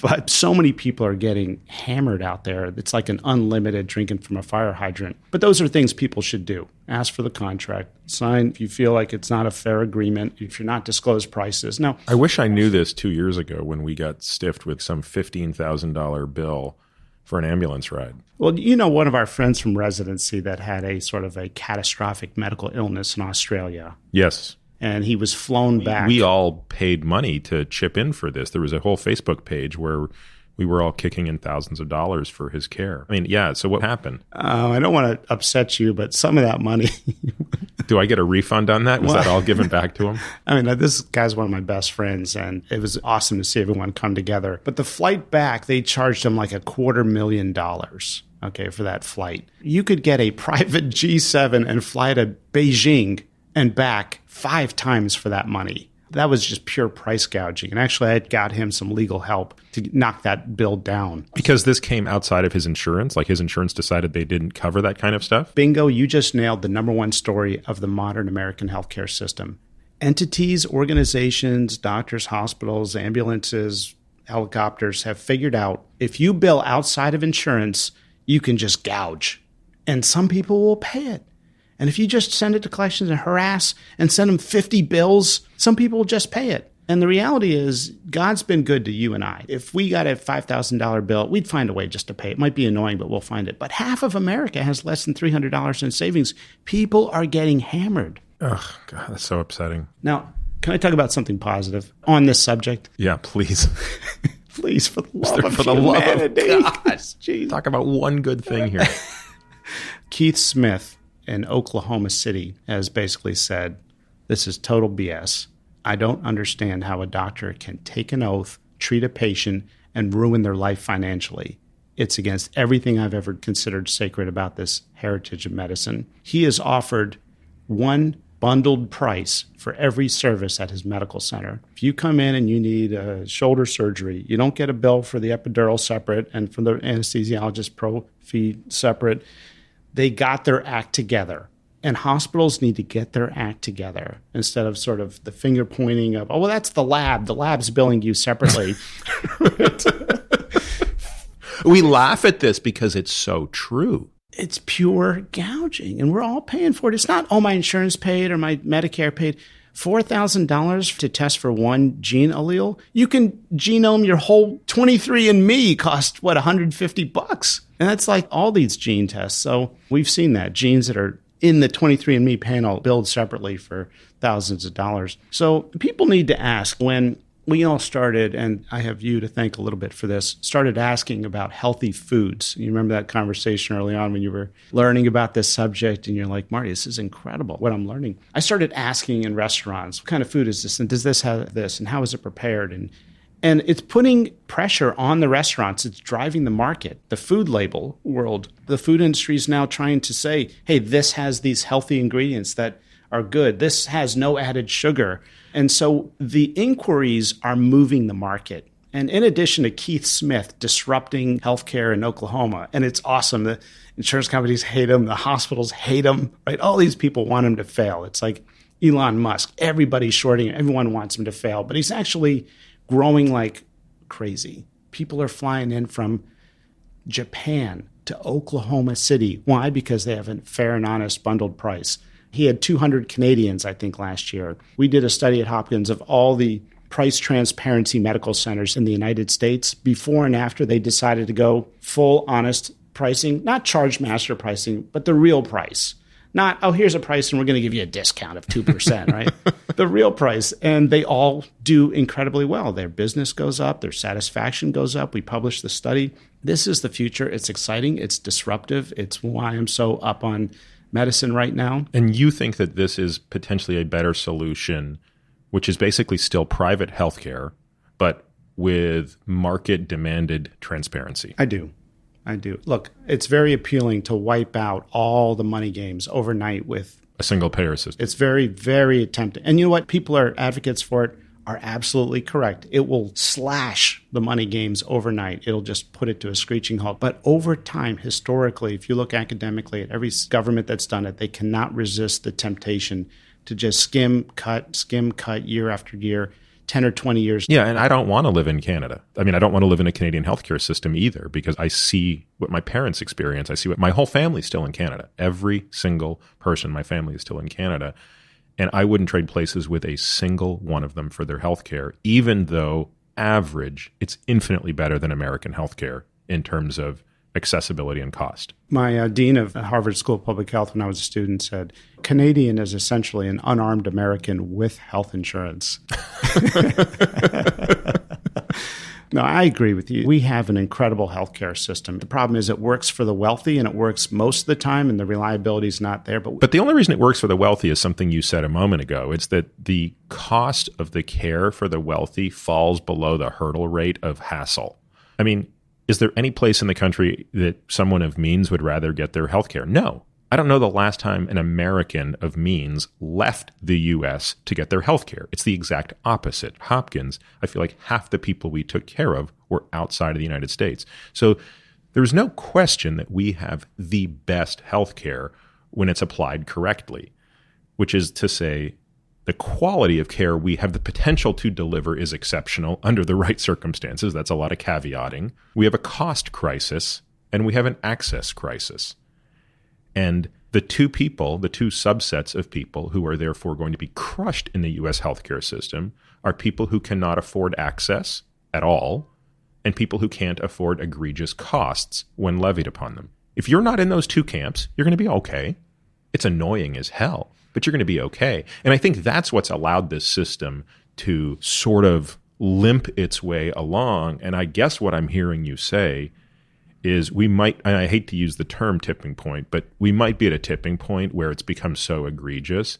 But so many people are getting hammered out there. It's like an unlimited drinking from a fire hydrant. But those are things people should do. Ask for the contract. Sign if you feel like it's not a fair agreement, if you're not disclosed prices. Now, I wish I knew this 2 years ago when we got stiffed with some $15,000 bill for an ambulance ride. Well, one of our friends from residency that had a sort of a catastrophic medical illness in Australia. Yes. And he was flown back. We all paid money to chip in for this. There was a whole Facebook page where we were all kicking in thousands of dollars for his care. I mean, yeah, so what happened? I don't want to upset you, but some of that money... Do I get a refund on that? Was that all given back to him? I mean, this guy's one of my best friends, and it was awesome to see everyone come together. But the flight back, they charged him like $250,000, okay, for that flight. You could get a private G7 and fly to Beijing and back 5 times for that money. That was just pure price gouging. And actually, I got him some legal help to knock that bill down. Because this came outside of his insurance? Like his insurance decided they didn't cover that kind of stuff? Bingo, you just nailed the number one story of the modern American healthcare system. Entities, organizations, doctors, hospitals, ambulances, helicopters have figured out if you bill outside of insurance, you can just gouge. And some people will pay it. And if you just send it to collections and harass and send them 50 bills, some people will just pay it. And the reality is, God's been good to you and I. If we got a $5,000 bill, we'd find a way just to pay. It might be annoying, but we'll find it. But half of America has less than $300 in savings. People are getting hammered. Oh, God, that's so upsetting. Now, can I talk about something positive on this subject? Yeah, please. Please, for the love of humanity. Gosh, geez. Talk about one good thing here. Keith Smith in Oklahoma City has basically said, this is total BS. I don't understand how a doctor can take an oath, treat a patient, and ruin their life financially. It's against everything I've ever considered sacred about this heritage of medicine. He has offered one bundled price for every service at his medical center. If you come in and you need a shoulder surgery, you don't get a bill for the epidural separate and from the anesthesiologist pro fee separate. They got their act together. And hospitals need to get their act together instead of sort of the finger pointing of, oh, well, that's the lab. The lab's billing you separately. We laugh at this because it's so true. It's pure gouging, and we're all paying for it. It's not, oh, my insurance paid or my Medicare paid. $4,000 to test for one gene allele. You can genome your whole 23andMe cost, $150? And that's like all these gene tests. So we've seen that. Genes that are in the 23andMe panel billed separately for thousands of dollars. So people need to ask when we all started, and I have you to thank a little bit for this, started asking about healthy foods. You remember that conversation early on when you were learning about this subject and you're like, Marty, this is incredible what I'm learning. I started asking in restaurants, what kind of food is this? And does this have this? And how is it prepared? And it's putting pressure on the restaurants. It's driving the market. The food label world, the food industry is now trying to say, hey, this has these healthy ingredients that are good. This has no added sugar. And so the inquiries are moving the market. And in addition to Keith Smith disrupting healthcare in Oklahoma, and it's awesome. The insurance companies hate him. The hospitals hate him, right? All these people want him to fail. It's like Elon Musk. Everybody's shorting him. Everyone wants him to fail. But he's actually growing like crazy. People are flying in from Japan to Oklahoma City. Why? Because they have a fair and honest bundled price. He had 200 Canadians, I think, last year. We did a study at Hopkins of all the price transparency medical centers in the United States before and after they decided to go full honest pricing, not charge master pricing, but the real price. Not, oh, here's a price and we're going to give you a discount of 2%, right? The real price. And they all do incredibly well. Their business goes up. Their satisfaction goes up. We published the study. This is the future. It's exciting. It's disruptive. It's why I'm so up on medicine right now. And you think that this is potentially a better solution, which is basically still private healthcare, but with market-demanded transparency? I do. Look, it's very appealing to wipe out all the money games overnight with a single payer system. It's very, very tempting. And you know what? People are advocates for it are absolutely correct. It will slash the money games overnight. It'll just put it to a screeching halt. But over time, historically, if you look academically at every government that's done it, they cannot resist the temptation to just skim cut year after year. 10 or 20 years. Yeah, and I don't want to live in Canada. I mean, I don't want to live in a Canadian healthcare system either, because I see what my parents experience. I see what my whole family's still in Canada. Every single person in my family is still in Canada. And I wouldn't trade places with a single one of them for their healthcare, even though average, it's infinitely better than American healthcare in terms of accessibility and cost. My dean of Harvard School of Public Health when I was a student said, Canadian is essentially an unarmed American with health insurance. No, I agree with you. We have an incredible healthcare system. The problem is it works for the wealthy and it works most of the time and the reliability is not there. But the only reason it works for the wealthy is something you said a moment ago. It's that the cost of the care for the wealthy falls below the hurdle rate of hassle. I mean, is there any place in the country that someone of means would rather get their health care? No. I don't know the last time an American of means left the U.S. to get their health care. It's the exact opposite. Hopkins, I feel like half the people we took care of were outside of the United States. So there's no question that we have the best health care when it's applied correctly, which is to say the quality of care we have the potential to deliver is exceptional under the right circumstances. That's a lot of caveating. We have a cost crisis and we have an access crisis. And the two subsets of people who are therefore going to be crushed in the U.S. healthcare system are people who cannot afford access at all and people who can't afford egregious costs when levied upon them. If you're not in those two camps, you're going to be okay. It's annoying as hell, but you're going to be okay. And I think that's what's allowed this system to sort of limp its way along. And I guess what I'm hearing you say is we might, and I hate to use the term tipping point, but we might be at a tipping point where it's become so egregious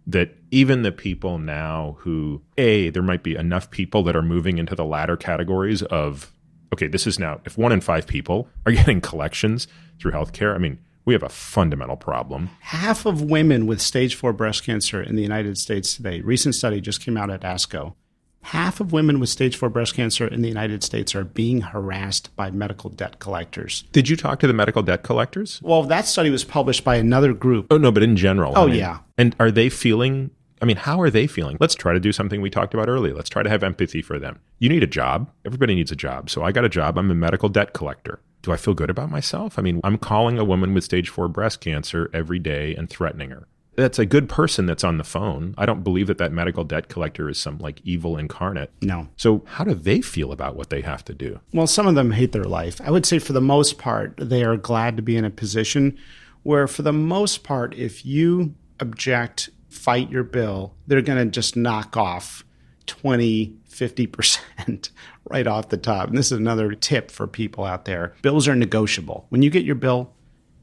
that even the people now who, there might be enough people that are moving into the latter categories of, okay, this is now, if 1 in 5 people are getting collections through healthcare, I mean, we have a fundamental problem. Half of women with stage 4 breast cancer in the United States today, recent study just came out at ASCO, half of women with stage 4 breast cancer in the United States are being harassed by medical debt collectors. Did you talk to the medical debt collectors? Well, that study was published by another group. Oh, no, but in general. Oh, yeah. And are they feeling, how are they feeling? Let's try to do something we talked about earlier. Let's try to have empathy for them. You need a job. Everybody needs a job. So I got a job. I'm a medical debt collector. Do I feel good about myself? I'm calling a woman with stage 4 breast cancer every day and threatening her. That's a good person that's on the phone. I don't believe that medical debt collector is some evil incarnate. No. So how do they feel about what they have to do? Well, some of them hate their life. I would say for the most part, they are glad to be in a position where for the most part, if you object, fight your bill, they're going to just knock off 20, 50% right off the top. And this is another tip for people out there. Bills are negotiable. When you get your bill,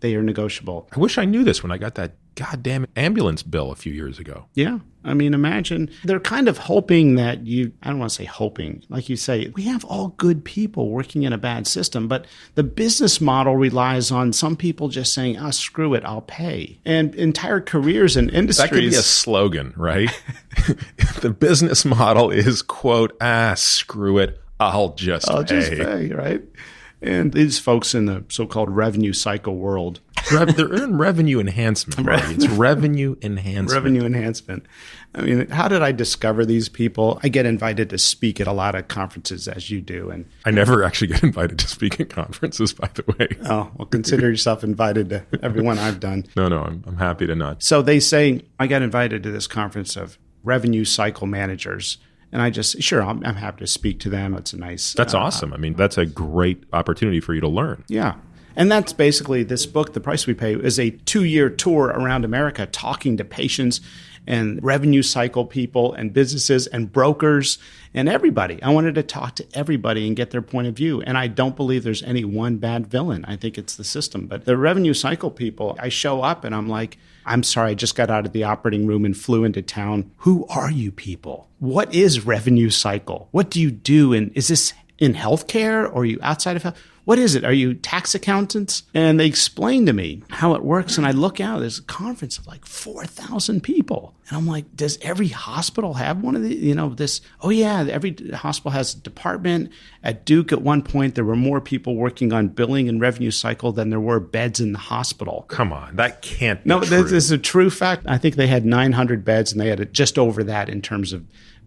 they are negotiable. I wish I knew this when I got that goddamn ambulance bill a few years ago. Yeah. Imagine they're kind of hoping that I don't want to say hoping, like you say, we have all good people working in a bad system, but the business model relies on some people just saying, screw it, I'll pay. And entire careers and industries. That could be a slogan, right? The business model is, quote, screw it, I'll just pay, right? And these folks in the so-called revenue cycle world. They're in revenue enhancement, right? It's revenue enhancement. Revenue enhancement. How did I discover these people? I get invited to speak at a lot of conferences, as you do. And I never actually get invited to speak at conferences, by the way. Oh, well, consider yourself invited to everyone I've done. No, I'm happy to not. So they say, I got invited to this conference of revenue cycle managers. And I just, sure, I'm happy to speak to them. It's a nice. That's awesome. That's a great opportunity for you to learn. Yeah. And that's basically this book, The Price We Pay, is a 2-year tour around America talking to patients and revenue cycle people and businesses and brokers and everybody. I wanted to talk to everybody and get their point of view. And I don't believe there's any one bad villain. I think it's the system. But the revenue cycle people, I show up and I'm like, I'm sorry, I just got out of the operating room and flew into town. Who are you people? What is revenue cycle? What do you do? And is this in healthcare or are you outside of health? What is it? Are you tax accountants? And they explain to me how it works. And I look out, there's a conference of like 4,000 people. And I'm like, does every hospital have one of the, this? Oh yeah, every hospital has a department. At Duke at one point, there were more people working on billing and revenue cycle than there were beds in the hospital. Come on, that can't be true. No, this is a true fact. I think they had 900 beds and they had just over that in terms of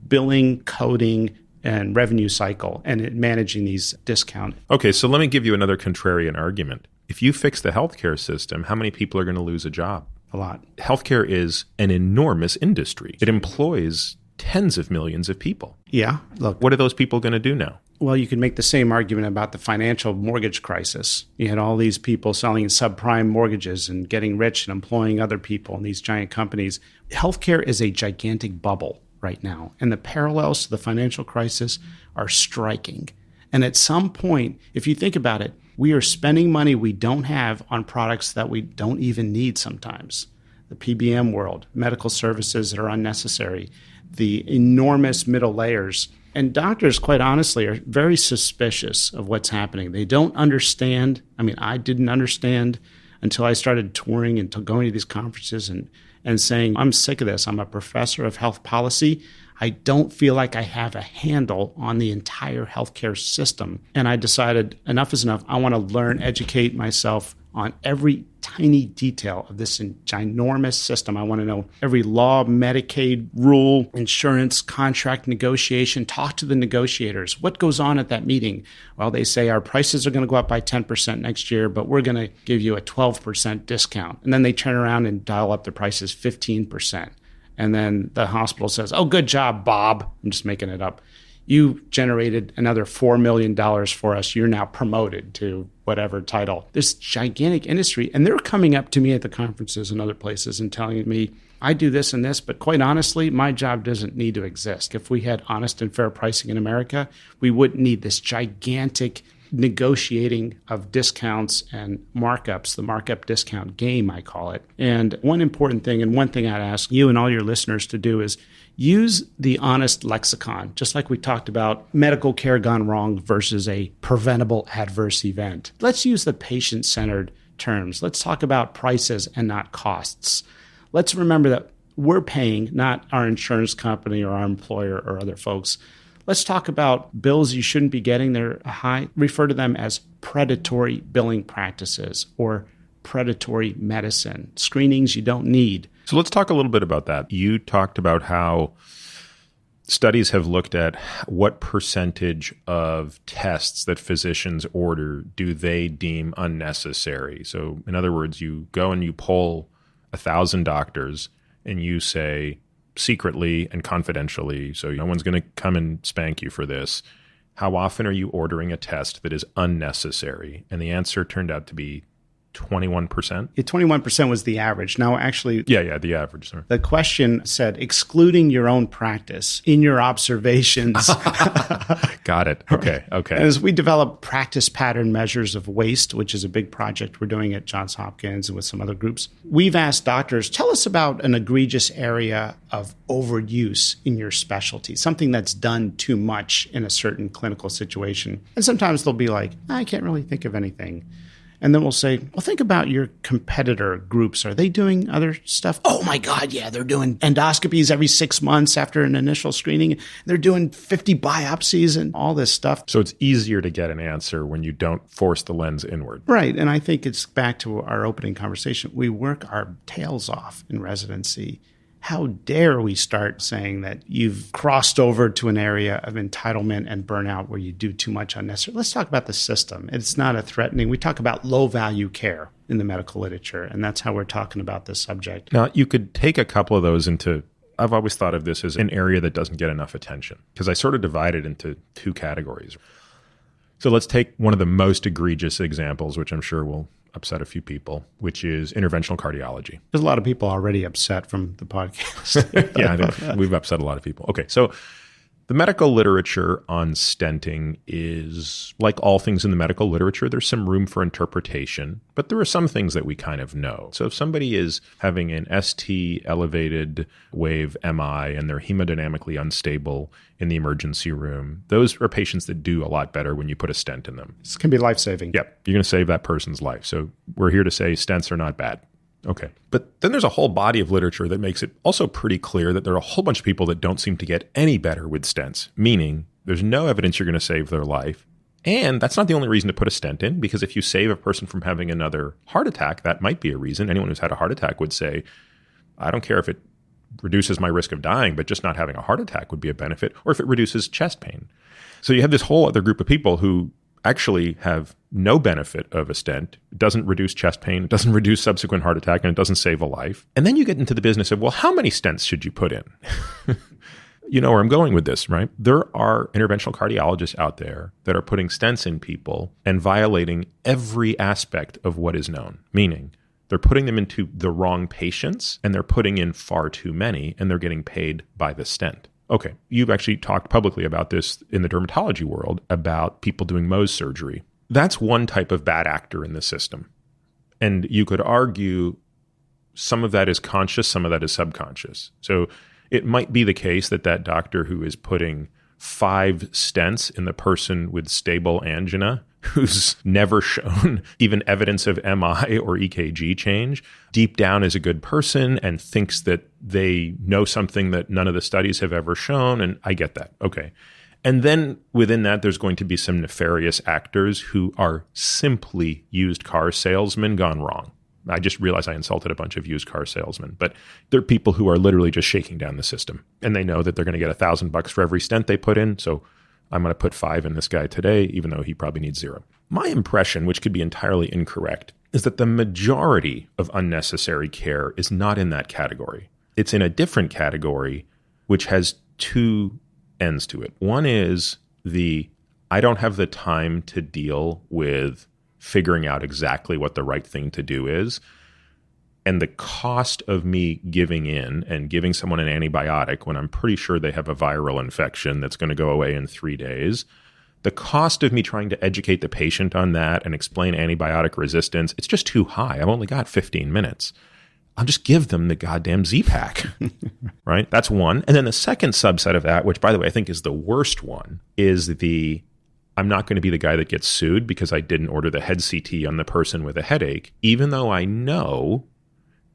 billing, coding, and revenue cycle and managing these discounts. Okay, so let me give you another contrarian argument. If you fix the healthcare system, how many people are going to lose a job? A lot. Healthcare is an enormous industry. It employs tens of millions of people. Yeah, look. What are those people going to do now? Well, you can make the same argument about the financial mortgage crisis. You had all these people selling subprime mortgages and getting rich and employing other people in these giant companies. Healthcare is a gigantic bubble right now. And the parallels to the financial crisis are striking. And at some point, if you think about it, we are spending money we don't have on products that we don't even need sometimes. The PBM world, medical services that are unnecessary, the enormous middle layers. And doctors, quite honestly, are very suspicious of what's happening. They don't understand. I mean, I didn't understand until I started touring and going to these conferences and saying, I'm sick of this. I'm a professor of health policy. I don't feel like I have a handle on the entire healthcare system. And I decided enough is enough. I want to learn, educate myself on every tiny detail of this ginormous system. I want to know every law, Medicaid rule, insurance, contract negotiation. Talk to the negotiators. What goes on at that meeting? Well, they say our prices are going to go up by 10% next year, but we're going to give you a 12% discount. And then they turn around and dial up the prices 15%. And then the hospital says, oh, good job, Bob. I'm just making it up. You generated another $4 million for us. You're now promoted to whatever title. This gigantic industry. And they're coming up to me at the conferences and other places and telling me, I do this and this, but quite honestly, my job doesn't need to exist. If we had honest and fair pricing in America, we wouldn't need this gigantic negotiating of discounts and markups, the markup discount game, I call it. And one important thing, and one thing I'd ask you and all your listeners to do is use the honest lexicon, just like we talked about medical care gone wrong versus a preventable adverse event. Let's use the patient-centered terms. Let's talk about prices and not costs. Let's remember that we're paying, not our insurance company or our employer or other folks. Let's talk about bills you shouldn't be getting. They're high. Refer to them as predatory billing practices or predatory medicine, screenings you don't need. So let's talk a little bit about that. You talked about how studies have looked at what percentage of tests that physicians order do they deem unnecessary. So in other words, you go and you poll 1,000 doctors and you say secretly and confidentially, so no one's going to come and spank you for this, how often are you ordering a test that is unnecessary? And the answer turned out to be 21%? 21% was the average. Now, actually... Yeah, the average. Sorry. The question said, excluding your own practice, in your observations... Got it. Okay. As we develop practice pattern measures of waste, which is a big project we're doing at Johns Hopkins and with some other groups, we've asked doctors, tell us about an egregious area of overuse in your specialty, something that's done too much in a certain clinical situation. And sometimes they'll be like, I can't really think of anything. And then we'll say, well, think about your competitor groups. Are they doing other stuff? Oh, my God, yeah, they're doing endoscopies every 6 months after an initial screening. They're doing 50 biopsies and all this stuff. So it's easier to get an answer when you don't force the lens inward. Right. And I think it's back to our opening conversation. We work our tails off in residency. How dare we start saying that you've crossed over to an area of entitlement and burnout where you do too much unnecessary? Let's talk about the system. It's not a threatening. We talk about low-value care in the medical literature, and that's how we're talking about this subject. Now, you could take a couple of those into, I've always thought of this as an area that doesn't get enough attention, because I sort of divide it into two categories. So let's take one of the most egregious examples, which I'm sure will upset a few people, which is interventional cardiology. There's a lot of people already upset from the podcast. Yeah, I think we've upset a lot of people. Okay, so the medical literature on stenting is, like all things in the medical literature, there's some room for interpretation, but there are some things that we kind of know. So if somebody is having an ST elevated wave MI and they're hemodynamically unstable in the emergency room, those are patients that do a lot better when you put a stent in them. This can be life-saving. Yep, you're going to save that person's life. So we're here to say stents are not bad. Okay. But then there's a whole body of literature that makes it also pretty clear that there are a whole bunch of people that don't seem to get any better with stents, meaning there's no evidence you're going to save their life. And that's not the only reason to put a stent in, because if you save a person from having another heart attack, that might be a reason. Anyone who's had a heart attack would say, I don't care if it reduces my risk of dying, but just not having a heart attack would be a benefit, or if it reduces chest pain. So you have this whole other group of people who actually have no benefit of a stent. It doesn't reduce chest pain, it doesn't reduce subsequent heart attack, and it doesn't save a life. And then you get into the business of, well, how many stents should you put in? You know where I'm going with this, right? There are interventional cardiologists out there that are putting stents in people and violating every aspect of what is known, meaning they're putting them into the wrong patients and they're putting in far too many and they're getting paid by the stent. Okay, you've actually talked publicly about this in the dermatology world about people doing Mohs surgery. That's one type of bad actor in the system. And you could argue some of that is conscious, some of that is subconscious. So it might be the case that that doctor who is putting 5 stents in the person with stable angina, who's never shown even evidence of MI or EKG change, deep down is a good person and thinks that they know something that none of the studies have ever shown. And I get that. Okay. And then within that, there's going to be some nefarious actors who are simply used car salesmen gone wrong. I just realized I insulted a bunch of used car salesmen, but they're people who are literally just shaking down the system. And they know that they're going to get $1,000 for every stent they put in. So I'm going to put 5 in this guy today, even though he probably needs 0. My impression, which could be entirely incorrect, is that the majority of unnecessary care is not in that category. It's in a different category, which has 2 ends to it. One is I don't have the time to deal with figuring out exactly what the right thing to do is. And the cost of me giving in and giving someone an antibiotic when I'm pretty sure they have a viral infection that's going to go away in 3 days, the cost of me trying to educate the patient on that and explain antibiotic resistance, it's just too high. I've only got 15 minutes. I'll just give them the goddamn Z-Pack, right? That's one. And then the second subset of that, which by the way, I think is the worst one, is I'm not going to be the guy that gets sued because I didn't order the head CT on the person with a headache, even though I know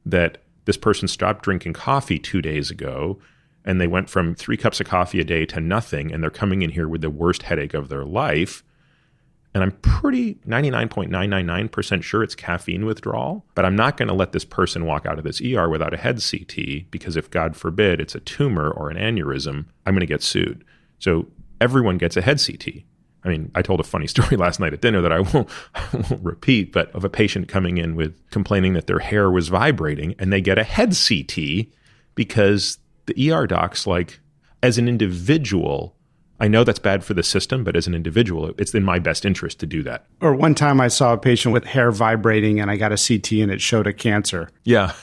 that this person stopped drinking coffee 2 days ago and they went from 3 cups of coffee a day to nothing, and they're coming in here with the worst headache of their life. And I'm pretty 99.999% sure it's caffeine withdrawal, but I'm not going to let this person walk out of this ER without a head CT because if, God forbid, it's a tumor or an aneurysm, I'm going to get sued. So everyone gets a head CT. I mean, I told a funny story last night at dinner that I won't repeat, but of a patient coming in with complaining that their hair was vibrating and they get a head CT because the ER doc's like, as an individual, I know that's bad for the system, but as an individual, it's in my best interest to do that. Or one time I saw a patient with hair vibrating and I got a CT and it showed a cancer. Yeah.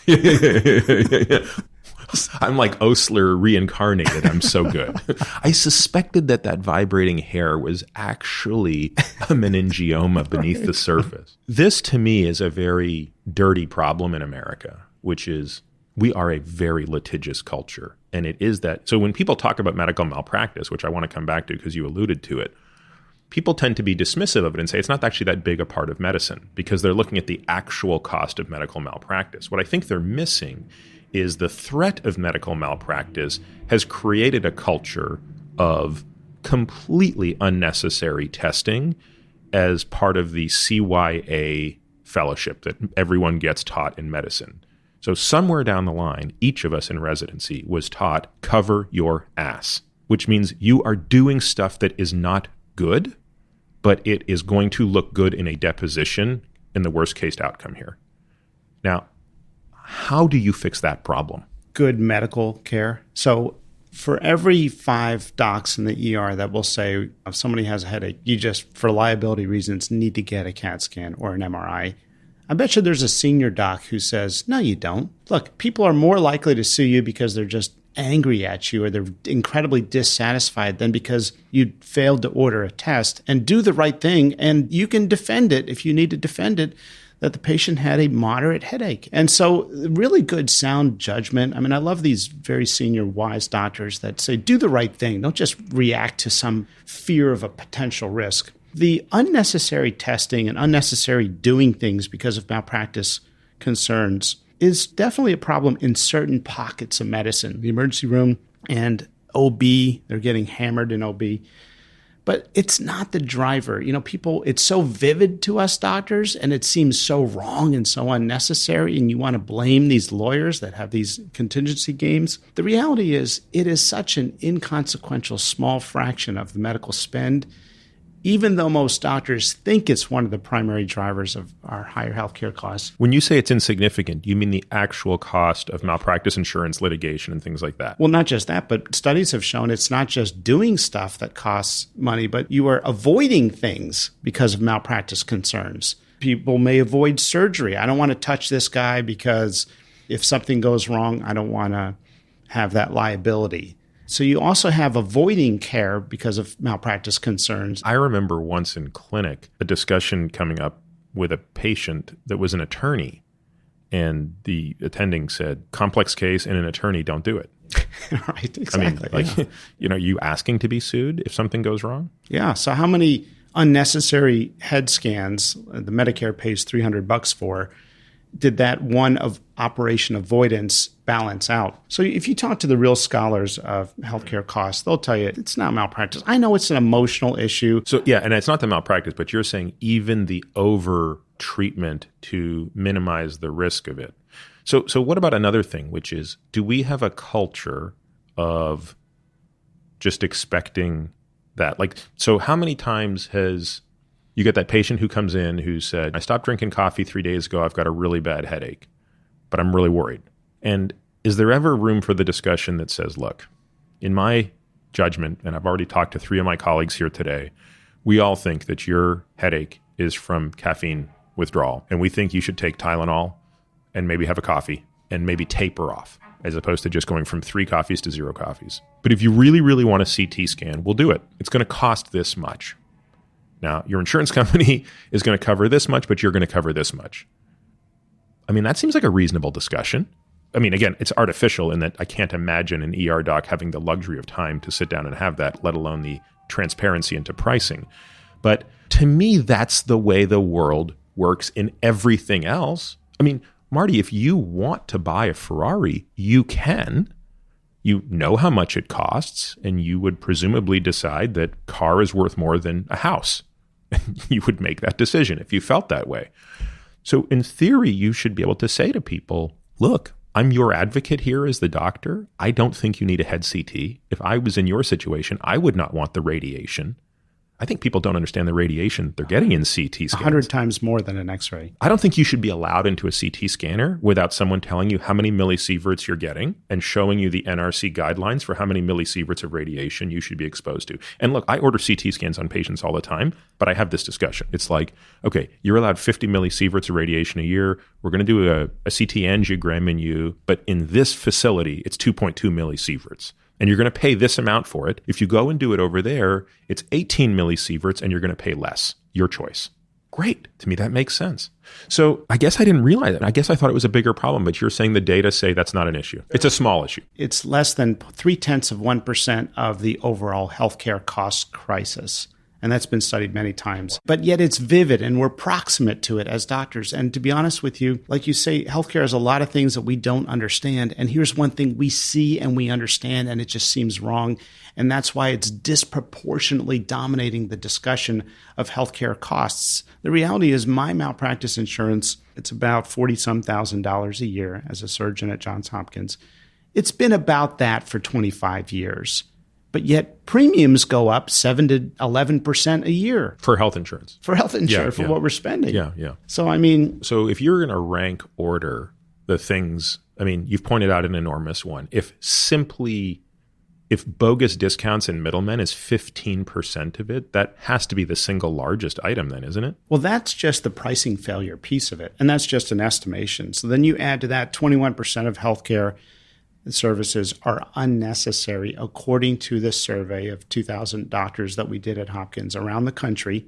I'm like Osler reincarnated. I'm so good. I suspected that vibrating hair was actually a meningioma beneath the surface. This to me is a very dirty problem in America, which is we are a very litigious culture. And it is that. So when people talk about medical malpractice, which I want to come back to because you alluded to it, people tend to be dismissive of it and say it's not actually that big a part of medicine because they're looking at the actual cost of medical malpractice. What I think they're missing is the threat of medical malpractice has created a culture of completely unnecessary testing as part of the CYA fellowship that everyone gets taught in medicine. So somewhere down the line, each of us in residency was taught cover your ass, which means you are doing stuff that is not good, but it is going to look good in a deposition in the worst case outcome here. Now, how do you fix that problem? Good medical care. So For every 5 docs in the ER that will say if somebody has a headache, you just, for liability reasons, need to get a CAT scan or an MRI. I bet you there's a senior doc who says, no, you don't. Look, people are more likely to sue you because they're just angry at you or they're incredibly dissatisfied than because you failed to order a test. And do the right thing, and you can defend it if you need to defend it, that the patient had a moderate headache. And so really good sound judgment. I mean, I love these very senior wise doctors that say, do the right thing. Don't just react to some fear of a potential risk. The unnecessary testing and unnecessary doing things because of malpractice concerns is definitely a problem in certain pockets of medicine. The emergency room and OB, they're getting hammered in OB. But it's not the driver. People, it's so vivid to us doctors, and it seems so wrong and so unnecessary, and you want to blame these lawyers that have these contingency games. The reality is it is such an inconsequential small fraction of the medical spend, even though most doctors think it's one of the primary drivers of our higher healthcare costs. When you say it's insignificant, you mean the actual cost of malpractice insurance litigation and things like that? Well, not just that, but studies have shown it's not just doing stuff that costs money, but you are avoiding things because of malpractice concerns. People may avoid surgery. I don't want to touch this guy because if something goes wrong, I don't want to have that liability. So you also have avoiding care because of malpractice concerns. I remember once in clinic a discussion coming up with a patient that was an attorney, and the attending said, complex case and an attorney don't do it. Right, exactly. I mean, you asking to be sued if something goes wrong? Yeah. So how many unnecessary head scans the Medicare pays $300 for did that one of operation avoidance balance out? So if you talk to the real scholars of healthcare costs, they'll tell you it's not malpractice. I know it's an emotional issue. So yeah, and it's not the malpractice, but you're saying even the over treatment to minimize the risk of it. So what about another thing, which is, do we have a culture of just expecting that? Like, so how many times has you get that patient who comes in who said, I stopped drinking coffee 3 days ago. I've got a really bad headache, but I'm really worried. And is there ever room for the discussion that says, look, in my judgment, and I've already talked to 3 of my colleagues here today, we all think that your headache is from caffeine withdrawal. And we think you should take Tylenol and maybe have a coffee and maybe taper off, as opposed to just going from 3 coffees to 0 coffees. But if you really, really want a CT scan, we'll do it. It's going to cost this much. Now, your insurance company is going to cover this much, but you're going to cover this much. I mean, that seems like a reasonable discussion. I mean, again, it's artificial in that I can't imagine an ER doc having the luxury of time to sit down and have that, let alone the transparency into pricing. But to me, that's the way the world works in everything else. I mean, Marty, if you want to buy a Ferrari, you can. You know how much it costs, and you would presumably decide that car is worth more than a house. You would make that decision if you felt that way. So in theory, you should be able to say to people, look, I'm your advocate here as the doctor. I don't think you need a head CT. If I was in your situation, I would not want the radiation. I think people don't understand the radiation they're getting in CT scans. 100 times more than an X-ray. I don't think you should be allowed into a CT scanner without someone telling you how many millisieverts you're getting and showing you the NRC guidelines for how many millisieverts of radiation you should be exposed to. And look, I order CT scans on patients all the time, but I have this discussion. It's like, okay, you're allowed 50 millisieverts of radiation a year. We're going to do a CT angiogram in you, but in this facility, it's 2.2 millisieverts. And you're going to pay this amount for it. If you go and do it over there, it's 18 millisieverts and you're going to pay less. Your choice. Great. To me, that makes sense. So I guess I didn't realize it. I guess I thought it was a bigger problem, but you're saying the data say that's not an issue. It's a small issue. It's less than 0.3% of the overall healthcare cost crisis. And that's been studied many times. But yet it's vivid and we're proximate to it as doctors. And to be honest with you, like you say, healthcare has a lot of things that we don't understand. And here's one thing we see and we understand, and it just seems wrong. And that's why it's disproportionately dominating the discussion of healthcare costs. The reality is my malpractice insurance, it's about $40-some thousand a year as a surgeon at Johns Hopkins. It's been about that for 25 years. But yet premiums go up 7 to 11% a year. For health insurance. For health insurance, for what we're spending. Yeah. So, I mean. So if you're going to rank order the things, I mean, you've pointed out an enormous one. If simply if bogus discounts and middlemen is 15% of it, that has to be the single largest item then, isn't it? Well, that's just the pricing failure piece of it. And that's just an estimation. So then you add to that 21% of healthcare services are unnecessary, according to this survey of 2,000 doctors that we did at Hopkins around the country.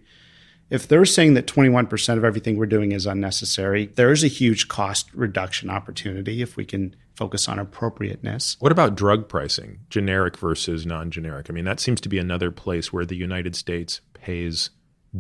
If they're saying that 21% of everything we're doing is unnecessary, there's a huge cost reduction opportunity if we can focus on appropriateness. What about drug pricing, generic versus non-generic? I mean, that seems to be another place where the United States pays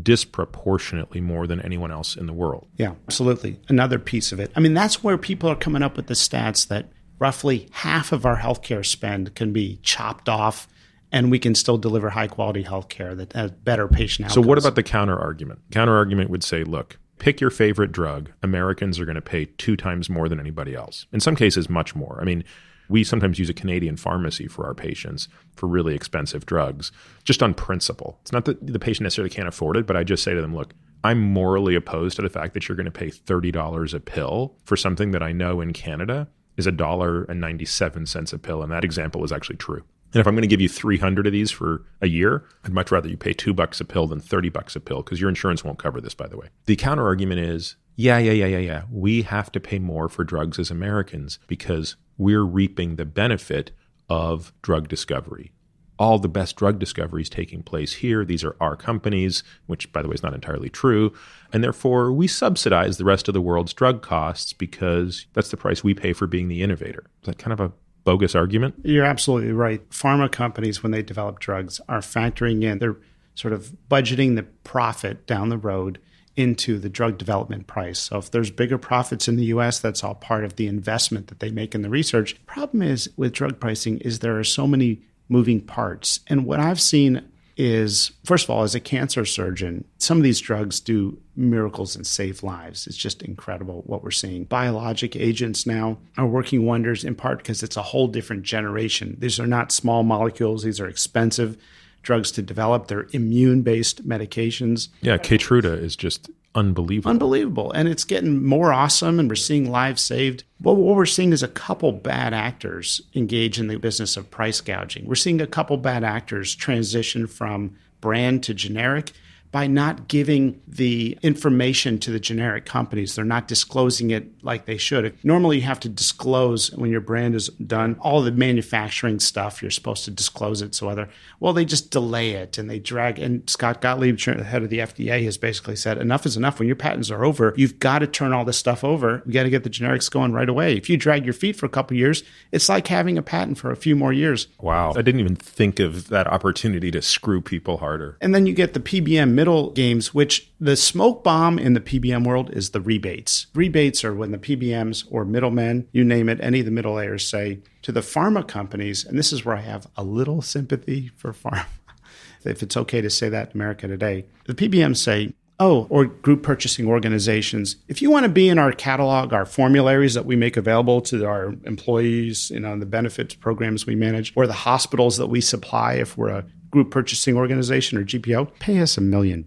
disproportionately more than anyone else in the world. Yeah, absolutely. Another piece of it. I mean, that's where people are coming up with the stats that roughly half of our healthcare spend can be chopped off, and we can still deliver high-quality healthcare that has better patient outcomes. So what about the counter-argument? Counter-argument would say, look, pick your favorite drug. Americans are going to pay 2 times more than anybody else. In some cases, much more. I mean, we sometimes use a Canadian pharmacy for our patients for really expensive drugs, just on principle. It's not that the patient necessarily can't afford it, but I just say to them, look, I'm morally opposed to the fact that you're going to pay $30 a pill for something that I know in Canada is $1.97 a pill. And that example is actually true. And if I'm going to give you 300 of these for a year, I'd much rather you pay $2 a pill than $30 a pill, because your insurance won't cover this, by the way. The counter argument is, yeah. We have to pay more for drugs as Americans because we're reaping the benefit of drug discovery. All the best drug discoveries taking place here. These are our companies, which, by the way, is not entirely true. And therefore, we subsidize the rest of the world's drug costs because that's the price we pay for being the innovator. Is that kind of a bogus argument? You're absolutely right. Pharma companies, when they develop drugs, are factoring in, they're sort of budgeting the profit down the road into the drug development price. So if there's bigger profits in the US, that's all part of the investment that they make in the research. The problem is with drug pricing is there are so many moving parts. And what I've seen is, first of all, as a cancer surgeon, some of these drugs do miracles and save lives. It's just incredible what we're seeing. Biologic agents now are working wonders, in part because it's a whole different generation. These are not small molecules. These are expensive drugs to develop. They're immune-based medications. Yeah, Keytruda is just unbelievable. Unbelievable. And it's getting more awesome, and we're seeing lives saved. But what we're seeing is a couple bad actors engage in the business of price gouging. We're seeing a couple bad actors transition from brand to generic by not giving the information to the generic companies. They're not disclosing it like they should. Normally, you have to disclose when your brand is done. All the manufacturing stuff, you're supposed to disclose it. Well, they just delay it and they drag. And Scott Gottlieb, the head of the FDA, has basically said, enough is enough. When your patents are over, you've got to turn all this stuff over. We got to get the generics going right away. If you drag your feet for a couple of years, it's like having a patent for a few more years. Wow. I didn't even think of that opportunity to screw people harder. And then you get the PBM middle games, which the smoke bomb in the PBM world is the rebates. Rebates are when the PBMs or middlemen, you name it, any of the middle layers say to the pharma companies, and this is where I have a little sympathy for pharma, if it's okay to say that in America today. The PBMs say, or group purchasing organizations, if you want to be in our catalog, our formularies that we make available to our employees, the benefits programs we manage, or the hospitals that we supply if we're a group purchasing organization or GPO, pay us $1 million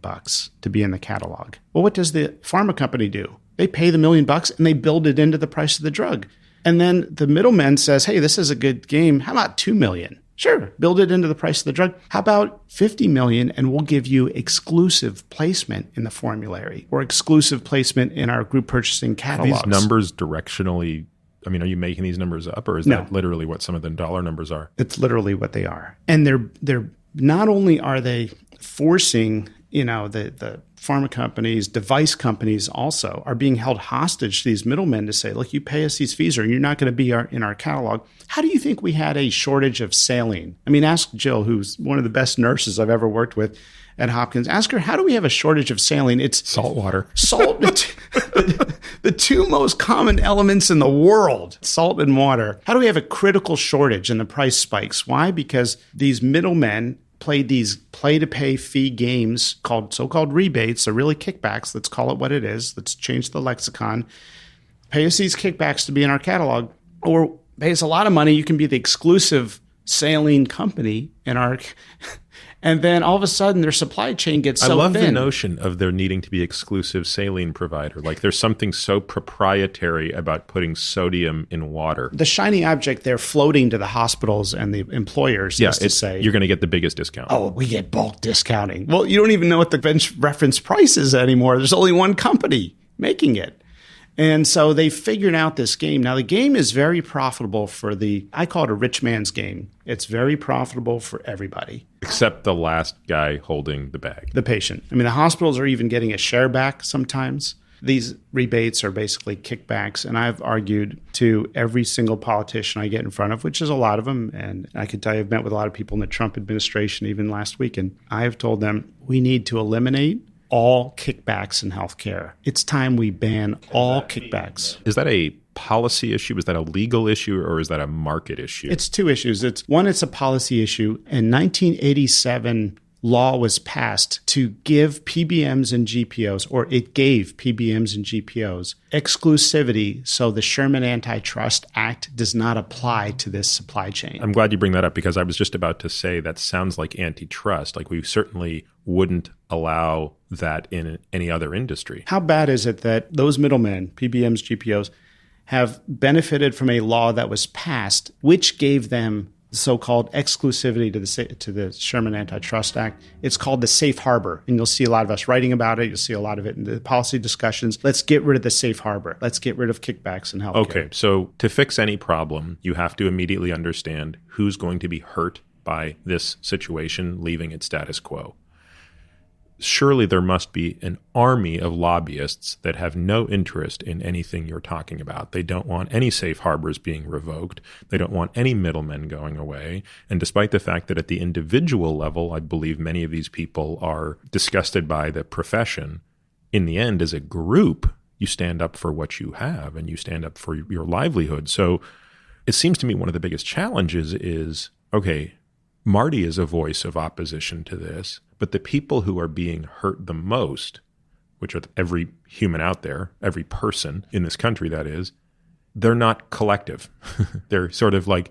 to be in the catalog. Well, what does the pharma company do? They pay the $1 million and they build it into the price of the drug. And then the middleman says, hey, this is a good game. How about $2 million? Sure, build it into the price of the drug. How about $50 million and we'll give you exclusive placement in the formulary or exclusive placement in our group purchasing catalogs. Are these numbers directionally, are you making these numbers up, or is that literally what some of the dollar numbers are? It's literally what they are. And they're not only are they forcing, the pharma companies, device companies also are being held hostage to these middlemen to say, look, you pay us these fees or you're not going to be in our catalog. How do you think we had a shortage of saline? Ask Jill, who's one of the best nurses I've ever worked with at Hopkins. Ask her, how do we have a shortage of saline? It's salt water. Salt, the two most common elements in the world, salt and water. How do we have a critical shortage and the price spikes? Why? Because these middlemen played these play-to-pay fee games called so-called rebates. They're really kickbacks. Let's call it what it is. Let's change the lexicon. Pay us these kickbacks to be in our catalog, or pay us a lot of money. You can be the exclusive saline company in our... And then all of a sudden their supply chain gets so thin. I love the notion of there needing to be exclusive saline provider. Like there's something so proprietary about putting sodium in water. The shiny object they're floating to the hospitals and the employers is to say, you're going to get the biggest discount. Oh, we get bulk discounting. Well, you don't even know what the bench reference price is anymore. There's only one company making it. And so they figured out this game. Now, the game is very profitable I call it a rich man's game. It's very profitable for everybody. Except the last guy holding the bag. The patient. I mean, the hospitals are even getting a share back sometimes. These rebates are basically kickbacks. And I've argued to every single politician I get in front of, which is a lot of them. And I can tell you I've met with a lot of people in the Trump administration, even last week. And I have told them we need to eliminate all kickbacks in healthcare. It's time we ban all kickbacks. Is that a policy issue? Is that a legal issue, or is that a market issue? It's two issues. It's a policy issue. In 1987, law was passed to give PBMs and GPOs, or it gave PBMs and GPOs exclusivity so the Sherman Antitrust Act does not apply to this supply chain. I'm glad you bring that up, because I was just about to say that sounds like antitrust. Like we certainly wouldn't allow that in any other industry. How bad is it that those middlemen, PBMs, GPOs, have benefited from a law that was passed which gave them so-called exclusivity to the Sherman Antitrust Act? It's called the safe harbor, and you'll see a lot of us writing about it. You'll see a lot of it in the policy discussions. Let's get rid of the safe harbor. Let's get rid of kickbacks in healthcare. Okay, so to fix any problem, you have to immediately understand who's going to be hurt by this situation leaving its status quo. Surely there must be an army of lobbyists that have no interest in anything you're talking about. They don't want any safe harbors being revoked. They don't want any middlemen going away. And despite the fact that at the individual level, I believe many of these people are disgusted by the profession, in the end, as a group, you stand up for what you have and you stand up for your livelihood. So it seems to me one of the biggest challenges is, okay, Marty is a voice of opposition to this, but the people who are being hurt the most, which are every human out there, every person in this country, that is, they're not collective. They're sort of like,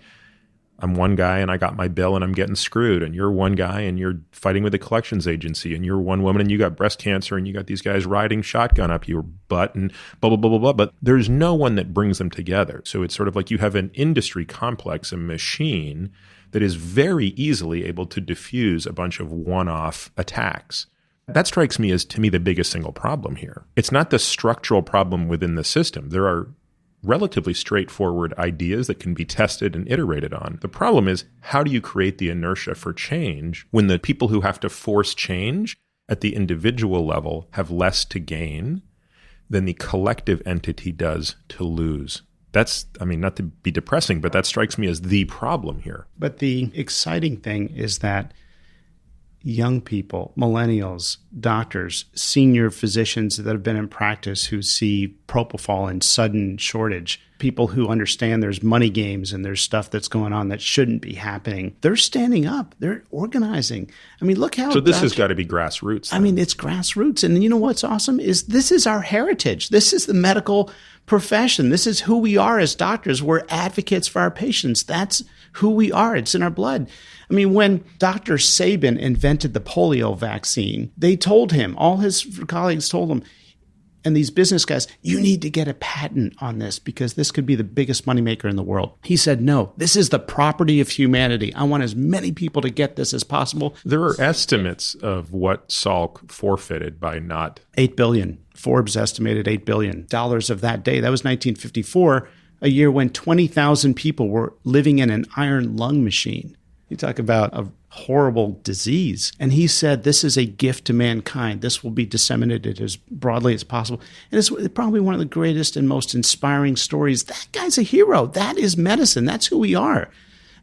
I'm one guy and I got my bill and I'm getting screwed, and you're one guy and you're fighting with the collections agency, and you're one woman and you got breast cancer and you got these guys riding shotgun up your butt and blah, blah, blah, blah, blah. But there's no one that brings them together. So it's sort of like you have an industry complex, a machine that is very easily able to diffuse a bunch of one-off attacks. That strikes me as, to me, the biggest single problem here. It's not the structural problem within the system. There are relatively straightforward ideas that can be tested and iterated on. The problem is, how do you create the inertia for change when the people who have to force change at the individual level have less to gain than the collective entity does to lose? That's, I mean, not to be depressing, but that strikes me as the problem here. But the exciting thing is that young people, millennials, doctors, senior physicians that have been in practice who see propofol in sudden shortage, people who understand there's money games and there's stuff that's going on that shouldn't be happening, they're standing up. They're organizing. I mean, look how... So this has got to be grassroots. Then. I mean, it's grassroots. And you know what's awesome is this is our heritage. This is the medical profession. This is who we are as doctors. We're advocates for our patients. That's who we are. It's in our blood. I mean, when Dr. Sabin invented the polio vaccine, they told him, all his colleagues told him, and these business guys, you need to get a patent on this because this could be the biggest moneymaker in the world. He said, no, this is the property of humanity. I want as many people to get this as possible. There are estimates of what Salk forfeited by not... $8 billion. Forbes estimated $8 billion of that day. That was 1954, a year when 20,000 people were living in an iron lung machine. You talk about a horrible disease. And he said, this is a gift to mankind. This will be disseminated as broadly as possible. And it's probably one of the greatest and most inspiring stories. That guy's a hero. That is medicine. That's who we are.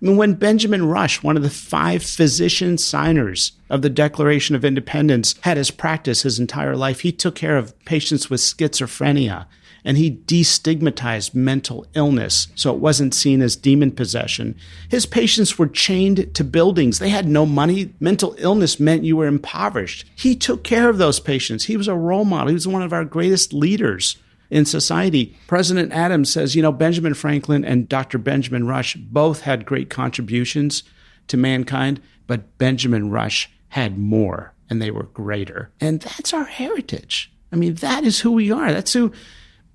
I mean, when Benjamin Rush, one of the 5 physician signers of the Declaration of Independence, had his practice his entire life, he took care of patients with schizophrenia. And he destigmatized mental illness so it wasn't seen as demon possession. His patients were chained to buildings. They had no money. Mental illness meant you were impoverished. He took care of those patients. He was a role model. He was one of our greatest leaders in society. President Adams says, you know, Benjamin Franklin and Dr. Benjamin Rush both had great contributions to mankind, but Benjamin Rush had more and they were greater. And that's our heritage. I mean, that is who we are. That's who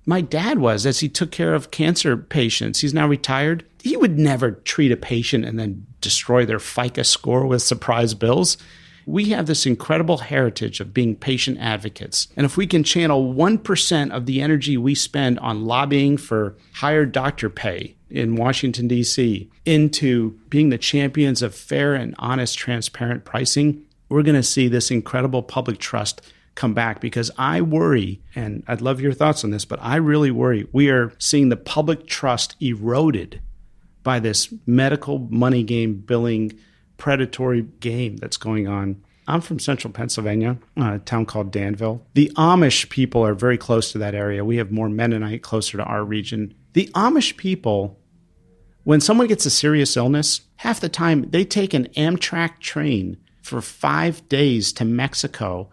my dad was as he took care of cancer patients. He's now retired. He would never treat a patient and then destroy their FICA score with surprise bills. We have this incredible heritage of being patient advocates. And if we can channel 1% of the energy we spend on lobbying for higher doctor pay in Washington, D.C., into being the champions of fair and honest, transparent pricing, we're going to see this incredible public trust come back. Because I worry, and I'd love your thoughts on this, but I really worry we are seeing the public trust eroded by this medical money game billing predatory game that's going on. I'm from central Pennsylvania, a town called Danville. The Amish people are very close to that area. We have more Mennonite closer to our region. The Amish people, when someone gets a serious illness, half the time they take an Amtrak train for 5 days to Mexico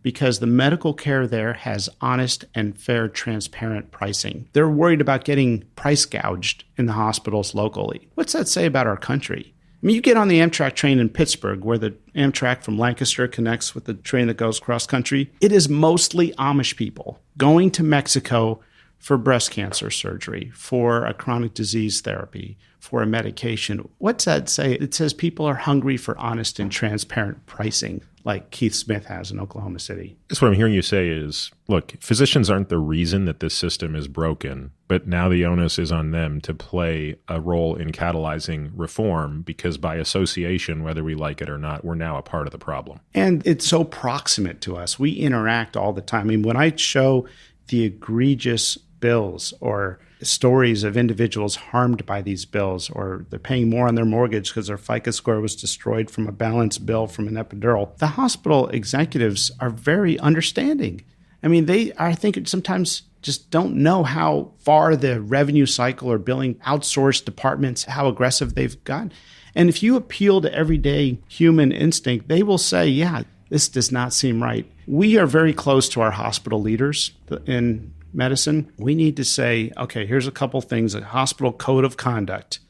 because the medical care there has honest and fair, transparent pricing. They're worried about getting price gouged in the hospitals locally. What's that say about our country? I mean, you get on the Amtrak train in Pittsburgh, where the Amtrak from Lancaster connects with the train that goes cross country. It is mostly Amish people going to Mexico for breast cancer surgery, for a chronic disease therapy, for a medication. What's that say? It says people are hungry for honest and transparent pricing, like Keith Smith has in Oklahoma City. That's what I'm hearing you say is, look, physicians aren't the reason that this system is broken, but now the onus is on them to play a role in catalyzing reform, because by association, whether we like it or not, we're now a part of the problem. And it's so proximate to us. We interact all the time. I mean, when I show the egregious bills or stories of individuals harmed by these bills, or they're paying more on their mortgage because their FICA score was destroyed from a balance bill from an epidural, the hospital executives are very understanding. I mean, I think sometimes just don't know how far the revenue cycle or billing outsourced departments, how aggressive they've gotten. And if you appeal to everyday human instinct, they will say, yeah, this does not seem right. We are very close to our hospital leaders in medicine. We need to say, okay, here's a couple things, a hospital code of conduct.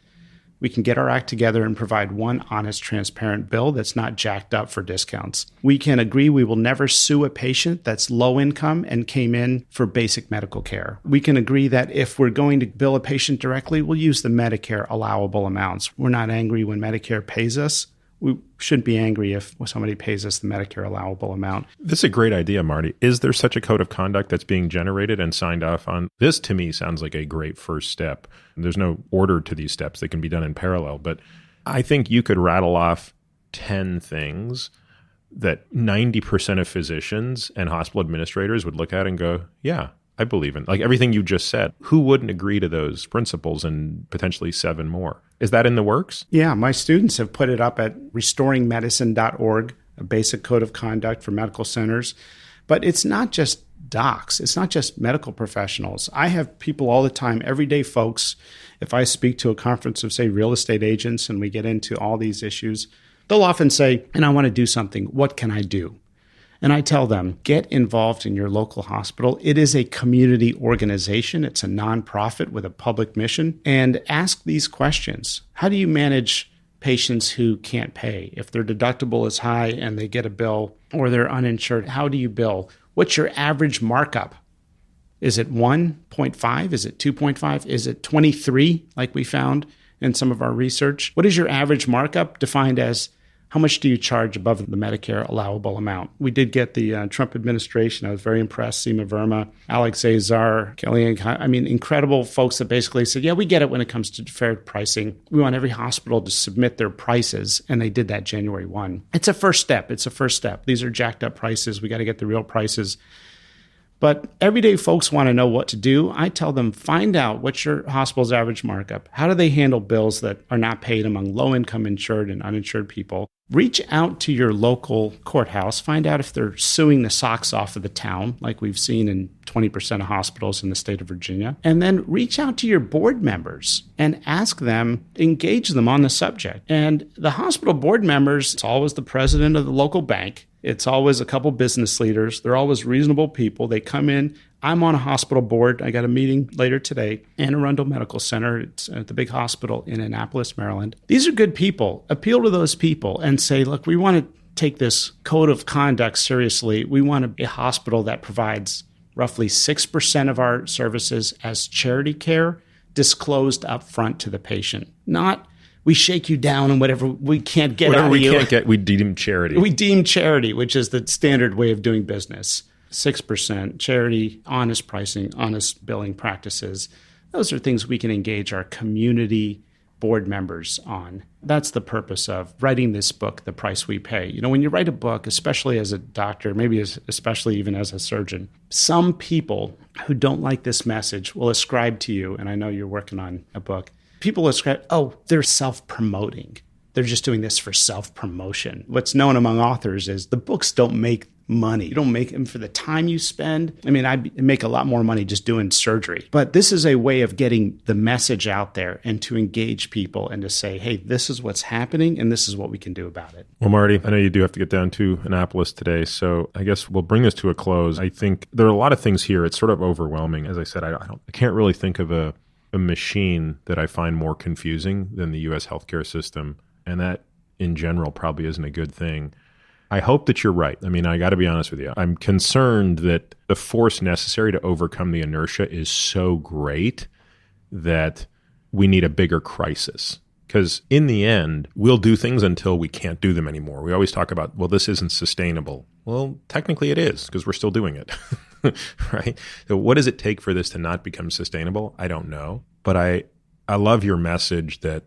We can get our act together and provide one honest, transparent bill that's not jacked up for discounts. We can agree we will never sue a patient that's low income and came in for basic medical care. We can agree that if we're going to bill a patient directly, we'll use the Medicare allowable amounts. We're not angry when Medicare pays us. We shouldn't be angry if somebody pays us the Medicare allowable amount. This is a great idea, Marty. Is there such a code of conduct that's being generated and signed off on? This, to me, sounds like a great first step. There's no order to these steps. They can be done in parallel. But I think you could rattle off 10 things that 90% of physicians and hospital administrators would look at and go, yeah, I believe in. Like everything you just said. Who wouldn't agree to those principles and potentially 7 more? Is that in the works? Yeah, my students have put it up at restoringmedicine.org, a basic code of conduct for medical centers. But it's not just docs. It's not just medical professionals. I have people all the time, everyday folks. If I speak to a conference of, say, real estate agents and we get into all these issues, they'll often say, and I want to do something. What can I do? And I tell them, get involved in your local hospital. It is a community organization. It's a nonprofit with a public mission. And ask these questions. How do you manage patients who can't pay? If their deductible is high and they get a bill or they're uninsured, how do you bill? What's your average markup? Is it 1.5? Is it 2.5? Is it 23, like we found in some of our research? What is your average markup defined as how much do you charge above the Medicare allowable amount? We did get the Trump administration. I was very impressed. Seema Verma, Alex Azar, Kellyanne. I mean, incredible folks that basically said, yeah, we get it when it comes to fair pricing. We want every hospital to submit their prices. And they did that January 1. It's a first step. It's a first step. These are jacked up prices. We got to get the real prices. But everyday folks want to know what to do. I tell them, find out what's your hospital's average markup. How do they handle bills that are not paid among low-income insured and uninsured people? Reach out to your local courthouse. Find out if they're suing the socks off of the town, like we've seen in 20% of hospitals in the state of Virginia. And then reach out to your board members and ask them, engage them on the subject. And the hospital board members, it's always the president of the local bank. It's always a couple business leaders. They're always reasonable people. They come in. I'm on a hospital board. I got a meeting later today, Anne Arundel Medical Center. It's at the big hospital in Annapolis, Maryland. These are good people. Appeal to those people and say, look, we want to take this code of conduct seriously. We want a hospital that provides roughly 6% of our services as charity care, disclosed up front to the patient. Not we shake you down and whatever we can't get out of you. Whatever we can't get, we deem charity. We deem charity, which is the standard way of doing business. 6% charity, honest pricing, honest billing practices. Those are things we can engage our community board members on. That's the purpose of writing this book, The Price We Pay. You know, when you write a book, especially as a doctor, maybe especially even as a surgeon, some people who don't like this message will ascribe to you, and I know you're working on a book, people ascribe, oh, they're self-promoting. They're just doing this for self-promotion. What's known among authors is the books don't make money. You don't make them for the time you spend. I mean, I make a lot more money just doing surgery. But this is a way of getting the message out there and to engage people and to say, hey, this is what's happening and this is what we can do about it. Well, Marty, I know you do have to get down to Annapolis today, so I guess we'll bring this to a close. I think there are a lot of things here. It's sort of overwhelming. As I said, I can't really think of a machine that I find more confusing than the U.S. healthcare system. And that, in general, probably isn't a good thing. I hope that you're right. I mean, I got to be honest with you. I'm concerned that the force necessary to overcome the inertia is so great that we need a bigger crisis. Because in the end, we'll do things until we can't do them anymore. We always talk about, well, this isn't sustainable. Well, technically it is, because we're still doing it, right? So what does it take for this to not become sustainable? I don't know. But I love your message that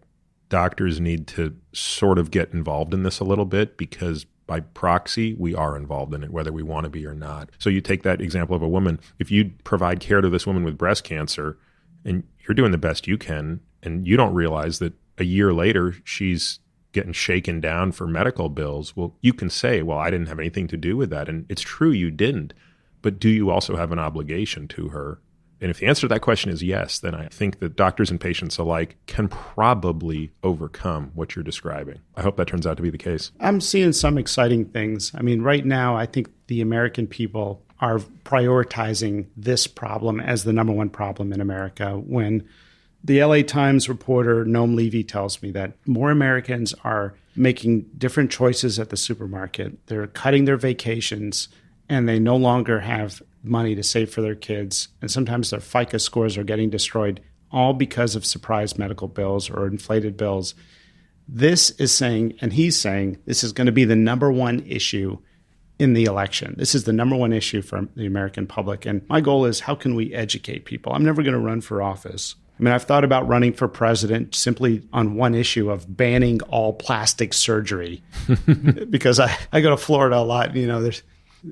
doctors need to sort of get involved in this a little bit, because by proxy, we are involved in it, whether we want to be or not. So you take that example of a woman. If you provide care to this woman with breast cancer and you're doing the best you can, and you don't realize that a year later she's getting shaken down for medical bills, well, you can say, well, I didn't have anything to do with that. And it's true, you didn't. But do you also have an obligation to her? And if the answer to that question is yes, then I think that doctors and patients alike can probably overcome what you're describing. I hope that turns out to be the case. I'm seeing some exciting things. I mean, right now, I think the American people are prioritizing this problem as the number one problem in America. When the LA Times reporter, Noam Levy, tells me that more Americans are making different choices at the supermarket. They're cutting their vacations, and they no longer have money to save for their kids. And sometimes their FICA scores are getting destroyed, all because of surprise medical bills or inflated bills. This is saying, and he's saying, this is going to be the number one issue in the election. This is the number one issue for the American public. And my goal is, how can we educate people? I'm never going to run for office. I mean, I've thought about running for president simply on one issue of banning all plastic surgery because I go to Florida a lot. You know,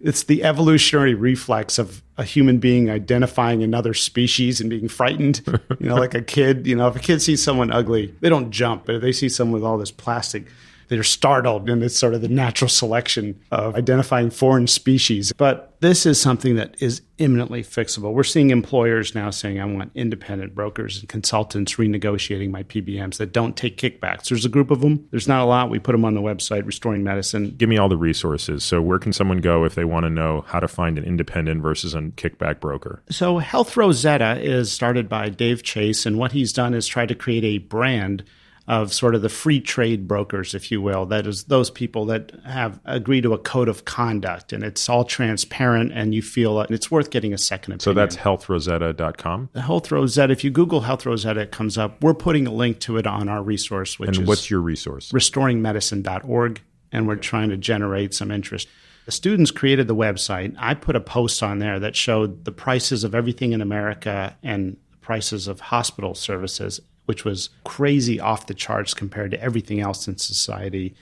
it's the evolutionary reflex of a human being identifying another species and being frightened. You know, like a kid, you know, if a kid sees someone ugly, they don't jump. But if they see someone with all this plastic, they're startled. And it's sort of the natural selection of identifying foreign species. But this is something that is imminently fixable. We're seeing employers now saying, I want independent brokers and consultants renegotiating my PBMs that don't take kickbacks. There's a group of them. There's not a lot. We put them on the website, Restoring Medicine. Give me all the resources. So where can someone go if they want to know how to find an independent versus a kickback broker? So Health Rosetta is started by Dave Chase, and what he's done is try to create a brand of sort of the free trade brokers, if you will. That is those people that have agreed to a code of conduct, and it's all transparent, and you feel it's worth getting a second opinion. So that's healthrosetta.com? Health Rosetta, if you Google Health Rosetta, it comes up. We're putting a link to it on our resource, which is... And what's your resource? restoringmedicine.org, and we're trying to generate some interest. The students created the website. I put a post on there that showed the prices of everything in America and the prices of hospital services, which was crazy off the charts compared to everything else in society.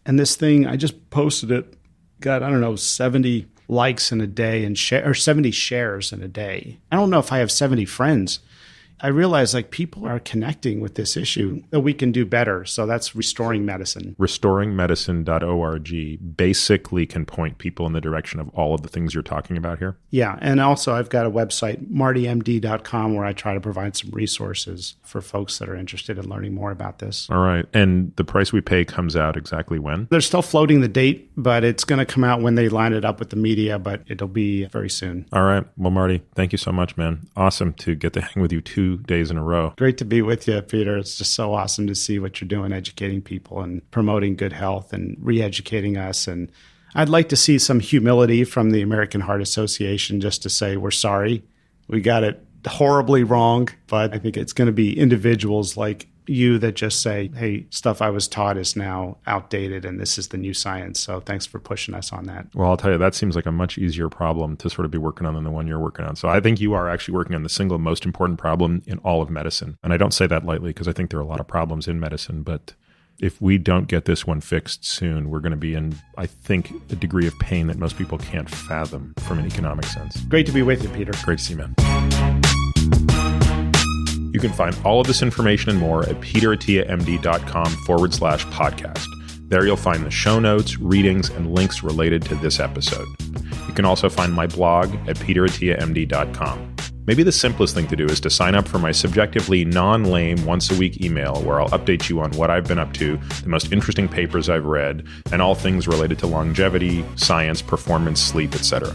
And this thing, I just posted it, got, 70 likes in a day and 70 shares in a day. I don't know if I have 70 friends. I realize people are connecting with this issue, that we can do better. So that's Restoring Medicine. Restoringmedicine.org basically can point people in the direction of all of the things you're talking about here. Yeah. And also I've got a website, martymd.com, where I try to provide some resources for folks that are interested in learning more about this. All right. And The Price We Pay comes out exactly when? They're still floating the date, but it's going to come out when they line it up with the media, but it'll be very soon. All right. Well, Marty, thank you so much, man. Awesome to get to hang with you 2 2 days in a row. Great to be with you, Peter. It's just so awesome to see what you're doing, educating people and promoting good health and re-educating us. And I'd like to see some humility from the American Heart Association just to say we're sorry. We got it horribly wrong, but I think it's going to be individuals like you that just say, hey, stuff I was taught is now outdated and this is the new science. So thanks for pushing us on that. Well, I'll tell you, that seems like a much easier problem to sort of be working on than the one you're working on. So I think you are actually working on the single most important problem in all of medicine. And I don't say that lightly because I think there are a lot of problems in medicine, but if we don't get this one fixed soon, we're going to be in, I think, a degree of pain that most people can't fathom from an economic sense. Great to be with you, Peter. Great to see you, man. You can find all of this information and more at peterattiamd.com/podcast. There you'll find the show notes, readings, and links related to this episode. You can also find my blog at peterattiamd.com. Maybe the simplest thing to do is to sign up for my subjectively non-lame once-a-week email where I'll update you on what I've been up to, the most interesting papers I've read, and all things related to longevity, science, performance, sleep, etc.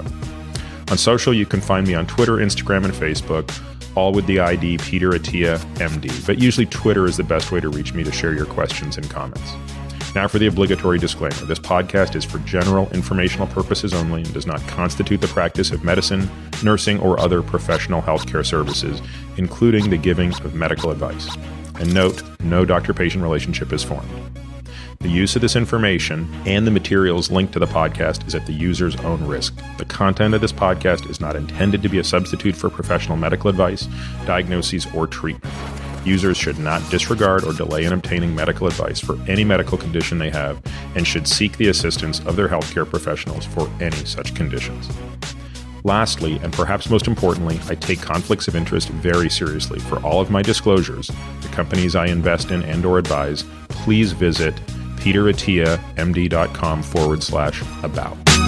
On social, you can find me on Twitter, Instagram, and Facebook, all with the ID Peter Attia, MD. But usually Twitter is the best way to reach me to share your questions and comments. Now for the obligatory disclaimer. This podcast is for general informational purposes only and does not constitute the practice of medicine, nursing, or other professional healthcare services, including the giving of medical advice. And note, no doctor-patient relationship is formed. The use of this information and the materials linked to the podcast is at the user's own risk. The content of this podcast is not intended to be a substitute for professional medical advice, diagnoses, or treatment. Users should not disregard or delay in obtaining medical advice for any medical condition they have and should seek the assistance of their healthcare professionals for any such conditions. Lastly, and perhaps most importantly, I take conflicts of interest very seriously. For all of my disclosures, the companies I invest in and/or advise, please visit peterattiamd.com/about.